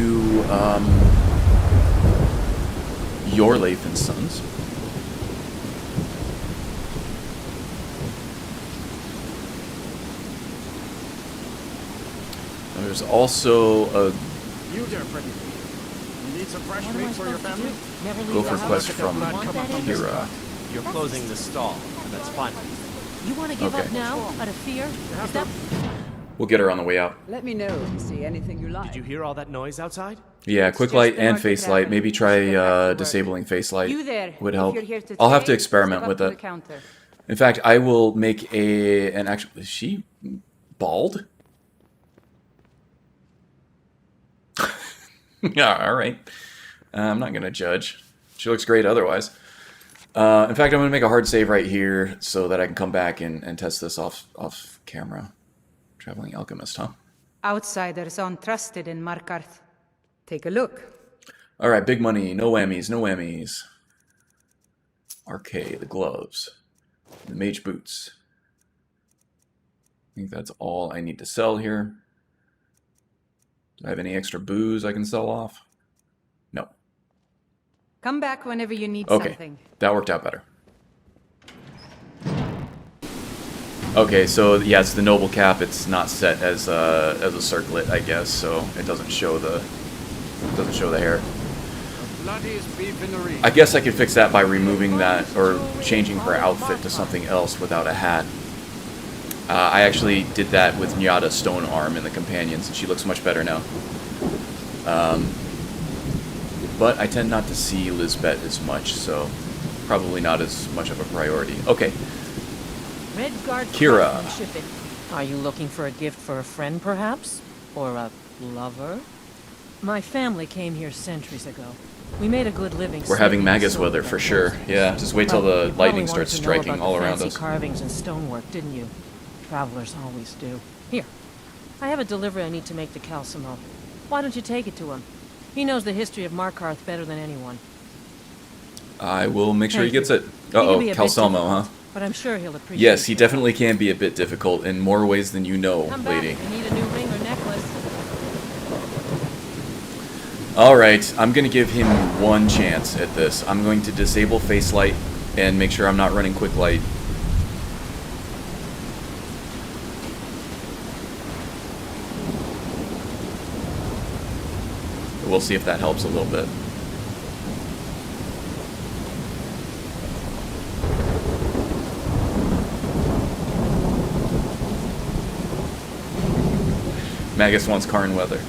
your Lathan Sons. There's also a You there, pretty. You need some fresh meat for your family? gopher quest from Hira. You're closing the stall, and that's fine. You want to give Okay. up now, out of fear? Is that... We'll get her on the way out. Let me know if you see anything you like. Did you hear all that noise outside? Yeah, quick light and face light. Maybe try disabling face light You there, would if help. you're here to I'll have to trade, experiment step with up to it. the counter. In fact, I will make an actual. Is she bald? Yeah, all right. I'm not gonna judge. She looks great otherwise. In fact, I'm gonna make a hard save right here so that I can come back and test this off camera. Traveling alchemist, huh? Outsiders untrusted in Markarth. Take a look. All right, big money. No whammies. No whammies. Arcade, the gloves, the mage boots. I think that's all I need to sell here. Do I have any extra booze I can sell off? No. Come back whenever you need Okay, something. that worked out better. Okay, so yeah, it's the noble cap. It's not set as a circlet, I guess, so it doesn't show the hair. Bloodiest beef in the region. I guess I could fix that by removing that or changing her outfit to something else without a hat. I actually did that with Nyada's stone arm in the companions, and she looks much better now. But I tend not to see Lisbeth as much, so probably not as much of a priority. Okay. Redguard Kira. craftsmanship. Are you looking for a gift for a friend, perhaps? Or a lover? My family came here centuries ago. We made a good living. We're having saving Magus silver weather for and sure. gold. Yeah, just wait till Well, the you probably lightning wanted starts to know striking about all the around fancy us. carvings and stonework, didn't you? Travelers always do. Here, I have a delivery I need to make to Calcelmo. Why don't you take it to him? He knows the history of Markarth better than anyone. I will make sure he Thank gets you. it. He can Uh-oh, be a bit Calcelmo, difficult, huh? But I'm sure he'll appreciate Yes, he it. definitely can be a bit difficult in more ways than you know, Come back lady. if you need a new ring or necklace. Alright, I'm going to give him one chance at this. I'm going to disable face light and make sure I'm not running quick light. We'll see if that helps a little bit. Magus wants Karn weather.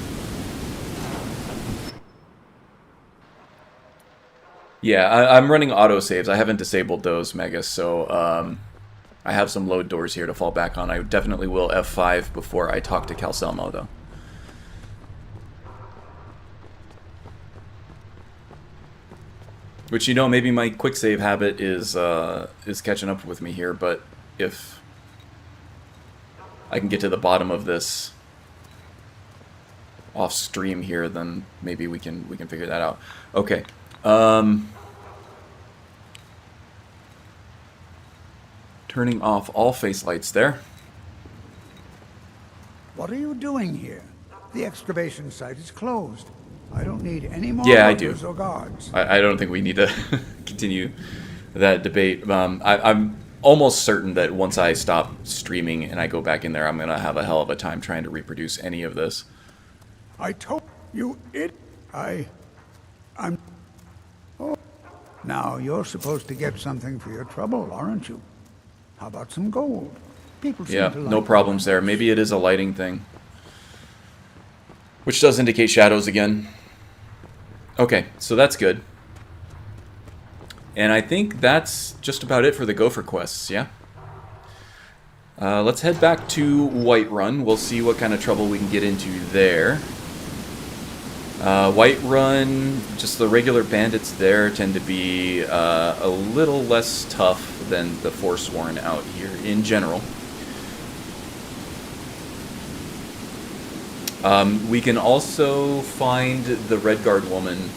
Yeah, I'm running autosaves. I haven't disabled those, Magus, so I have some load doors here to fall back on. I definitely will F5 before I talk to Calcelmo, though. Which, you know, maybe my quick save habit is catching up with me here, but if I can get to the bottom of this off stream here, then maybe we can figure that out. Okay. Turning off all face lights there. doing here? The excavation site is closed. I don't need any more Yeah, I do. workers or guards. I don't think we need to continue that debate. I'm almost certain that once I stop streaming and I go back in there, I'm going to have a hell of a time trying to reproduce any of this. I told you it. I'm... Oh. Now, you're supposed to get something for your trouble, aren't you? How about some gold? People seem Yeah, to like no problems there. Maybe it is a lighting thing. Which does indicate shadows again. Okay, so that's good. And I think that's just about it for the gopher quests, yeah? Let's head back to Whiterun. We'll see what kind of trouble we can get into there. Whiterun, just the regular bandits there tend to be a little less tough than the Forsworn out here in general. We can also find the Redguard woman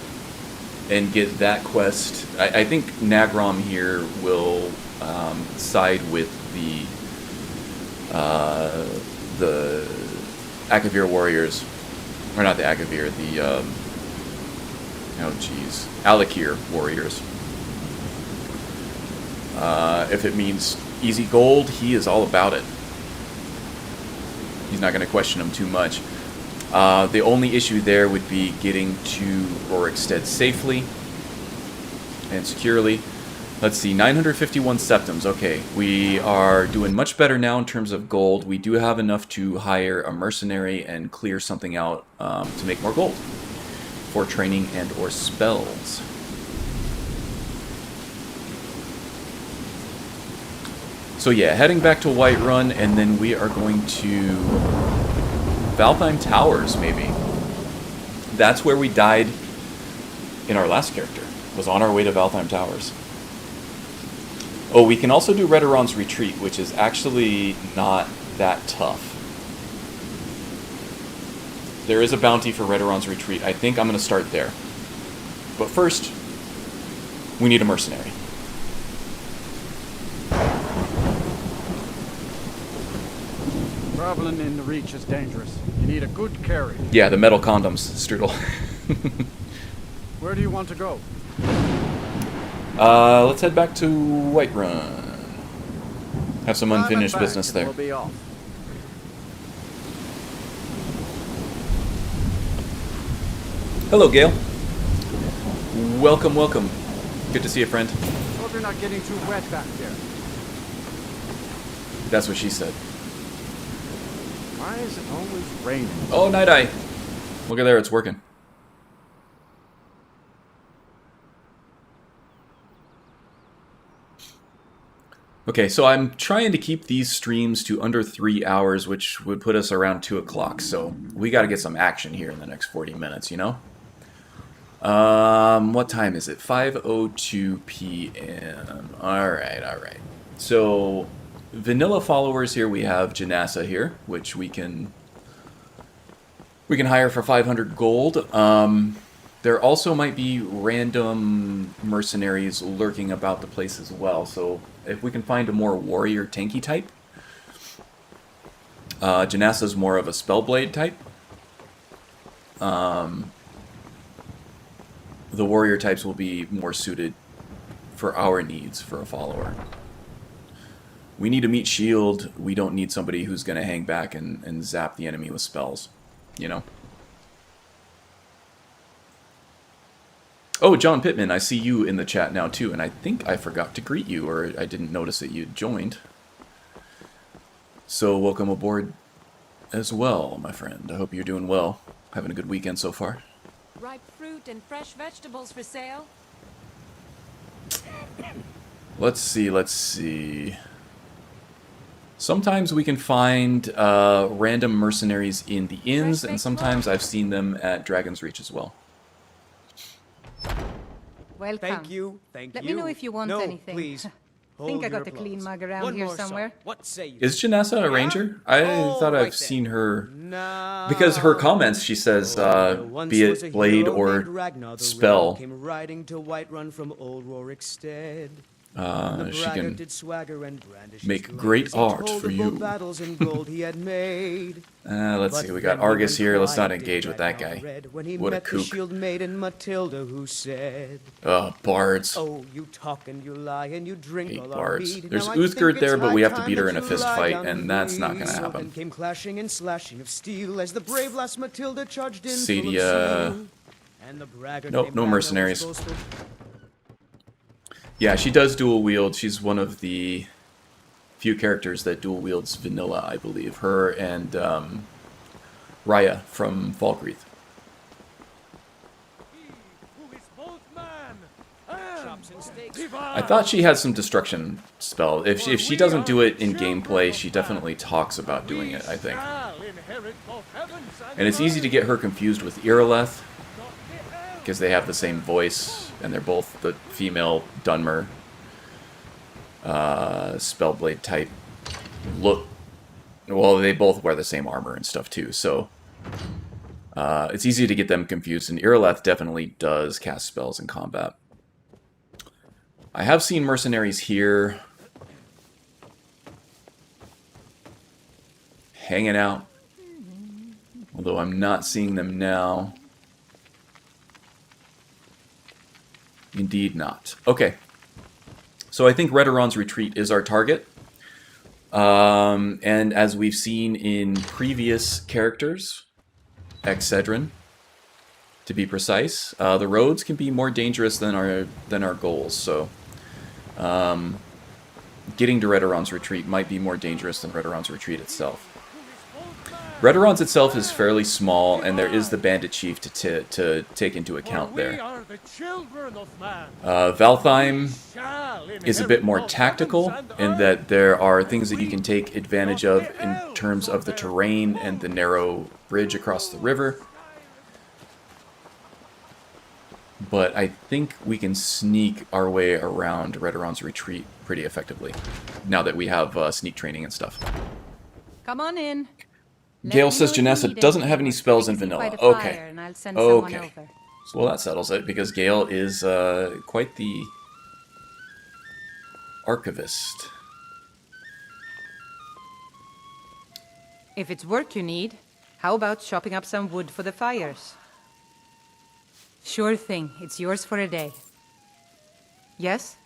and get that quest. I think Nagrom here will side with the Akavir warriors, or not the Akavir, the Alakir warriors. If it means easy gold, he is all about it. He's not going to question them too much. The only issue there would be getting to Rorikstead safely and securely. Let's see, 951 septums. Okay, we are doing much better now in terms of gold. We do have enough to hire a mercenary and clear something out to make more gold for training and or spells. So yeah, heading back to Whiterun, and then we are going to Valtheim Towers, maybe. That's where we died in our last character. Was on our way to Valtheim Towers. Oh, we can also do Redoran's Retreat, which is actually not that tough. There is a bounty for Redoran's Retreat. I think I'm going to start there. But first, we need a mercenary. Traveling in the Reach is dangerous. You need a good carry. Yeah, the metal condoms, Strudel. Where do you want to go? Let's head back to Whiterun. Have some unfinished business there. We'll be off. Hello, Gale. Welcome, welcome. Good to see you, friend. Hope you're not getting too wet back there. That's what she said. Why is it always raining? Oh, Night Eye. Look at there, it's working. Okay, so I'm trying to keep these streams to under 3 hours, which would put us around 2 o'clock. So we got to get some action here in the next 40 minutes, you know? What time is it? 5:02 p.m. Alright, alright. So, vanilla followers here, we have Janassa here, which we can hire for 500 gold. There also might be random mercenaries lurking about the place as well, so if we can find a more warrior tanky type. Janassa's more of a spellblade type. The warrior types will be more suited for our needs for a follower. We need a meat shield. We don't need somebody who's going to hang back and zap the enemy with spells, you know? Oh, John Pittman, I see you in the chat now too, and I think I forgot to greet you, or I didn't notice that you joined. So welcome aboard as well, my friend. I hope you're doing well. Having a good weekend so far. Ripe fruit and fresh vegetables for sale. Let's see, let's see. Sometimes we can find random mercenaries in the inns, and sometimes I've seen them at Dragon's Reach as well. Welcome. Thank you. Let me know if you want anything. Please. Think I got a clean mug around here somewhere. What say you? Is Janassa a ranger? I thought I've seen her... Because her comments, she says, be it blade or spell. Came riding to Whiterun from old Rorikstead. She can make great art for you. Let's see, we got Argus here. Let's not engage with that guy. What a kook. Bards. Oh, you talk and you lie and you drink hate bards. There's Uthgerd there, but we have to beat her in a fist fight, and that's not gonna happen. Came clashing and slashing of steel as the brave lass Matilda charged in. Sadia. Nope, no mercenaries. Yeah, she does dual wield. She's one of the few characters that dual wields vanilla, I believe. Her and Raya from Falkreath. I thought she had some destruction spell. If she doesn't do it in gameplay, she definitely talks about doing it, I think. And it's easy to get her confused with Irileth, because they have the same voice, and they're both the female Dunmer Spellblade type look. Well, they both wear the same armor and stuff too, so it's easy to get them confused, and Irileth definitely does cast spells in combat. I have seen mercenaries here hanging out, although I'm not seeing them now. Indeed not. Okay. So I think Redoran's Retreat is our target. And as we've seen in previous characters, Excedrin, to be precise, the roads can be more dangerous than our goals. So getting to Redoran's Retreat might be more dangerous than Redoran's Retreat itself. Redoran's itself is fairly small, and there is the Bandit Chief to take into account there. Valtheim is a bit more tactical in that there are things that you can take advantage of in terms of the terrain and the narrow bridge across the river. But I think we can sneak our way around Redoran's Retreat pretty effectively, now that we have sneak training and stuff. Come on in. Gale says Janessa doesn't have any spells in vanilla. Okay. Okay. So, well, that settles it, because Gale is quite the archivist. If it's work you need, how about chopping up some wood for the fires? Sure thing. It's yours for a day. Yes?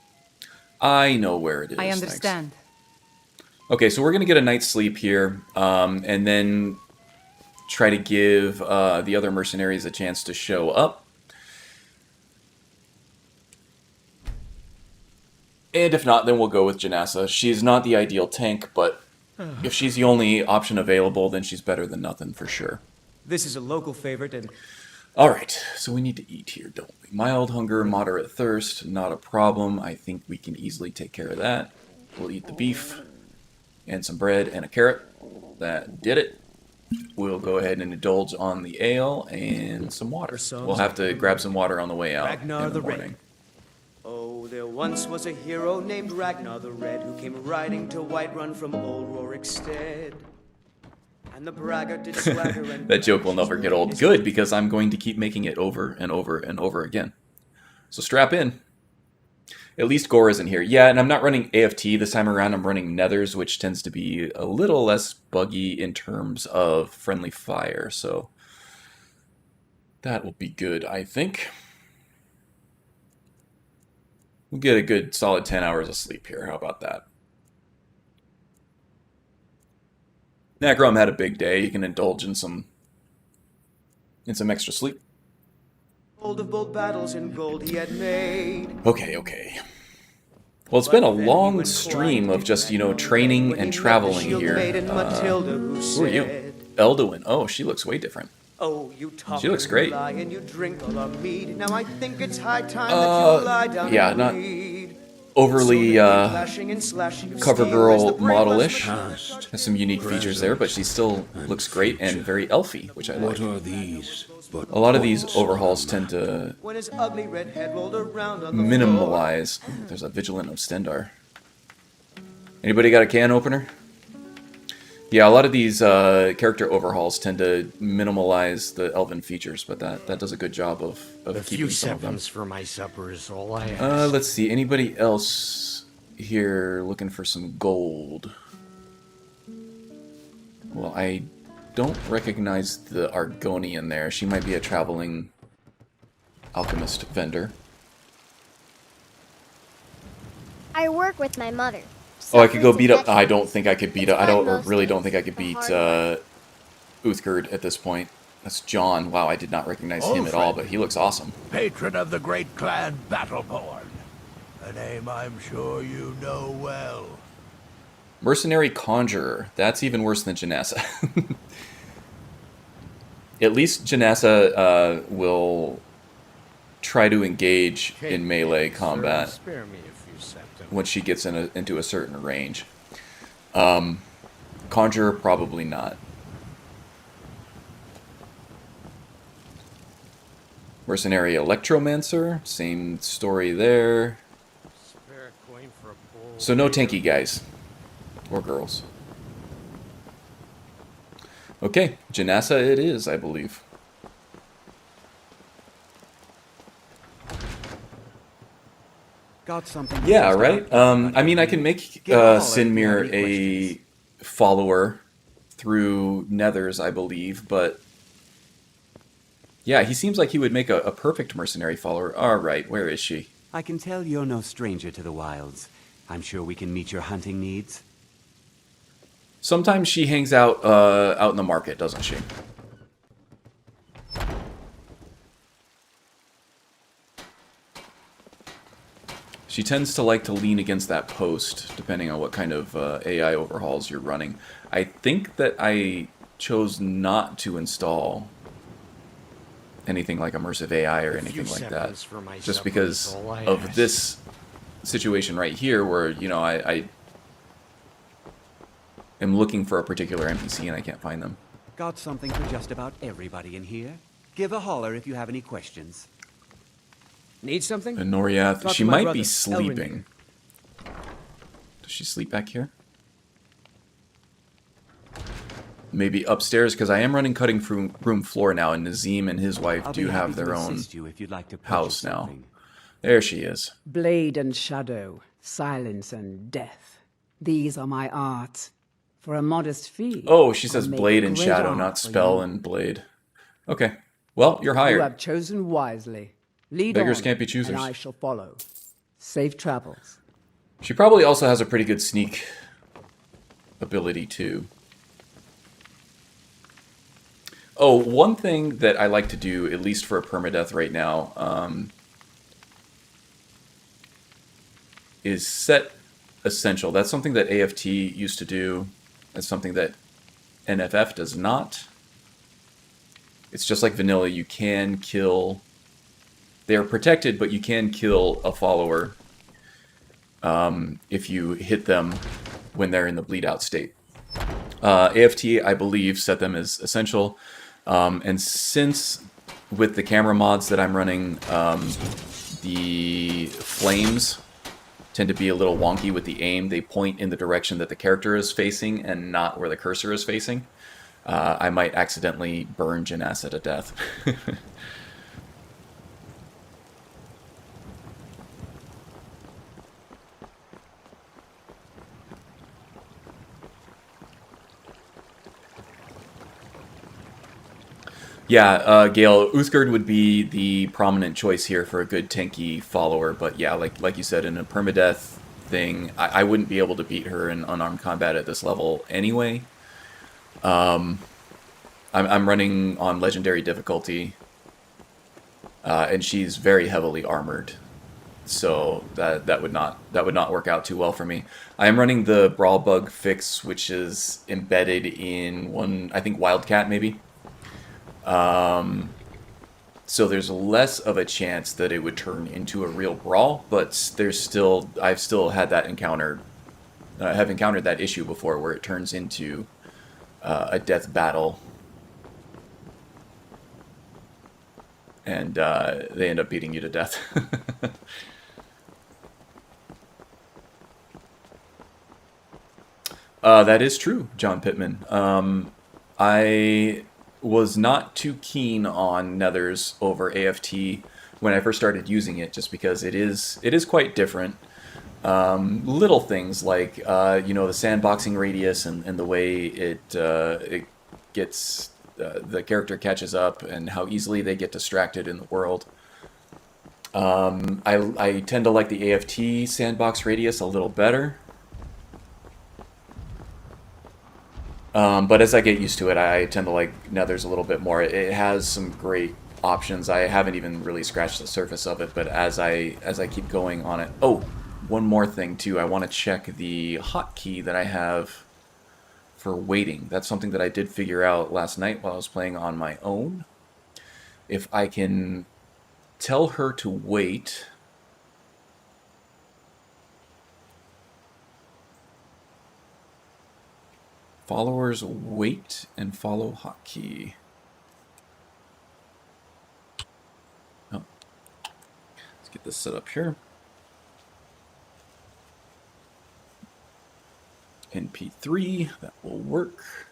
I know where it is. I understand. Thanks. Okay, so we're going to get a night's sleep here, and then try to give the other mercenaries a chance to show up. And if not, then we'll go with Janessa. She's not the ideal tank, but if she's the only option available, then she's better than nothing for sure. This is a local favorite, and... Alright, so we need to eat here, don't we? Mild hunger, moderate thirst, not a problem. I think we can easily take care of that. We'll eat the beef. And some bread and a carrot. That did it. We'll go ahead and indulge on the ale and some water. We'll have to grab some water on the way out in the morning. Oh, there once was a hero named Ragnar the Red who came riding to Whiterun from old Rorikstead. And the braggart did swagger and... That joke will never get old. Good, because I'm going to keep making it over and over and over again. So strap in. At least Gore isn't here. Yeah, and I'm not running AFT this time around. I'm running Nethers, which tends to be a little less buggy in terms of friendly fire. So that will be good, I think. We'll get a good solid 10 hours of sleep here. How about that? Nagrom had a big day. You can indulge in some extra sleep. Of bold battles in gold he had made. Okay. Well, it's been a long stream of just, training and traveling here. Who are you? Elduin. Oh, she looks way different. Oh, you talk she looks great. And you drink all our mead. Now I think it's high time that you lie down. Yeah, not overly cover girl model-ish. Has some unique features there, but she still looks great and very elfy, which I like. What are these? A lot of these overhauls tend to minimalize. There's a Vigilant Ostendar. Anybody got a can opener? Yeah, a lot of these character overhauls tend to minimalize the elven features, but that does a good job of keeping some of them. For my supper is all I ask. Let's see. Anybody else here looking for some gold. Well, I don't recognize the Argonian there. She might be a traveling alchemist vendor. I work with my mother. Oh, I could go beat up... I don't think I could beat up... really don't think I could beat Uthgerd at this point. That's John. Wow, I did not recognize him at all, but he looks awesome. Patron of the great clan Battleborn. A name I'm sure you know well. Mercenary Conjurer. That's even worse than Janassa. At least Janassa will try to engage in melee combat Spare me a few seconds. when she gets into a certain range. Conjurer, probably not. Mercenary Electromancer, same story there. Spare a coin for a bowl. So no tanky guys. Or girls. Okay, Janassa it is, I believe. Got something. Yeah, right? I mean, I can make Sinmir a follower through Nethers, I believe, but... Yeah, he seems like he would make a perfect mercenary follower. Alright, where is she? I can tell you're no stranger to the wilds. I'm sure we can meet your hunting needs. Sometimes she hangs out out in the market, doesn't she? She tends to like to lean against that post, depending on what kind of AI overhauls you're running. I think that I chose not to install anything like immersive AI or anything like that, just because of this situation right here, where, you know, I am looking for a particular NPC and I can't find them. Got something for just about everybody in here. Give a holler if you have any questions. Need something? And Noriath, Talk she to my might brother, be sleeping. Does she sleep back here? Maybe upstairs, because I am running cutting room floor now, and Nazim and his wife do have their own house now. There she is. Blade and shadow, silence and death. These are my arts. For a modest fee. Oh, she says I'll make blade a and great shadow, art not for spell you. and blade. Okay. Well, you're hired. You have chosen wisely. Lead Beggars on, can't be choosers. and I shall follow. Safe travels. She probably also has a pretty good sneak ability, too. Oh, one thing that I like to do, at least for a permadeath right now, is set essential. That's something that AFT used to do. That's something that NFF does not. It's just like vanilla. You can kill... They are protected, but you can kill a follower if you hit them when they're in the bleed out state. AFT, I believe, set them as essential. And since with the camera mods that I'm running, the flames tend to be a little wonky with the aim. They point in the direction that the character is facing and not where the cursor is facing. I might accidentally burn Janassa to death. Yeah, Gale, Uthgerd would be the prominent choice here for a good tanky follower, but yeah, like you said, in a permadeath thing, I wouldn't be able to beat her in unarmed combat at this level anyway. I'm running on legendary difficulty, and she's very heavily armored, so that would not work out too well for me. I am running the Brawl Bug fix, which is embedded in one, I think, Wildcat maybe. So there's less of a chance that it would turn into a real brawl, but I've still had that encountered that issue before where it turns into a death battle, and they end up beating you to death. That is true, John Pittman. I was not too keen on Nethers over AFT when I first started using it, just because it is quite different. little things like, you know, the sandboxing radius and the way it gets, the character catches up and how easily they get distracted in the world. I tend to like the AFT sandbox radius a little better. But as I get used to it, I tend to like Nether's a little bit more. It has some great options. I haven't even really scratched the surface of it, but as I keep going on it... Oh, one more thing too. I want to check the hotkey that I have for waiting. That's something that I did figure out last night while I was playing on my own. If I can tell her to wait... Followers wait and follow hotkey. Oh. Let's get this set up here. NP3, that will work.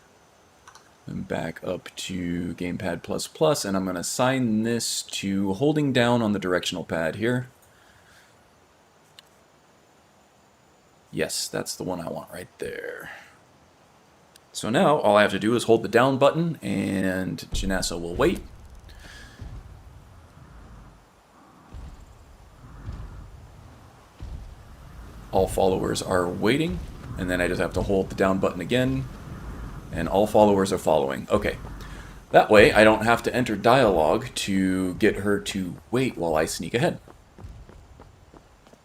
And back up to Gamepad++, and I'm going to assign this to holding down on the directional pad here. Yes, that's the one I want right there. So now all I have to do is hold the down button and Janessa will wait. All followers are waiting, and then I just have to hold the down button again, and all followers are following. Okay, that way I don't have to enter dialogue to get her to wait while I sneak ahead.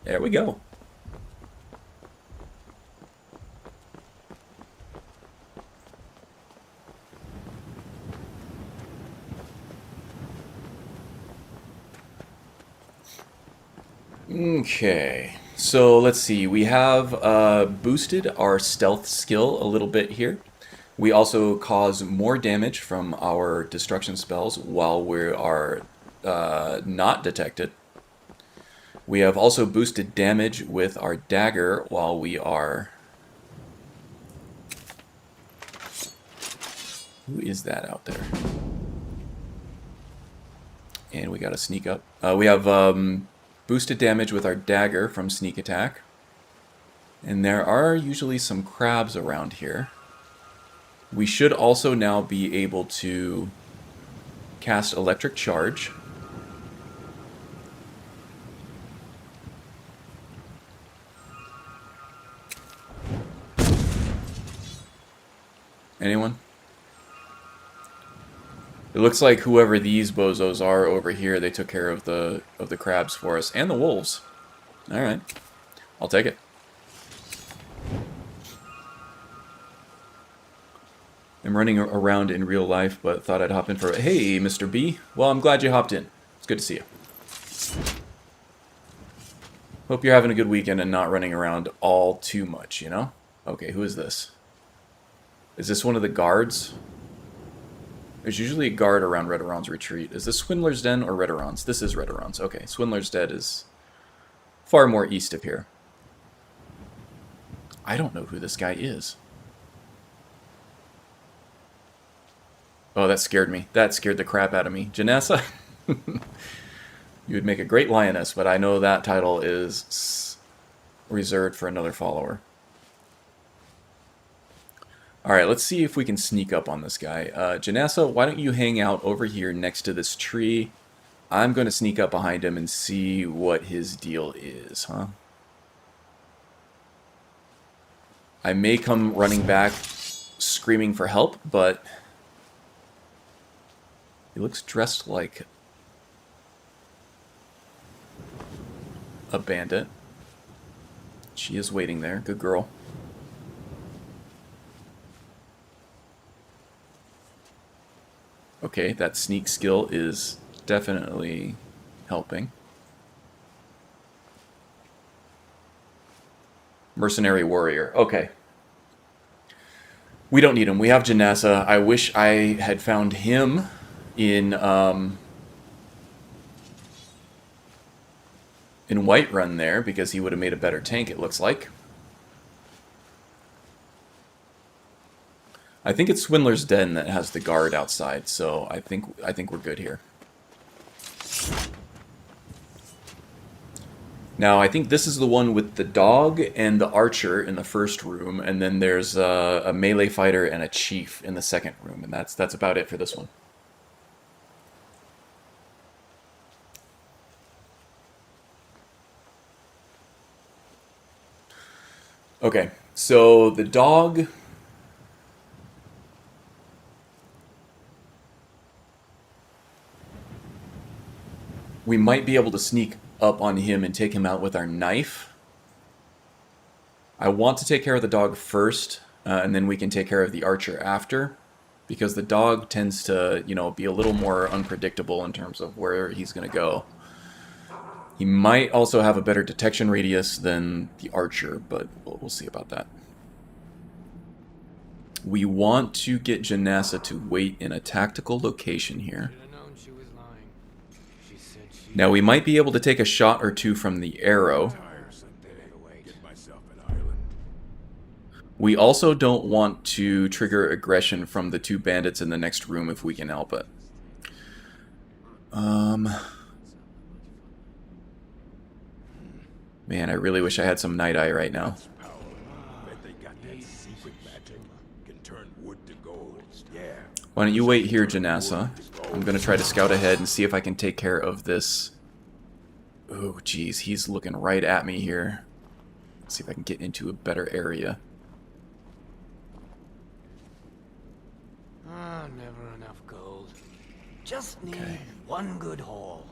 There we go. Okay, so let's see. We have boosted our stealth skill a little bit here. We also cause more damage from our destruction spells while we are not detected. We have also boosted damage with our dagger while we are... Who is that out there? And we got to sneak up. We have... boosted damage with our dagger from sneak attack. And there are usually some crabs around here. We should also now be able to cast electric charge. Anyone? It looks like whoever these bozos are over here, they took care of the crabs for us. And the wolves. Alright. I'll take it. I'm running around in real life, but thought I'd hop in for... Hey, Mr. B. Well, I'm glad you hopped in. It's good to see you. Hope you're having a good weekend and not running around all too much, you know? Okay, who is this? Is this one of the guards? There's usually a guard around Redoran's retreat. Is this Swindler's Den or Redoran's? This is Redoran's. Okay, Swindler's Den is far more east of here. I don't know who this guy is. Oh, that scared me. That scared the crap out of me. Janessa? You would make a great lioness, but I know that title is reserved for another follower. Alright, let's see if we can sneak up on this guy. Janessa, why don't you hang out over here next to this tree? I'm going to sneak up behind him and see what his deal is, huh? I may come running back screaming for help, but he looks dressed like a bandit. She is waiting there. Good girl. Okay, that sneak skill is definitely helping. Mercenary warrior. Okay. We don't need him. We have Janessa. I wish I had found him in Whiterun there, because he would have made a better tank, it looks like. I think it's Swindler's Den that has the guard outside, so I think we're good here. Now, I think this is the one with the dog and the archer in the first room, and then there's a melee fighter and a chief in the second room, and that's about it for this one. Okay, so the dog... We might be able to sneak up on him and take him out with our knife. I want to take care of the dog first, and then we can take care of the archer after, because the dog tends to, you know, be a little more unpredictable in terms of where he's going to go. He might also have a better detection radius than the archer, but we'll see about that. We want to get Janassa to wait in a tactical location here. Now, we might be able to take a shot or two from the arrow. We also don't want to trigger aggression from the two bandits in the next room if we can help it. Man, I really wish I had some Night Eye right now. Why don't you wait here, Janassa? I'm going to try to scout ahead and see if I can take care of this. Oh, geez, he's looking right at me here. Let's see if I can get into a better area. Never enough gold. Just need one good haul.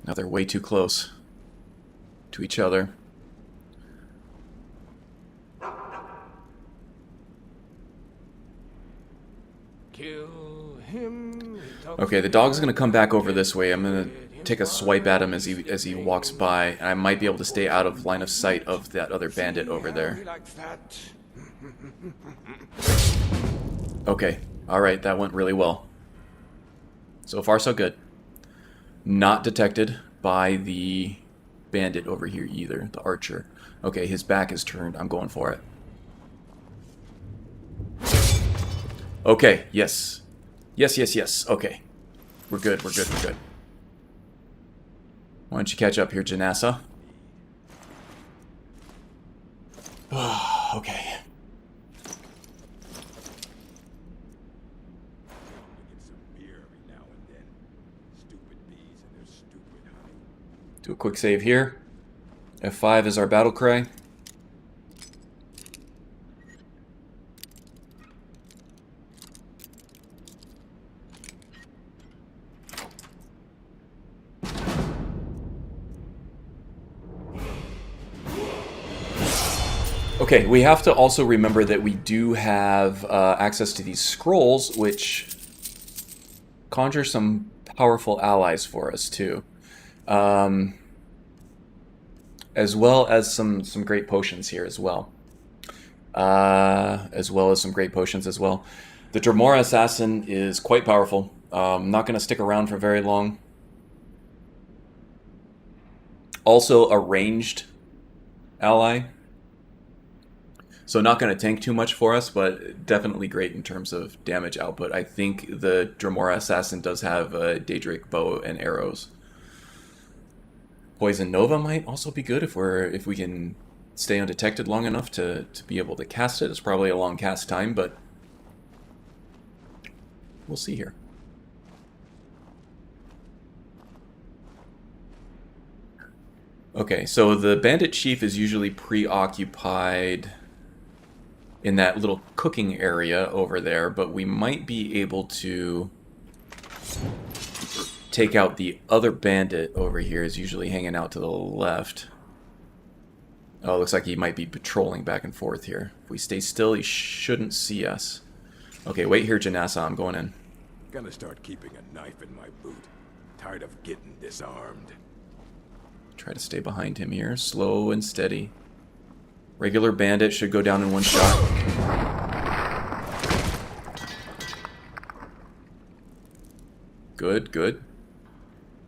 Now they're way too close to each other. Kill him. Okay, the dog's gonna come back over this way. I'm gonna take a swipe at him as he walks by, and I might be able to stay out of line of sight of that other bandit over there. Okay, alright, that went really well. So far, so good. Not detected by the bandit over here either, the archer. Okay, his back is turned. I'm going for it. Okay, yes. Yes, yes, yes. Okay. We're good, we're good, we're good. Why don't you catch up here, Janassa? Okay. Do a quick save here. F5 is our battle cry. Okay, we have to also remember that we do have access to these scrolls, which conjure some powerful allies for us, too. As well as some great potions here as well. The Dremora Assassin is quite powerful. Not going to stick around for very long. Also a ranged ally. So not going to tank too much for us, but definitely great in terms of damage output. I think the Dremora Assassin does have a Daedric bow and arrows. Poison Nova might also be good if we can stay undetected long enough to be able to cast it. It's probably a long cast time, but we'll see here. Okay, so the Bandit Chief is usually preoccupied in that little cooking area over there, but we might be able to take out the other bandit over here. Is usually hanging out to the left. Oh, looks like he might be patrolling back and forth here. If we stay still, he shouldn't see us. Okay, wait here, Janassa. I'm going in. Gonna start keeping a knife in my boot. Tired of getting disarmed. Try to stay behind him here, slow and steady. Regular bandit should go down in one shot. Good, good.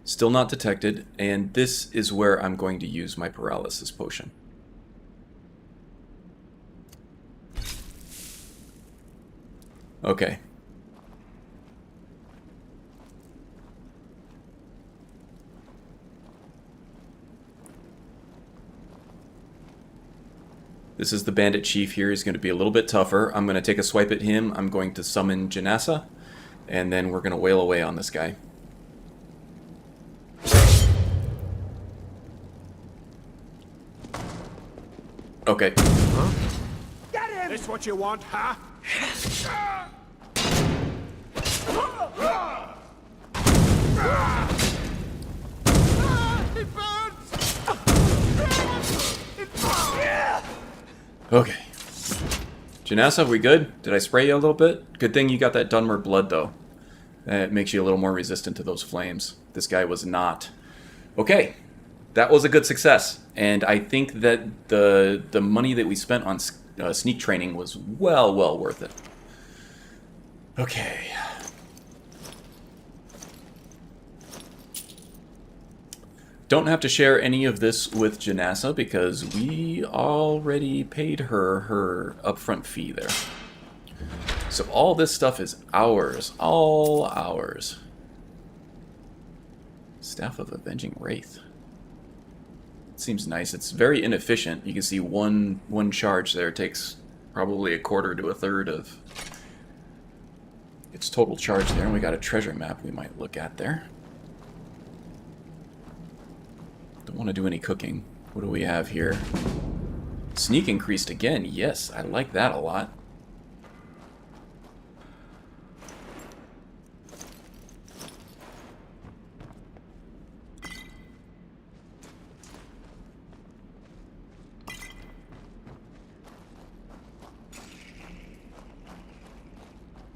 Still not detected, and this is where I'm going to use my paralysis potion. Okay. This is the bandit chief here. He's going to be a little bit tougher. I'm going to take a swipe at him. I'm going to summon Janassa, and then we're going to wail away on this guy. Okay. Huh? Get him! This what you want, huh? Okay. Janassa, we good? Did I spray you a little bit? Good thing you got that Dunmer blood, though. That makes you a little more resistant to those flames. This guy was not. Okay. That was a good success. And I think that the money that we spent on sneak training was well worth it. Okay. Don't have to share any of this with Janassa because we already paid her upfront fee there. So all this stuff is ours. All ours. Staff of Avenging Wraith. Seems nice. It's very inefficient. You can see one charge there takes probably a quarter to a third of its total charge there. And we got a treasure map we might look at there. Don't want to do any cooking. What do we have here? Sneak increased again. Yes, I like that a lot.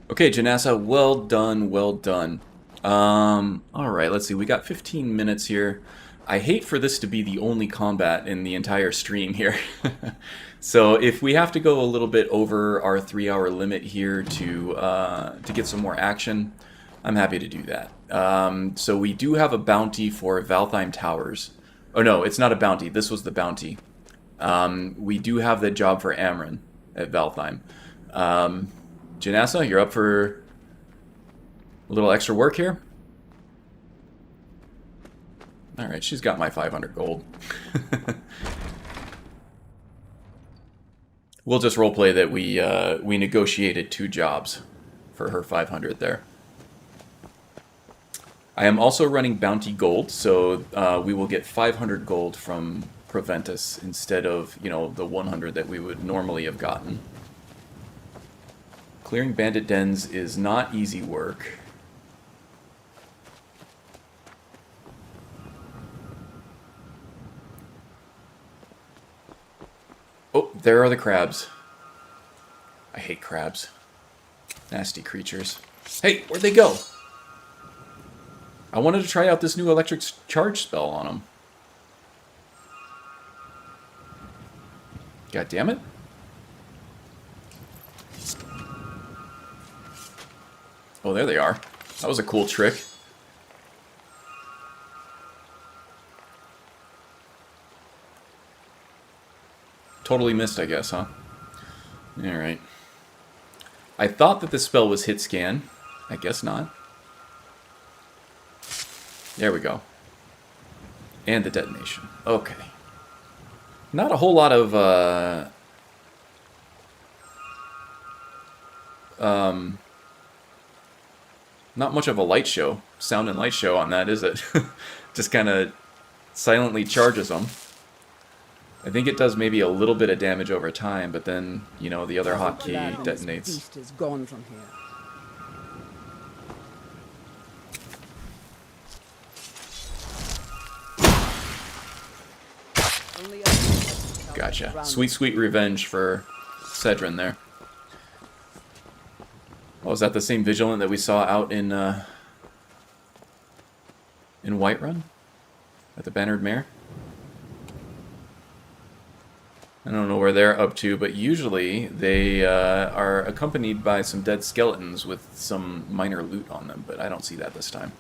Okay, Janassa, well done, well done. Alright, let's see, we got 15 minutes here. I hate for this to be the only combat in the entire stream here. So if we have to go a little bit over our 3-hour limit here to get some more action, I'm happy to do that. So we do have a bounty for Valtheim Towers. Oh no, it's not a bounty, this was the bounty. We do have the job for Amryn at Valtheim. Janassa, you're up for a little extra work here? Alright, she's got my 500 gold. We'll just roleplay that we negotiated 2 jobs for her 500 there. I am also running bounty gold, so we will get 500 gold from Proventus instead of, you know, the 100 that we would normally have gotten. Clearing bandit dens is not easy work. Oh, there are the crabs. I hate crabs. Nasty creatures. Hey, where'd they go? I wanted to try out this new electric charge spell on them. God damn it. Oh, there they are. That was a cool trick. Totally missed, I guess, huh? Alright. I thought that the spell was hit scan. I guess not. There we go. And the detonation. Okay. Not a whole lot of, not much of a light show. Sound and light show on that, is it? Just kind of silently charges them. I think it does maybe a little bit of damage over time, but then, you know, the other hotkey detonates. This beast is gone from here. Gotcha. Sweet, sweet revenge for Cedrin there. Oh, is that the same Vigilant that we saw out in Whiterun? At the Bannered Mare? I don't know where they're up to, but usually they are accompanied by some dead skeletons with some minor loot on them, but I don't see that this time.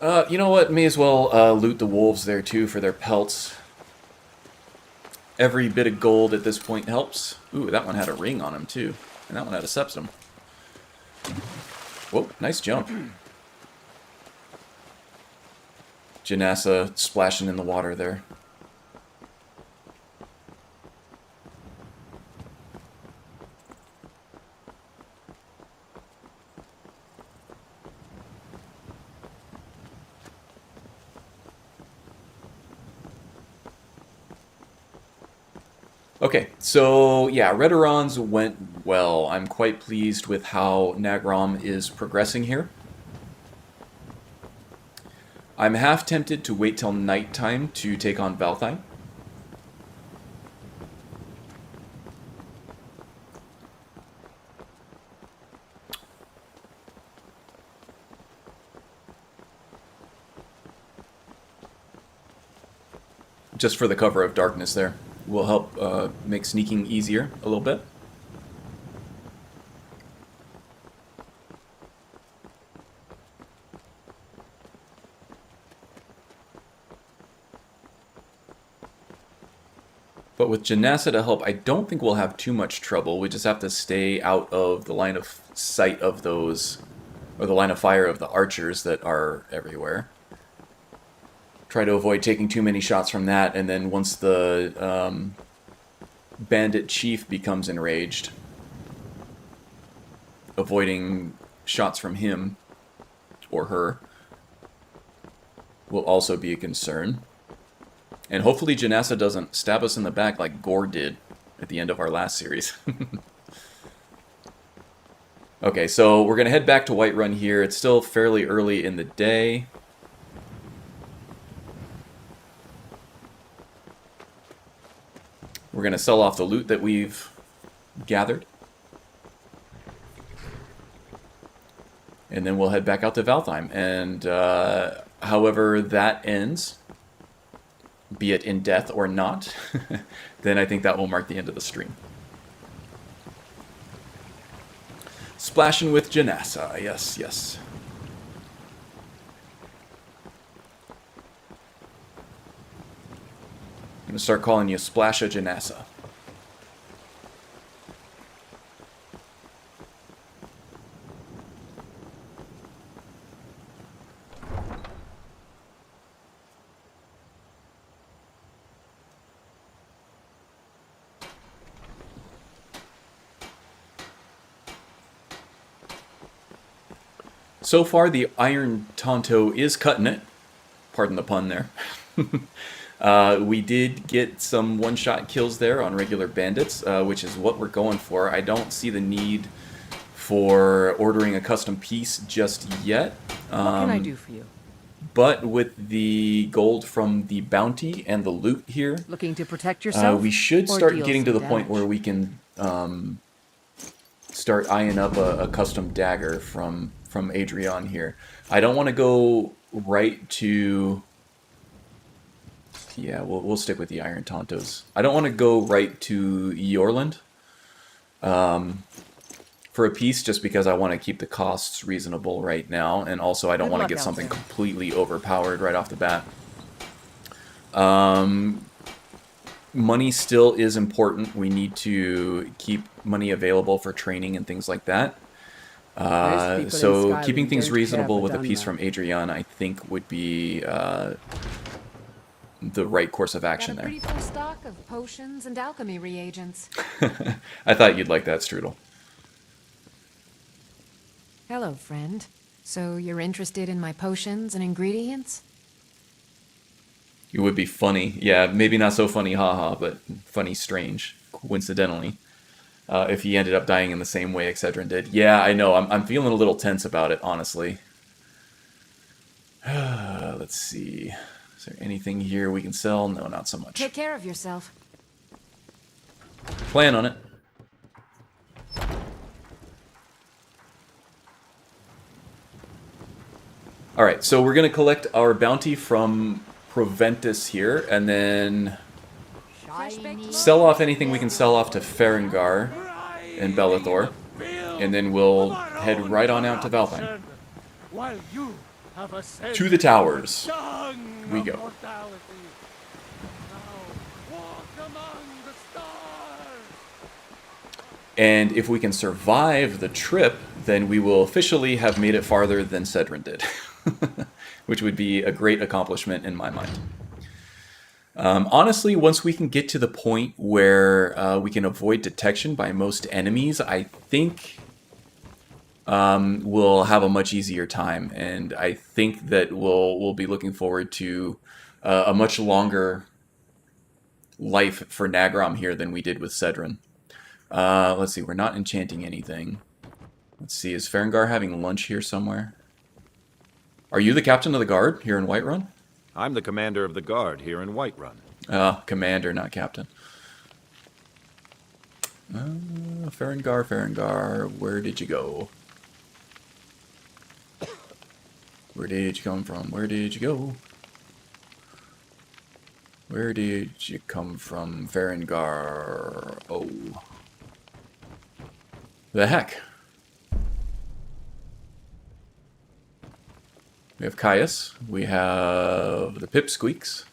You know what? May as well loot the wolves there too for their pelts. Every bit of gold at this point helps. Ooh, that one had a ring on him too. And that one had a septum. Whoa, nice jump. Janassa splashing in the water there. Okay, so yeah, Redorons went well. I'm quite pleased with how Nagrom is progressing here. I'm half tempted to wait till nighttime to take on Valtheim. Just for the cover of darkness there. Will help make sneaking easier a little bit. But with Janassa to help, I don't think we'll have too much trouble. We just have to stay out of the line of sight of those, or the line of fire of the archers that are everywhere. Try to avoid taking too many shots from that, and then once the bandit chief becomes enraged, avoiding shots from him or her will also be a concern. And hopefully Janassa doesn't stab us in the back like Gore did at the end of our last series. Okay, so we're going to head back to Whiterun here. It's still fairly early in the day. We're going to sell off the loot that we've gathered. And then we'll head back out to Valtheim. And however that ends, be it in death or not, then I think that will mark the end of the stream. Splashing with Janassa, yes, yes. I'm going to start calling you Splasha Janassa. So far, the Iron Tonto is cutting it. Pardon the pun there. We did get some one-shot kills there on regular bandits, which is what we're going for. I don't see the need for ordering a custom piece just yet. What can I do for you? But with the gold from the bounty and the loot here, Looking to protect yourself? we should or start deal getting to some the point damage? where we can start eyeing up a custom dagger from Adrian here. I don't want to go right to... Yeah, we'll stick with the Iron Tontos. I don't want to go right to Yorland for a piece just because I want to keep the costs reasonable right now, and also I don't want to get something completely overpowered right off the bat. Money still is important. We need to keep money available for training and things like that. So keeping things reasonable with a piece from Adrian, I think, would be the right course of action there. Pretty full stock of potions and alchemy reagents. I thought you'd like that, Strudel. Hello, friend. So you're interested in my potions and ingredients? It would be funny. Yeah, maybe not so funny, haha, but funny strange, coincidentally. If he ended up dying in the same way Excedrin did. Yeah, I know. I'm feeling a little tense about it, honestly. Let's see. Is there anything here we can sell? No, not so much. Take care of yourself. Plan on it. Alright, so we're going to collect our bounty from Proventus here, and then sell off anything we can sell off to Farengar and Bellathor, and then we'll head right on out to Valtheim. To the towers we go. And if we can survive the trip, then we will officially have made it farther than Cedrin did. Which would be a great accomplishment in my mind. Honestly, once we can get to the point where we can avoid detection by most enemies, I think we'll have a much easier time. And I think that we'll be looking forward to a much longer life for Nagrom here than we did with Cedrin. Let's see, we're not enchanting anything. Let's see, is Farengar having lunch here somewhere? Are you the captain of the guard here in Whiterun? I'm the commander of the guard here in Whiterun. Commander, not captain. Farengar, Farengar, where did you go? Where did you come from? Where did you go? Where did you come from, Farengar? Oh. The heck? We have Caius. We have the Pipsqueaks.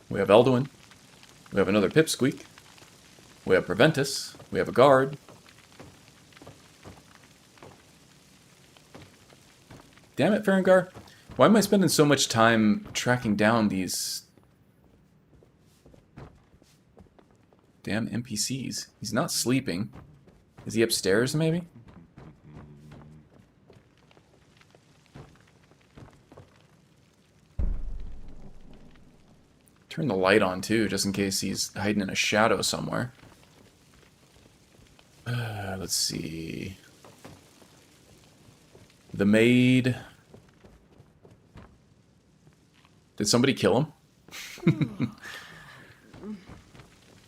We have Elduin. We have another Pipsqueak. We have Preventus. We have a guard. Damn it, Farengar. Why am I spending so much time tracking down these damn NPCs? He's not sleeping. Is he upstairs, maybe? Turn the light on, too, just in case he's hiding in a shadow somewhere. Let's see. The maid. Did somebody kill him?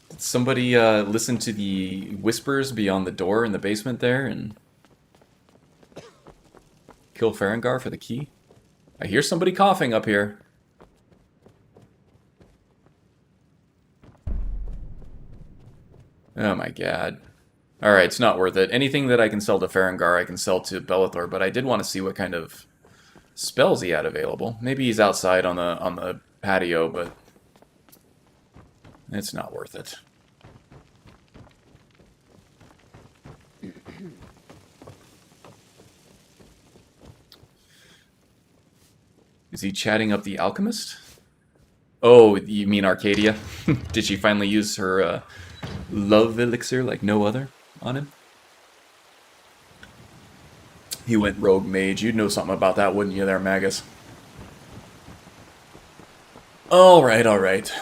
Did somebody listen to the whispers beyond the door in the basement there and kill Farengar for the key? I hear somebody coughing up here. Oh my god. Alright, it's not worth it. Anything that I can sell to Farengar, I can sell to Bellathor, but I did want to see what kind of spells he had available. Maybe he's outside on the patio, but it's not worth it. Is he chatting up the alchemist? Oh, you mean Arcadia? Did she finally use her love elixir like no other on him? He went rogue mage. You'd know something about that, wouldn't you there, Magus? Alright, alright.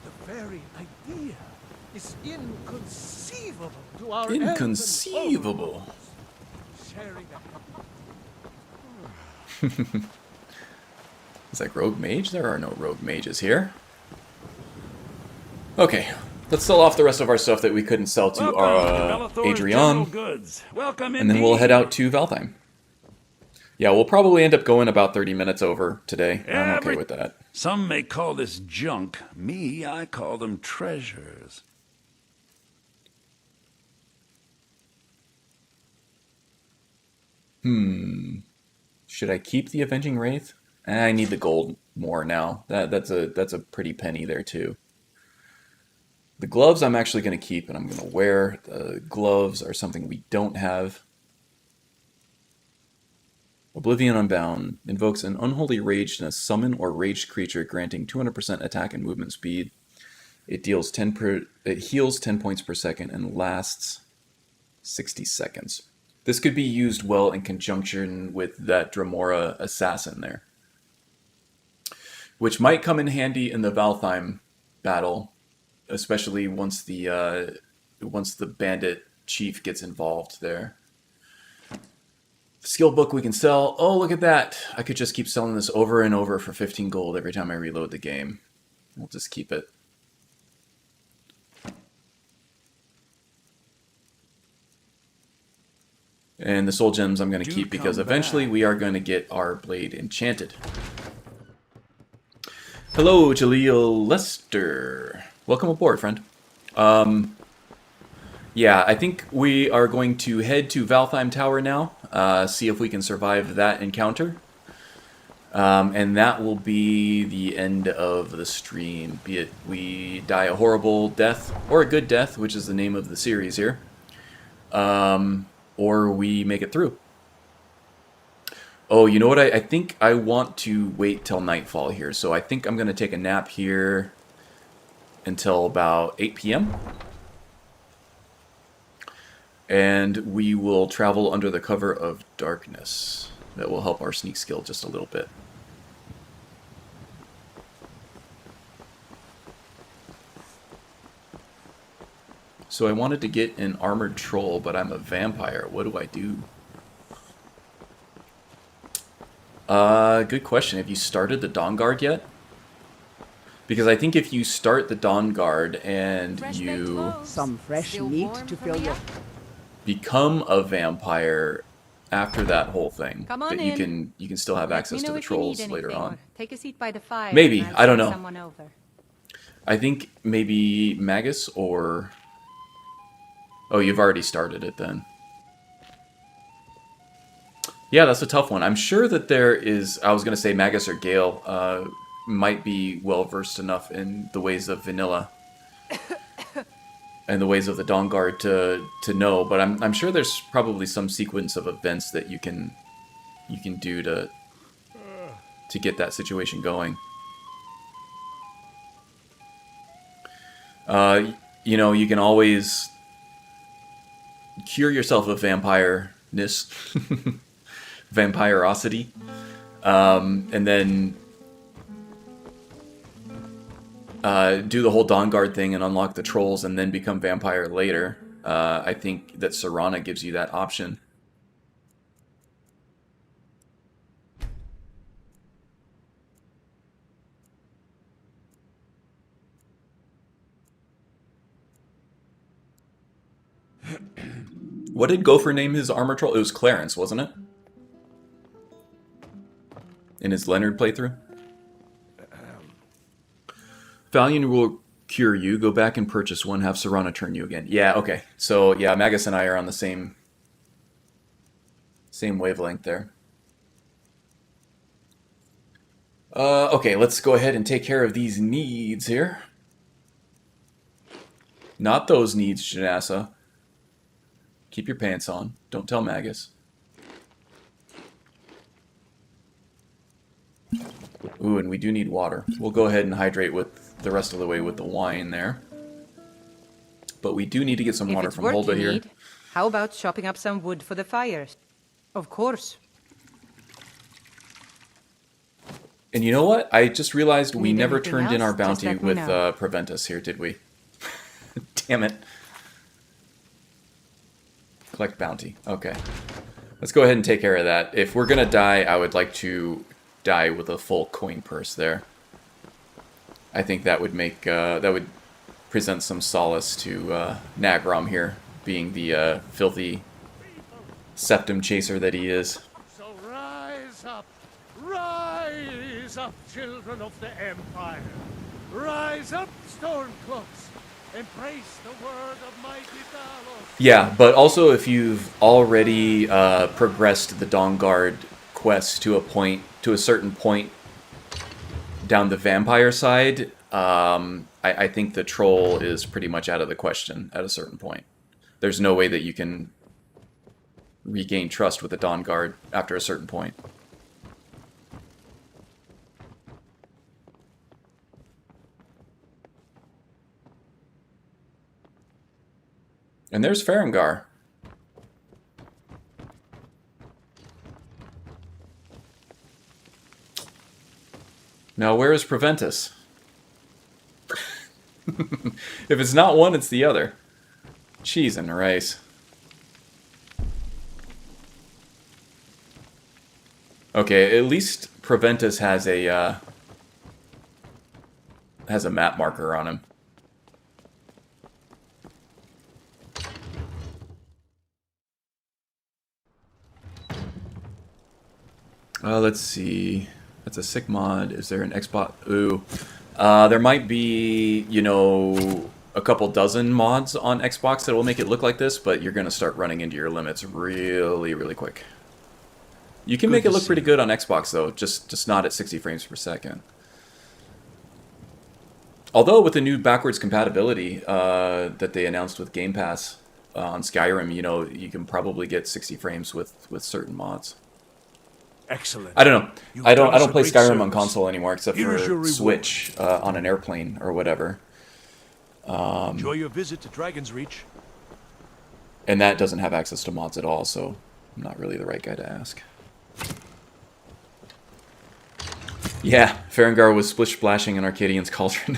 The very idea is inconceivable to our Inconceivable. sharing It's like rogue mage? There are no rogue mages here. Okay, let's sell off the rest of our stuff that we couldn't sell to Adrian, and then we'll head out to Valtheim. Yeah, we'll probably end up going about 30 minutes over today. I'm okay with that. Some may call this junk. Me, I call them treasures. Should I keep the Avenging Wraith? I need the gold more now. That's a pretty penny there too. The gloves I'm actually going to keep and I'm going to wear. The gloves are something we don't have. Oblivion Unbound invokes an unholy rage in a summon or raged creature, granting 200% attack and movement speed. It heals 10 points per second and lasts 60 seconds. This could be used well in conjunction with that Dremora assassin there, which might come in handy in the Valtheim battle, especially once the bandit chief gets involved there. The skill book we can sell. Oh, look at that! I could just keep selling this over and over for 15 gold every time I reload the game. We'll just keep it. And the soul gems I'm going to keep because eventually we are going to get our blade enchanted. Hello, Jaleel Lester. Welcome aboard, friend. Yeah, I think we are going to head to Valtheim Tower now, see if we can survive that encounter. And that will be the end of the stream, be it we die a horrible death, or a good death, which is the name of the series here, or we make it through. Oh, you know what? I think I want to wait till nightfall here, so I think I'm going to take a nap here until about 8 p.m. And we will travel under the cover of darkness. That will help our sneak skill just a little bit. So I wanted to get an armored troll, but I'm a vampire. What do I do? Good question. Have you started the Dawn Guard yet? Because I think if you start the Dawn Guard and you some fresh meat to fill your become a vampire after that whole thing, Come on that in. you can still have access to the trolls later on. Take a seat by the fire. Maybe, and I'll I don't send know. Someone over. I think maybe Magus or... Oh, you've already started it then. Yeah, that's a tough one. I'm sure that there is... I was going to say Magus or Gale might be well-versed enough in the ways of vanilla and the ways of the Dawn Guard to know, but I'm sure there's probably some sequence of events that you can do to get that situation going. You know, you can always cure yourself of vampireness, vampirosity, and then do the whole Dawn Guard thing and unlock the trolls and then become vampire later. I think that Serana gives you that option. What did Gopher name his armor troll? It was Clarence, wasn't it? In his Leonard playthrough? Valiant will cure you. Go back and purchase one. Have Serana turn you again. Yeah, okay. So, yeah, Magus and I are on the same wavelength there. Okay, let's go ahead and take care of these needs here. Not those needs, Janassa. Keep your pants on. Don't tell Magus. Ooh, and we do need water. We'll go ahead and hydrate with the rest of the way with the wine there. But we do need to get some water from Hulda here. How about chopping up some wood for the fires? Of course. And you know what? I just realized we Need never anything turned in else? our bounty Just let me with know. Preventus here, did we? Damn it. Collect bounty. Okay. Let's go ahead and take care of that. If we're gonna die, I would like to die with a full coin purse there. I think that would make that would present some solace to Nagrom here, being the filthy septum chaser that he is. So rise up, children of the Empire. Rise up, Stormcloaks. Embrace the word of mighty Talos. Yeah, but also if you've already progressed the Dawn Guard quest to a certain point down the vampire side, I think the troll is pretty much out of the question at a certain point. There's no way that you can regain trust with the Dawn Guard after a certain point. And there's Farengar. Now, where is Preventus? If it's not one, it's the other. Cheese and rice. Okay, at least Preventus has a map marker on him. Let's see. That's a sick mod. Is there an Xbox? Ooh. There might be, you know, a couple dozen mods on Xbox that will make it look like this, but you're going to start running into your limits really, really quick. You can make it look pretty good on Xbox, though, just not at 60 frames per second. Although, with the new backwards compatibility that they announced with Game Pass on Skyrim, you know, you can probably get 60 frames with certain mods. Excellent. I don't know. You've I done don't us a play great Skyrim on service. console anymore, except Here is your for reward. Switch on an airplane or whatever. Enjoy your visit to Dragon's Reach. And that doesn't have access to mods at all, so I'm not really the right guy to ask. Yeah, Farengar was splish-splashing in Arcadian's cauldron.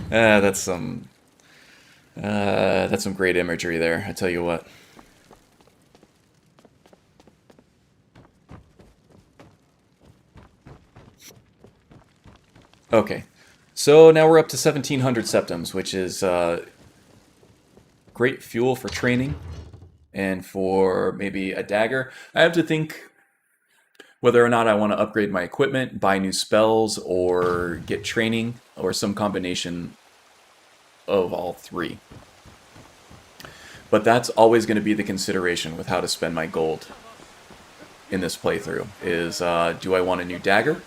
That's some great imagery there, I tell you what. Okay, so now we're up to 1700 septims, which is great fuel for training and for maybe a dagger. I have to think whether or not I want to upgrade my equipment, buy new spells, or get training, or some combination of all three. But that's always going to be the consideration with how to spend my gold in this playthrough, is do I want a new dagger?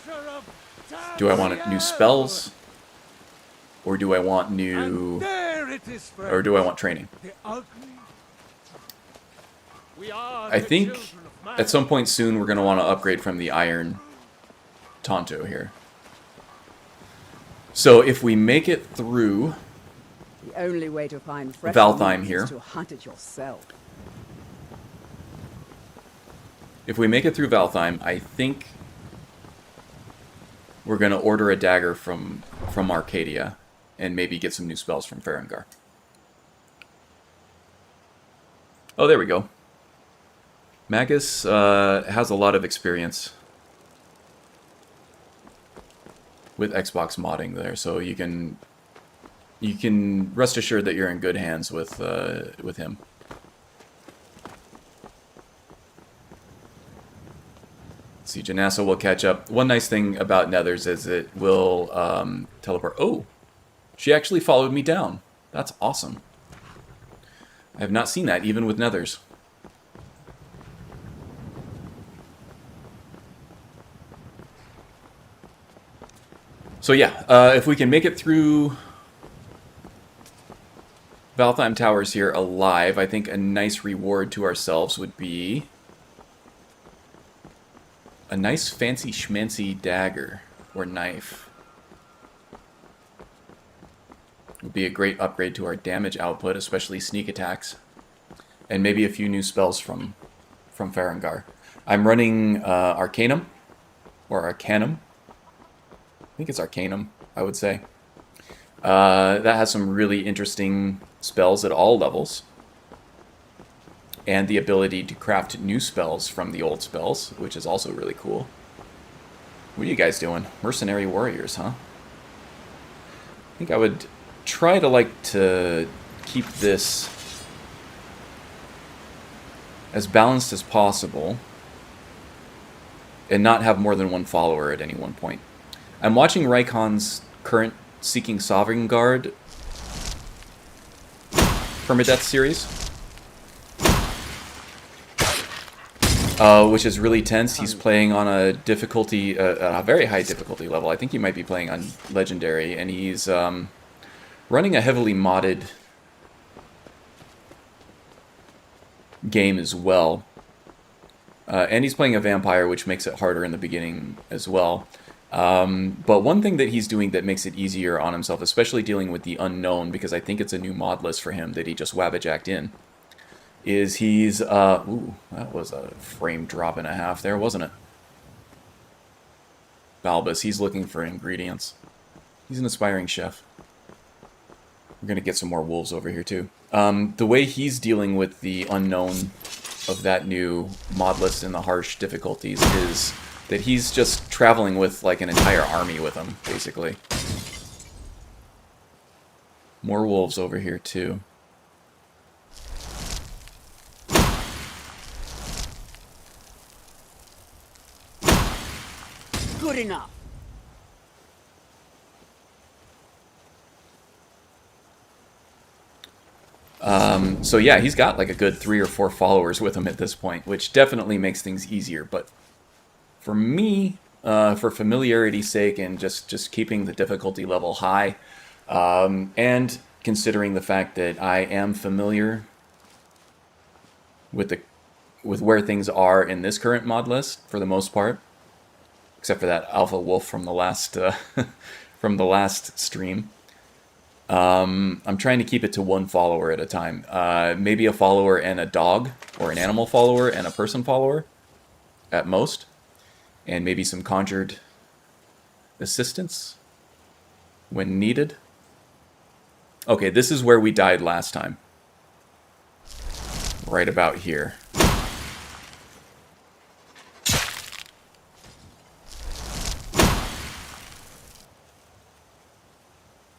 Do I want new spells? Or do I want new... Or do I want training? I think at some point soon we're going to want to upgrade from the Iron Tonto here. So if we make it through The only way to find fresh Valtheim meat here. is to hunt it yourself. If we make it through Valtheim, I think we're going to order a dagger from Arcadia and maybe get some new spells from Farengar. Oh, there we go. Magus has a lot of experience with Xbox modding there, so you can rest assured that you're in good hands with him. Let's see, Janassa will catch up. One nice thing about Nethers is it will teleport. Oh, she actually followed me down. That's awesome. I have not seen that even with Nethers. So yeah, if we can make it through Valtheim Towers here alive, I think a nice reward to ourselves would be a nice fancy schmancy dagger or knife. Would be a great upgrade to our damage output, especially sneak attacks, and maybe a few new spells from Farengar. I'm running Arcanum or Arcanum. I think it's Arcanum, I would say. That has some really interesting spells at all levels. And the ability to craft new spells from the old spells, which is also really cool. What are you guys doing? Mercenary warriors, huh? I think I would try to keep this as balanced as possible and not have more than one follower at any one point. I'm watching Raikon's current Seeking Sovereign Guard Permadeath series, which is really tense. He's playing on a difficulty, a very high difficulty level. I think he might be playing on Legendary, and he's running a heavily modded game as well. And he's playing a vampire, which makes it harder in the beginning as well. But one thing that he's doing that makes it easier on himself, especially dealing with the unknown, because I think it's a new mod list for him that he just wabbajacked in, is he's, ooh, that was a frame drop and a half there, wasn't it? Balbus, he's looking for ingredients. He's an aspiring chef. We're going to get some more wolves over here too. The way he's dealing with the unknown of that new mod list and the harsh difficulties is that he's just traveling with like an entire army with him, basically. More wolves over here too. Good enough. So yeah, he's got like a good 3 or 4 followers with him at this point, which definitely makes things easier. But for me, for familiarity's sake and just keeping the difficulty level high, and considering the fact that I am familiar with where things are in this current mod list for the most part, except for that alpha wolf from the last stream. I'm trying to keep it to one follower at a time. Maybe a follower and a dog, or an animal follower and a person follower, at most. And maybe some conjured assistance when needed. Okay, this is where we died last time. Right about here.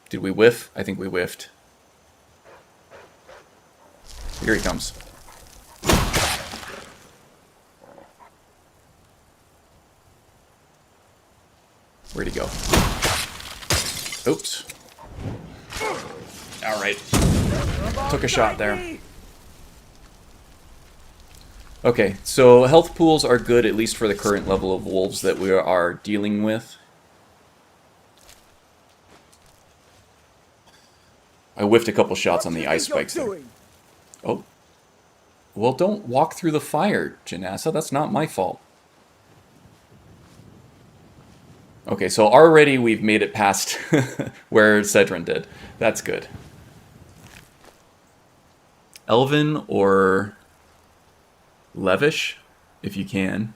Did we whiff? I think we whiffed. Here he comes. Where'd he go? Oops. Alright. Took a shot there. Okay, so health pools are good, at least for the current level of wolves that we are dealing with. I whiffed a couple shots on the ice spikes there. Oh. Well, don't walk through the fire, Janassa. That's not my fault. Okay, so already we've made it past where Cedrin did. That's good. Elven or Levish, if you can.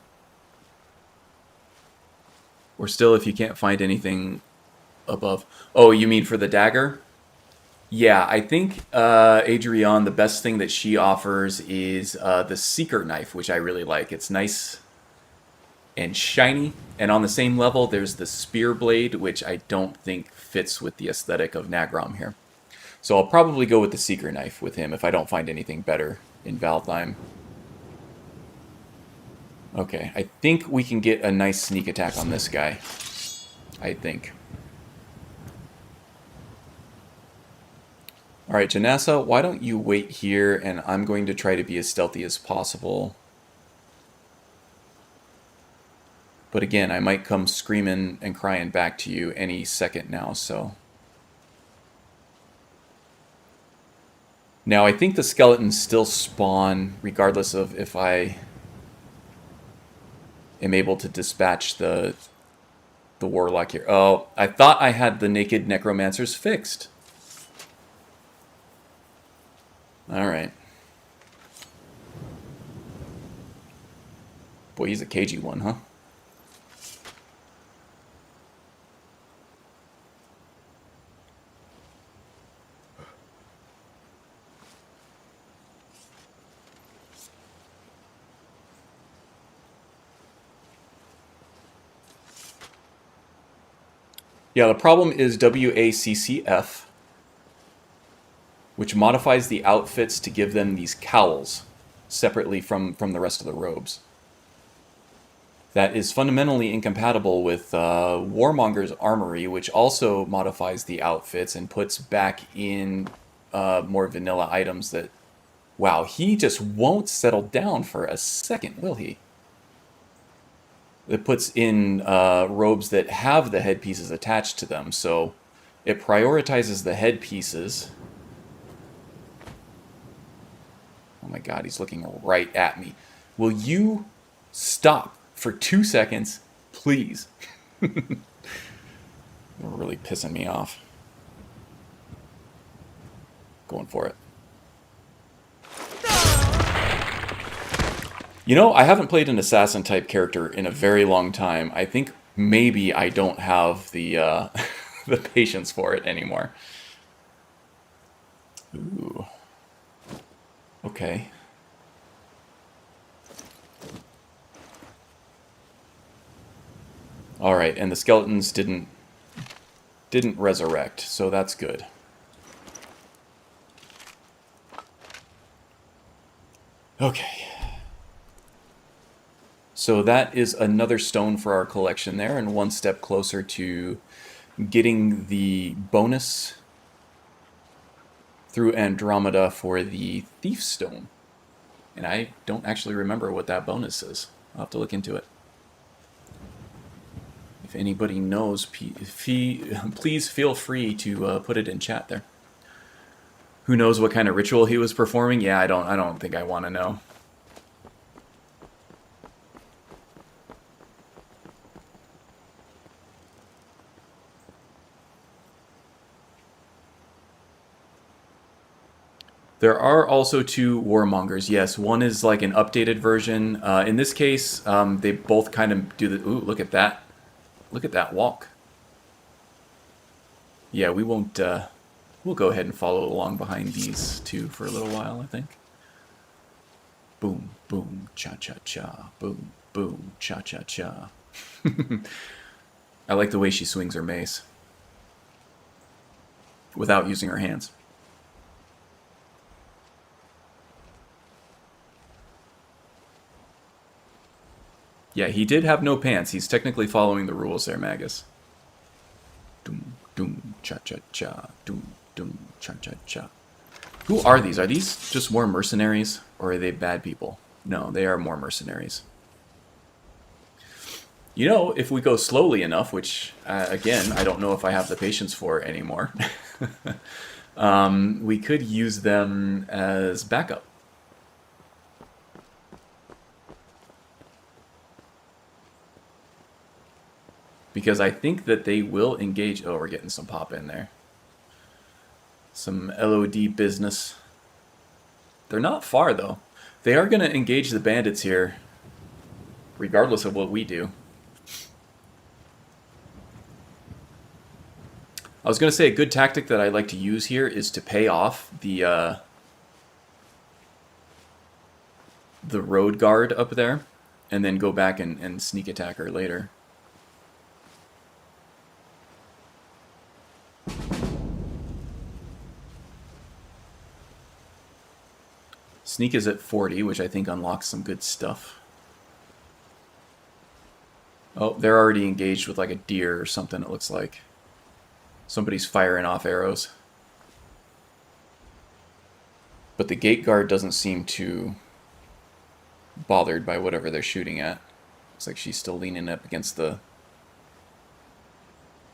Or still, if you can't find anything above. Oh, you mean for the dagger? Yeah, I think Adrienne, the best thing that she offers is the Seeker knife, which I really like. It's nice and shiny. And on the same level, there's the Spear Blade, which I don't think fits with the aesthetic of Nagrom here. So I'll probably go with the Seeker knife with him if I don't find anything better in Valdheim. Okay, I think we can get a nice sneak attack on this guy. I think. Alright, Janassa, why don't you wait here, and I'm going to try to be as stealthy as possible. But again, I might come screaming and crying back to you any second now, so... Now, I think the skeletons still spawn, regardless of if I am able to dispatch the warlock here. Oh, I thought I had the naked necromancers fixed. Alright. Boy, he's a cagey one, huh? Yeah, the problem is WACCF, which modifies the outfits to give them these cowls separately from the rest of the robes. That is fundamentally incompatible with Warmonger's Armory, which also modifies the outfits and puts back in more vanilla items that... Wow, he just won't settle down for a second, will he? It puts in robes that have the headpieces attached to them, so it prioritizes the headpieces. Oh my god, he's looking right at me. Will you stop for 2 seconds, please? You're really pissing me off. Going for it. You know, I haven't played an assassin-type character in a very long time. I think maybe I don't have the the patience for it anymore. Ooh. Okay. Alright, and the skeletons didn't resurrect, so that's good. Okay. So that is another stone for our collection there, and one step closer to getting the bonus through Andromeda for the Thief Stone. And I don't actually remember what that bonus is. I'll have to look into it. If anybody knows, please feel free to put it in chat there. Who knows what kind of ritual he was performing? Yeah, I don't think I want to know. There are also 2 warmongers. Yes, one is like an updated version. In this case, they both kind of do the... Ooh, look at that. Look at that walk. Yeah, we won't... we'll go ahead and follow along behind these 2 for a little while, I think. Boom, boom, cha-cha-cha. Boom, boom, cha-cha-cha. I like the way she swings her mace. Without using her hands. Yeah, he did have no pants. He's technically following the rules there, Magus. Doom, doom, cha-cha-cha. Doom, doom, cha-cha-cha. Who are these? Are these just more mercenaries? Or are they bad people? No, they are more mercenaries. You know, if we go slowly enough, which, again, I don't know if I have the patience for anymore, we could use them as backup. Because I think that they will engage... Oh, we're getting some pop in there. Some LOD business. They're not far, though. They are going to engage the bandits here, regardless of what we do. I was going to say a good tactic that I like to use here is to pay off the road guard up there, and then go back and sneak attack her later. Sneak is at 40, which I think unlocks some good stuff. Oh, they're already engaged with like a deer or something, it looks like. Somebody's firing off arrows. But the gate guard doesn't seem too bothered by whatever they're shooting at. Looks like she's still leaning up against the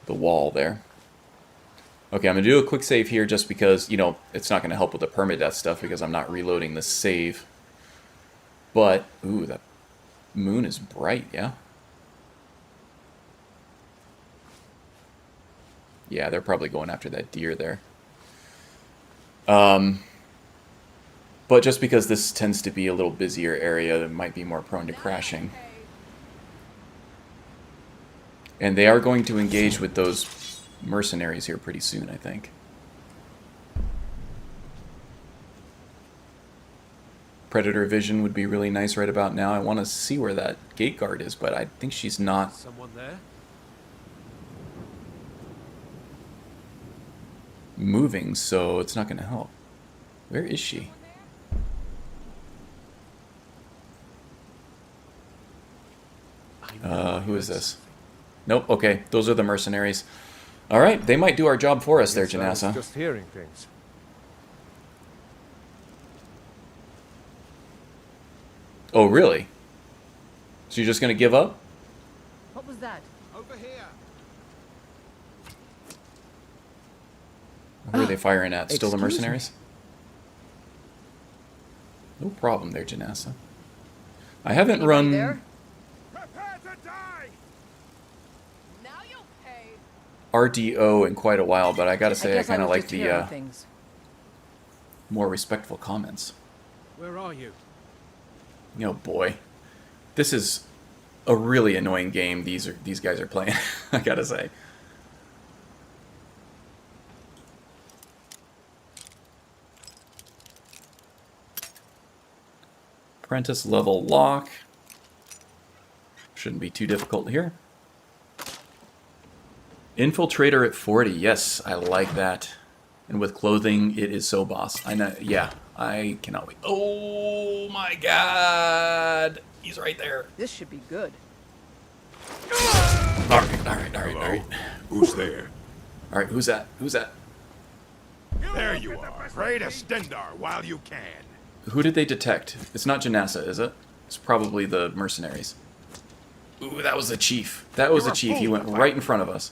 wall there. Okay, I'm going to do a quick save here just because, you know, it's not going to help with the permadeath stuff because I'm not reloading the save. But, ooh, that moon is bright, yeah? Yeah, they're probably going after that deer there. But just because this tends to be a little busier area, it might be more prone to crashing. And they are going to engage with those mercenaries here pretty soon, I think. Predator vision would be really nice right about now. I want to see where that gate guard is, but I think she's not... Someone there? moving, so it's not going to help. Where is she? Who is this? Nope, okay, those are the mercenaries. Alright, they might do our job for us there, Janassa. Just hearing things. Oh, really? So you're just going to give up? What was that? Over here. Who are they firing at? Still the Excuse mercenaries? No problem there, Janassa. I haven't run... Prepare to die. Now you'll pay. RDO in quite a while, but I gotta say I kind of like the things. more respectful comments. Where are you? Oh boy, this is a really annoying game. These guys are playing. I gotta say. Apprentice level lock. Shouldn't be too difficult here. Infiltrator at 40. Yes, I like that. And with clothing, it is so boss. I know. Yeah, I cannot wait. Oh my god. He's right there. This should be good. Alright. Who's there? Alright, who's that? Who's that? There you are. Pray to Stendar while you can. Who did they detect? It's not Janassa, is it? It's probably the mercenaries. Ooh, that was the chief. That was the chief. He went right in front of us.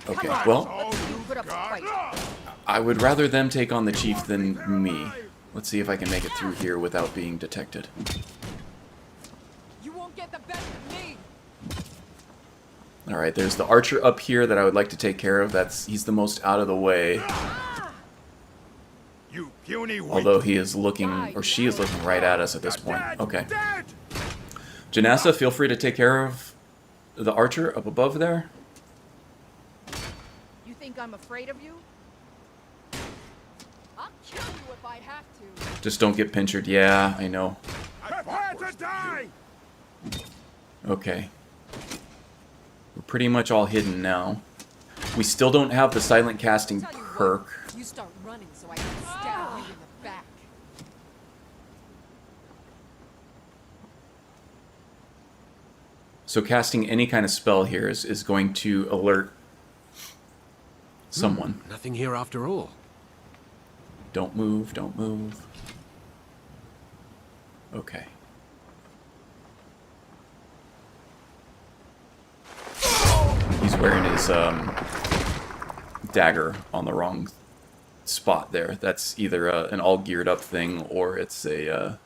Okay, well, I would rather them take on the chief than me. Let's see if I can make it through here without being detected. You won't get the best of me. Alright, there's the archer up here that I would like to take care of. He's the most out of the way. You Although he is looking, or she is looking right at us at this point. Okay. Janessa, feel free to take care of the archer up above there. You think I'm afraid of you? I'll kill you if I have to. Just don't get pinchered. Yeah, I know. Prepare to die! Okay. We're pretty much all hidden now. We still don't have the silent casting perk. You start running so I can stab you in the back. So casting any kind of spell here is going to alert someone. Nothing here after all. Don't move, don't move. Okay. He's wearing his dagger on the wrong spot there. That's either an all geared up thing or it's a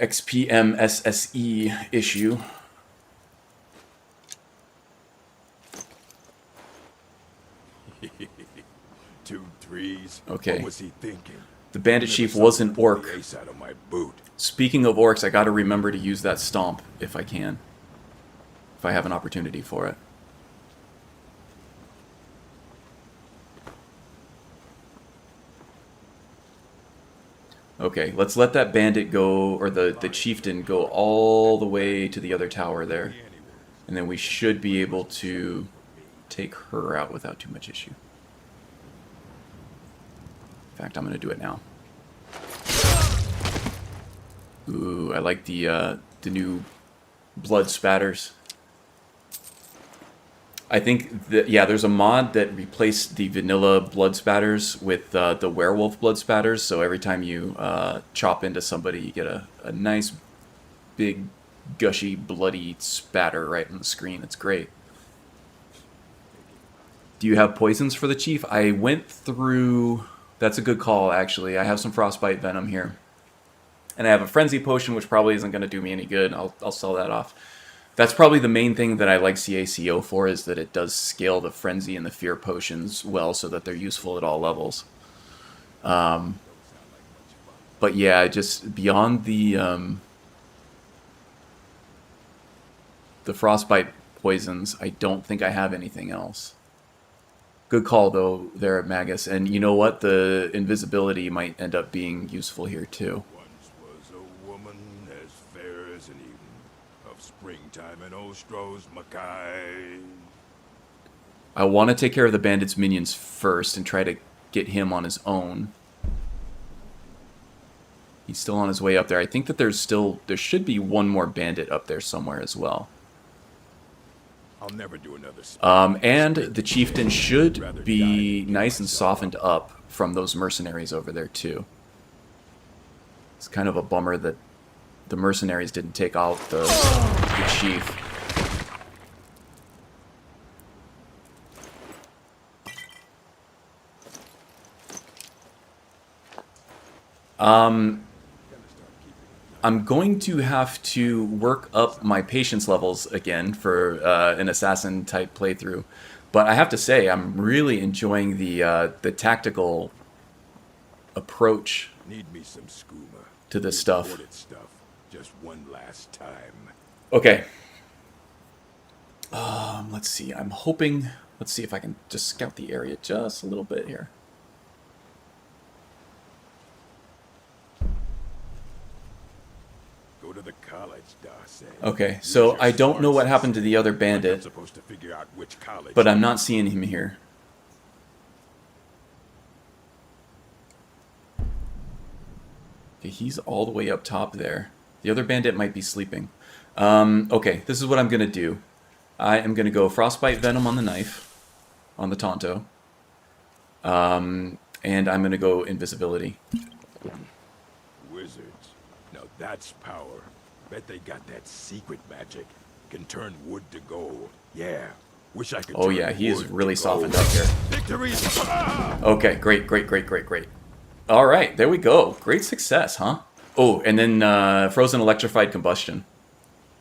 XPM SSE issue. Two threes. Okay. What was he thinking? The bandit chief was an orc. Speaking of orcs, I gotta remember to use that stomp if I can. If I have an opportunity for it. Okay, let's let that bandit go, or the chieftain go all the way to the other tower there. And then we should be able to take her out without too much issue. In fact, I'm going to do it now. Ooh, I like the new blood spatters. I think that, yeah, there's a mod that replaced the vanilla blood spatters with the werewolf blood spatters. So every time you chop into somebody, you get a nice, big, gushy, bloody spatter right on the screen. It's great. Do you have poisons for the chief? I went through... That's a good call, actually. I have some frostbite venom here. And I have a frenzy potion, which probably isn't going to do me any good. I'll sell that off. That's probably the main thing that I like CACO for, is that it does scale the frenzy and the fear potions well so that they're useful at all levels. But yeah, just beyond the frostbite poisons, I don't think I have anything else. Good call, though, there at Magus. And you know what? The invisibility might end up being useful here, too. Once was a woman as fair as an Eden, of springtime in Ostros, Mackay. I want to take care of the bandit's minions first and try to get him on his own. He's still on his way up there. I think that there should be one more bandit up there somewhere as well. I'll never do another and the chieftain should be nice and softened up from those mercenaries over there too. It's kind of a bummer that the mercenaries didn't take out the chief. I'm going to have to work up my patience levels again for an assassin type playthrough, but I have to say I'm really enjoying the tactical approach Need me some skooma. to this stuff. Just one last time. Okay. Let's see. I'm hoping. Let's see if I can just scout the area just a little bit here. Go to the college, Darcy. Okay, so I don't know what happened to the other bandit, Supposed to figure out which college. but I'm not seeing him here. Okay, he's all the way up top there. The other bandit might be sleeping. Okay, this is what I'm going to do. I am going to go Frostbite Venom on the knife, on the Tonto. And I'm going to go Invisibility. Wizards. Now that's power. Bet they got that secret magic. Can turn wood to gold. Yeah. Wish I could. Oh turn yeah, he is wood really to softened gold. up here. Victory! Ah! Okay, great. All right, there we go. Great success, huh? Oh, and then Frozen Electrified Combustion.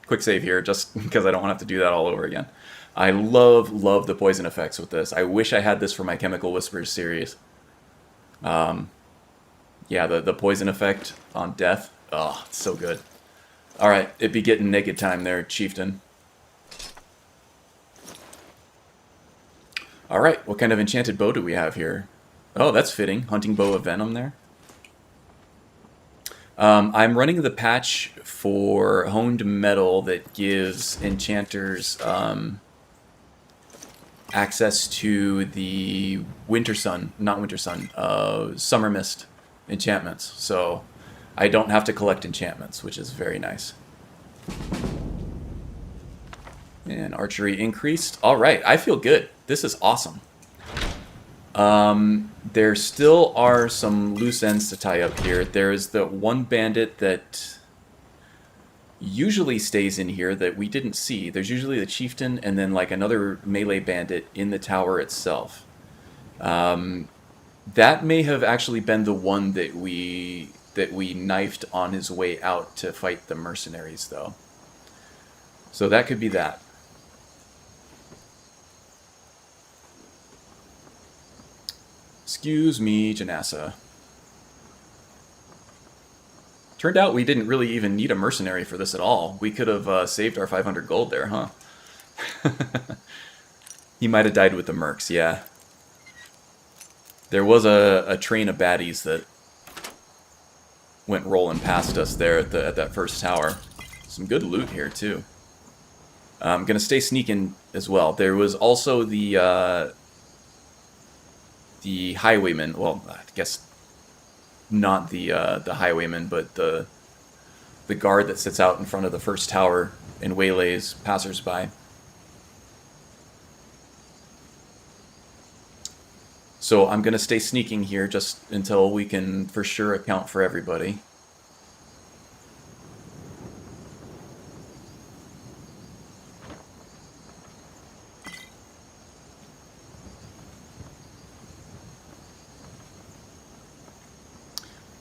Quick save here, just because I don't want to have to do that all over again. I love the poison effects with this. I wish I had this for my Chemical Whispers series. Yeah, the poison effect on death. Oh, it's so good. Alright, it be getting naked time there, Chieftain. Alright, what kind of enchanted bow do we have here? Oh, that's fitting. Hunting bow of venom there. I'm running the patch for honed metal that gives enchanters access to the Summer Mist enchantments. So I don't have to collect enchantments, which is very nice. And archery increased. Alright, I feel good. This is awesome. There still are some loose ends to tie up here. There's the one bandit that usually stays in here that we didn't see. There's usually the chieftain and then like another melee bandit in the tower itself. That may have actually been the one that we knifed on his way out to fight the mercenaries, though. So that could be that. Excuse me, Janassa. Turned out we didn't really even need a mercenary for this at all. We could have saved our 500 gold there, huh? He might have died with the mercs, yeah. There was a train of baddies that went rolling past us there at that first tower. Some good loot here, too. I'm going to stay sneaking as well. There was also the highwayman. Well, I guess not the highwayman, but the guard that sits out in front of the first tower and waylays passersby. So I'm going to stay sneaking here just until we can for sure account for everybody.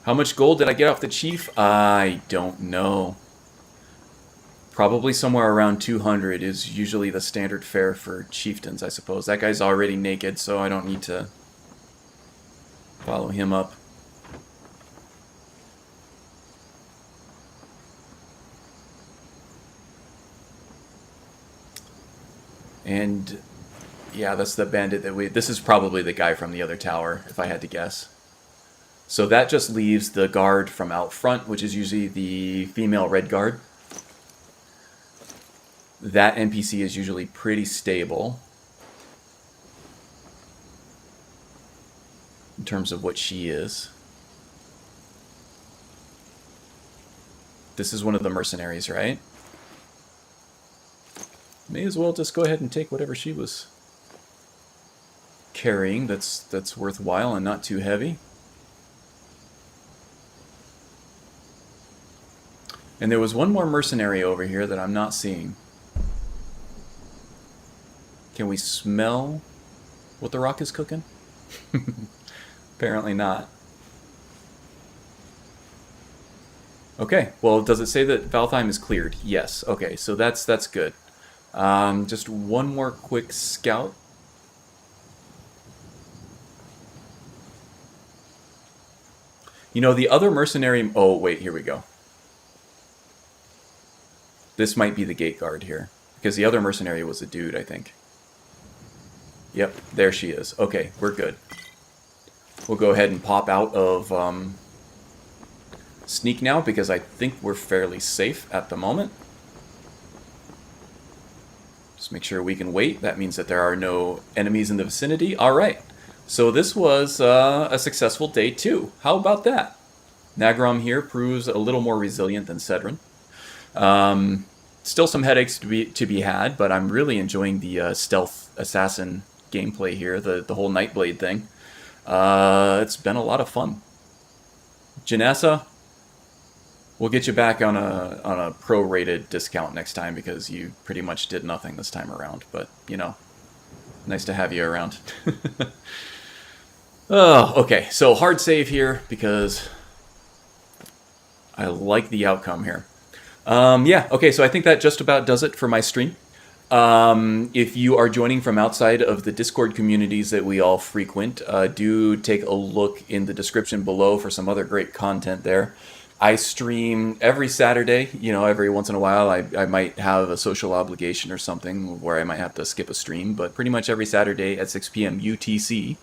How much gold did I get off the chief? I don't know. Probably somewhere around 200 is usually the standard fare for chieftains, I suppose. That guy's already naked, so I don't need to follow him up. And yeah, that's the bandit that this is probably the guy from the other tower, if I had to guess. So that just leaves the guard from out front, which is usually the female red guard. That NPC is usually pretty stable in terms of what she is. This is one of the mercenaries, right? May as well just go ahead and take whatever she was carrying that's worthwhile and not too heavy. And there was one more mercenary over here that I'm not seeing. Can we smell what the rock is cooking? Apparently not. Okay, well, does it say that Valtheim is cleared? Yes. Okay, so that's good. Just one more quick scout. You know, the other mercenary... Oh, wait, here we go. This might be the gate guard here, because the other mercenary was a dude, I think. Yep, there she is. Okay, we're good. We'll go ahead and pop out of sneak now, because I think we're fairly safe at the moment. Just make sure we can wait. That means that there are no enemies in the vicinity. Alright, so this was a successful day 2. How about that? Nagrom here proves a little more resilient than Cedrin. Still some headaches to be had, but I'm really enjoying the stealth assassin gameplay here, the whole Nightblade thing. It's been a lot of fun. Janessa, we'll get you back on a pro-rated discount next time because you pretty much did nothing this time around, but, you know, nice to have you around. Oh, okay, so hard save here because I like the outcome here. Yeah, okay, so I think that just about does it for my stream. If you are joining from outside of the Discord communities that we all frequent, do take a look in the description below for some other great content there. I stream every Saturday. You know, every once in a while I might have a social obligation or something where I might have to skip a stream, but pretty much every Saturday at 6 p.m. UTC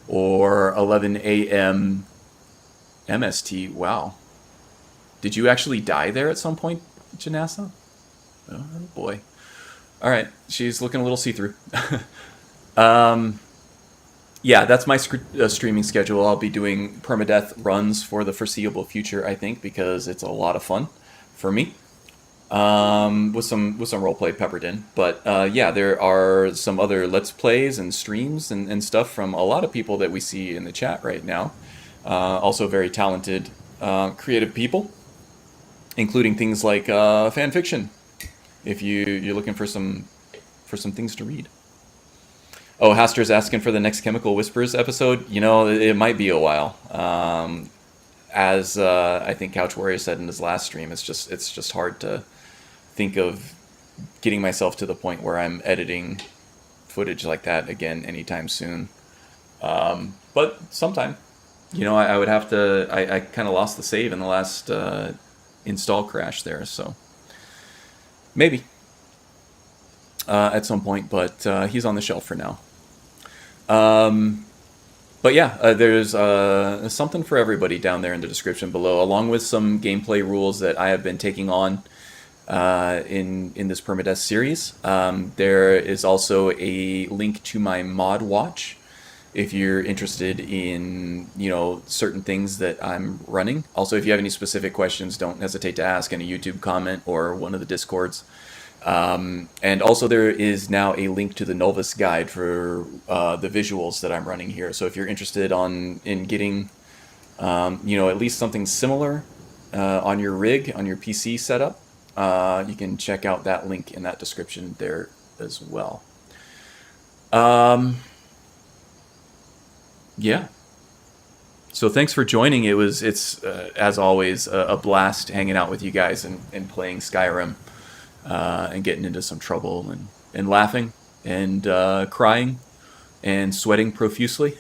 or 11 a.m. MST. Wow. Did you actually die there at some point, Janassa? Oh boy. All right, she's looking a little see-through. Yeah, that's my streaming schedule. I'll be doing permadeath runs for the foreseeable future, I think, because it's a lot of fun for me. With some roleplay peppered in. But yeah, there are some other Let's Plays and streams and stuff from a lot of people that we see in the chat right now. Also very talented, creative people, including things like fan fiction. If you're looking for some things to read. Oh, Haster's asking for the next Chemical Whispers episode. You know, it might be a while. As I think Couch Warrior said in his last stream, it's just hard to think of getting myself to the point where I'm editing footage like that again anytime soon. But sometime, you know, I would have to. I kind of lost the save in the last install crash there, so maybe at some point. But he's on the shelf for now. But yeah, there's something for everybody down there in the description below, along with some gameplay rules that I have been taking on in this Permadeath series. There is also a link to my mod watch if you're interested in, you know, certain things that I'm running. Also, if you have any specific questions, don't hesitate to ask in a YouTube comment or one of the Discords. And also there is now a link to the Novus guide for the visuals that I'm running here. So if you're interested in getting, you know, at least something similar on your rig, on your PC setup, you can check out that link in that description there as well. Yeah. So thanks for joining. It's as always a blast hanging out with you guys and playing Skyrim. And getting into some trouble and laughing and crying and sweating profusely.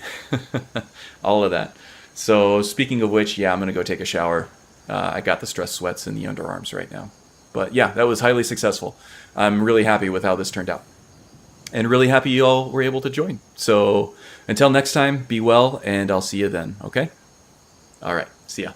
All of that. So speaking of which, yeah, I'm going to go take a shower. I got the stress sweats in the underarms right now. But yeah, that was highly successful. I'm really happy with how this turned out. And really happy you all were able to join. So until next time, be well, and I'll see you then, okay? All right, see ya.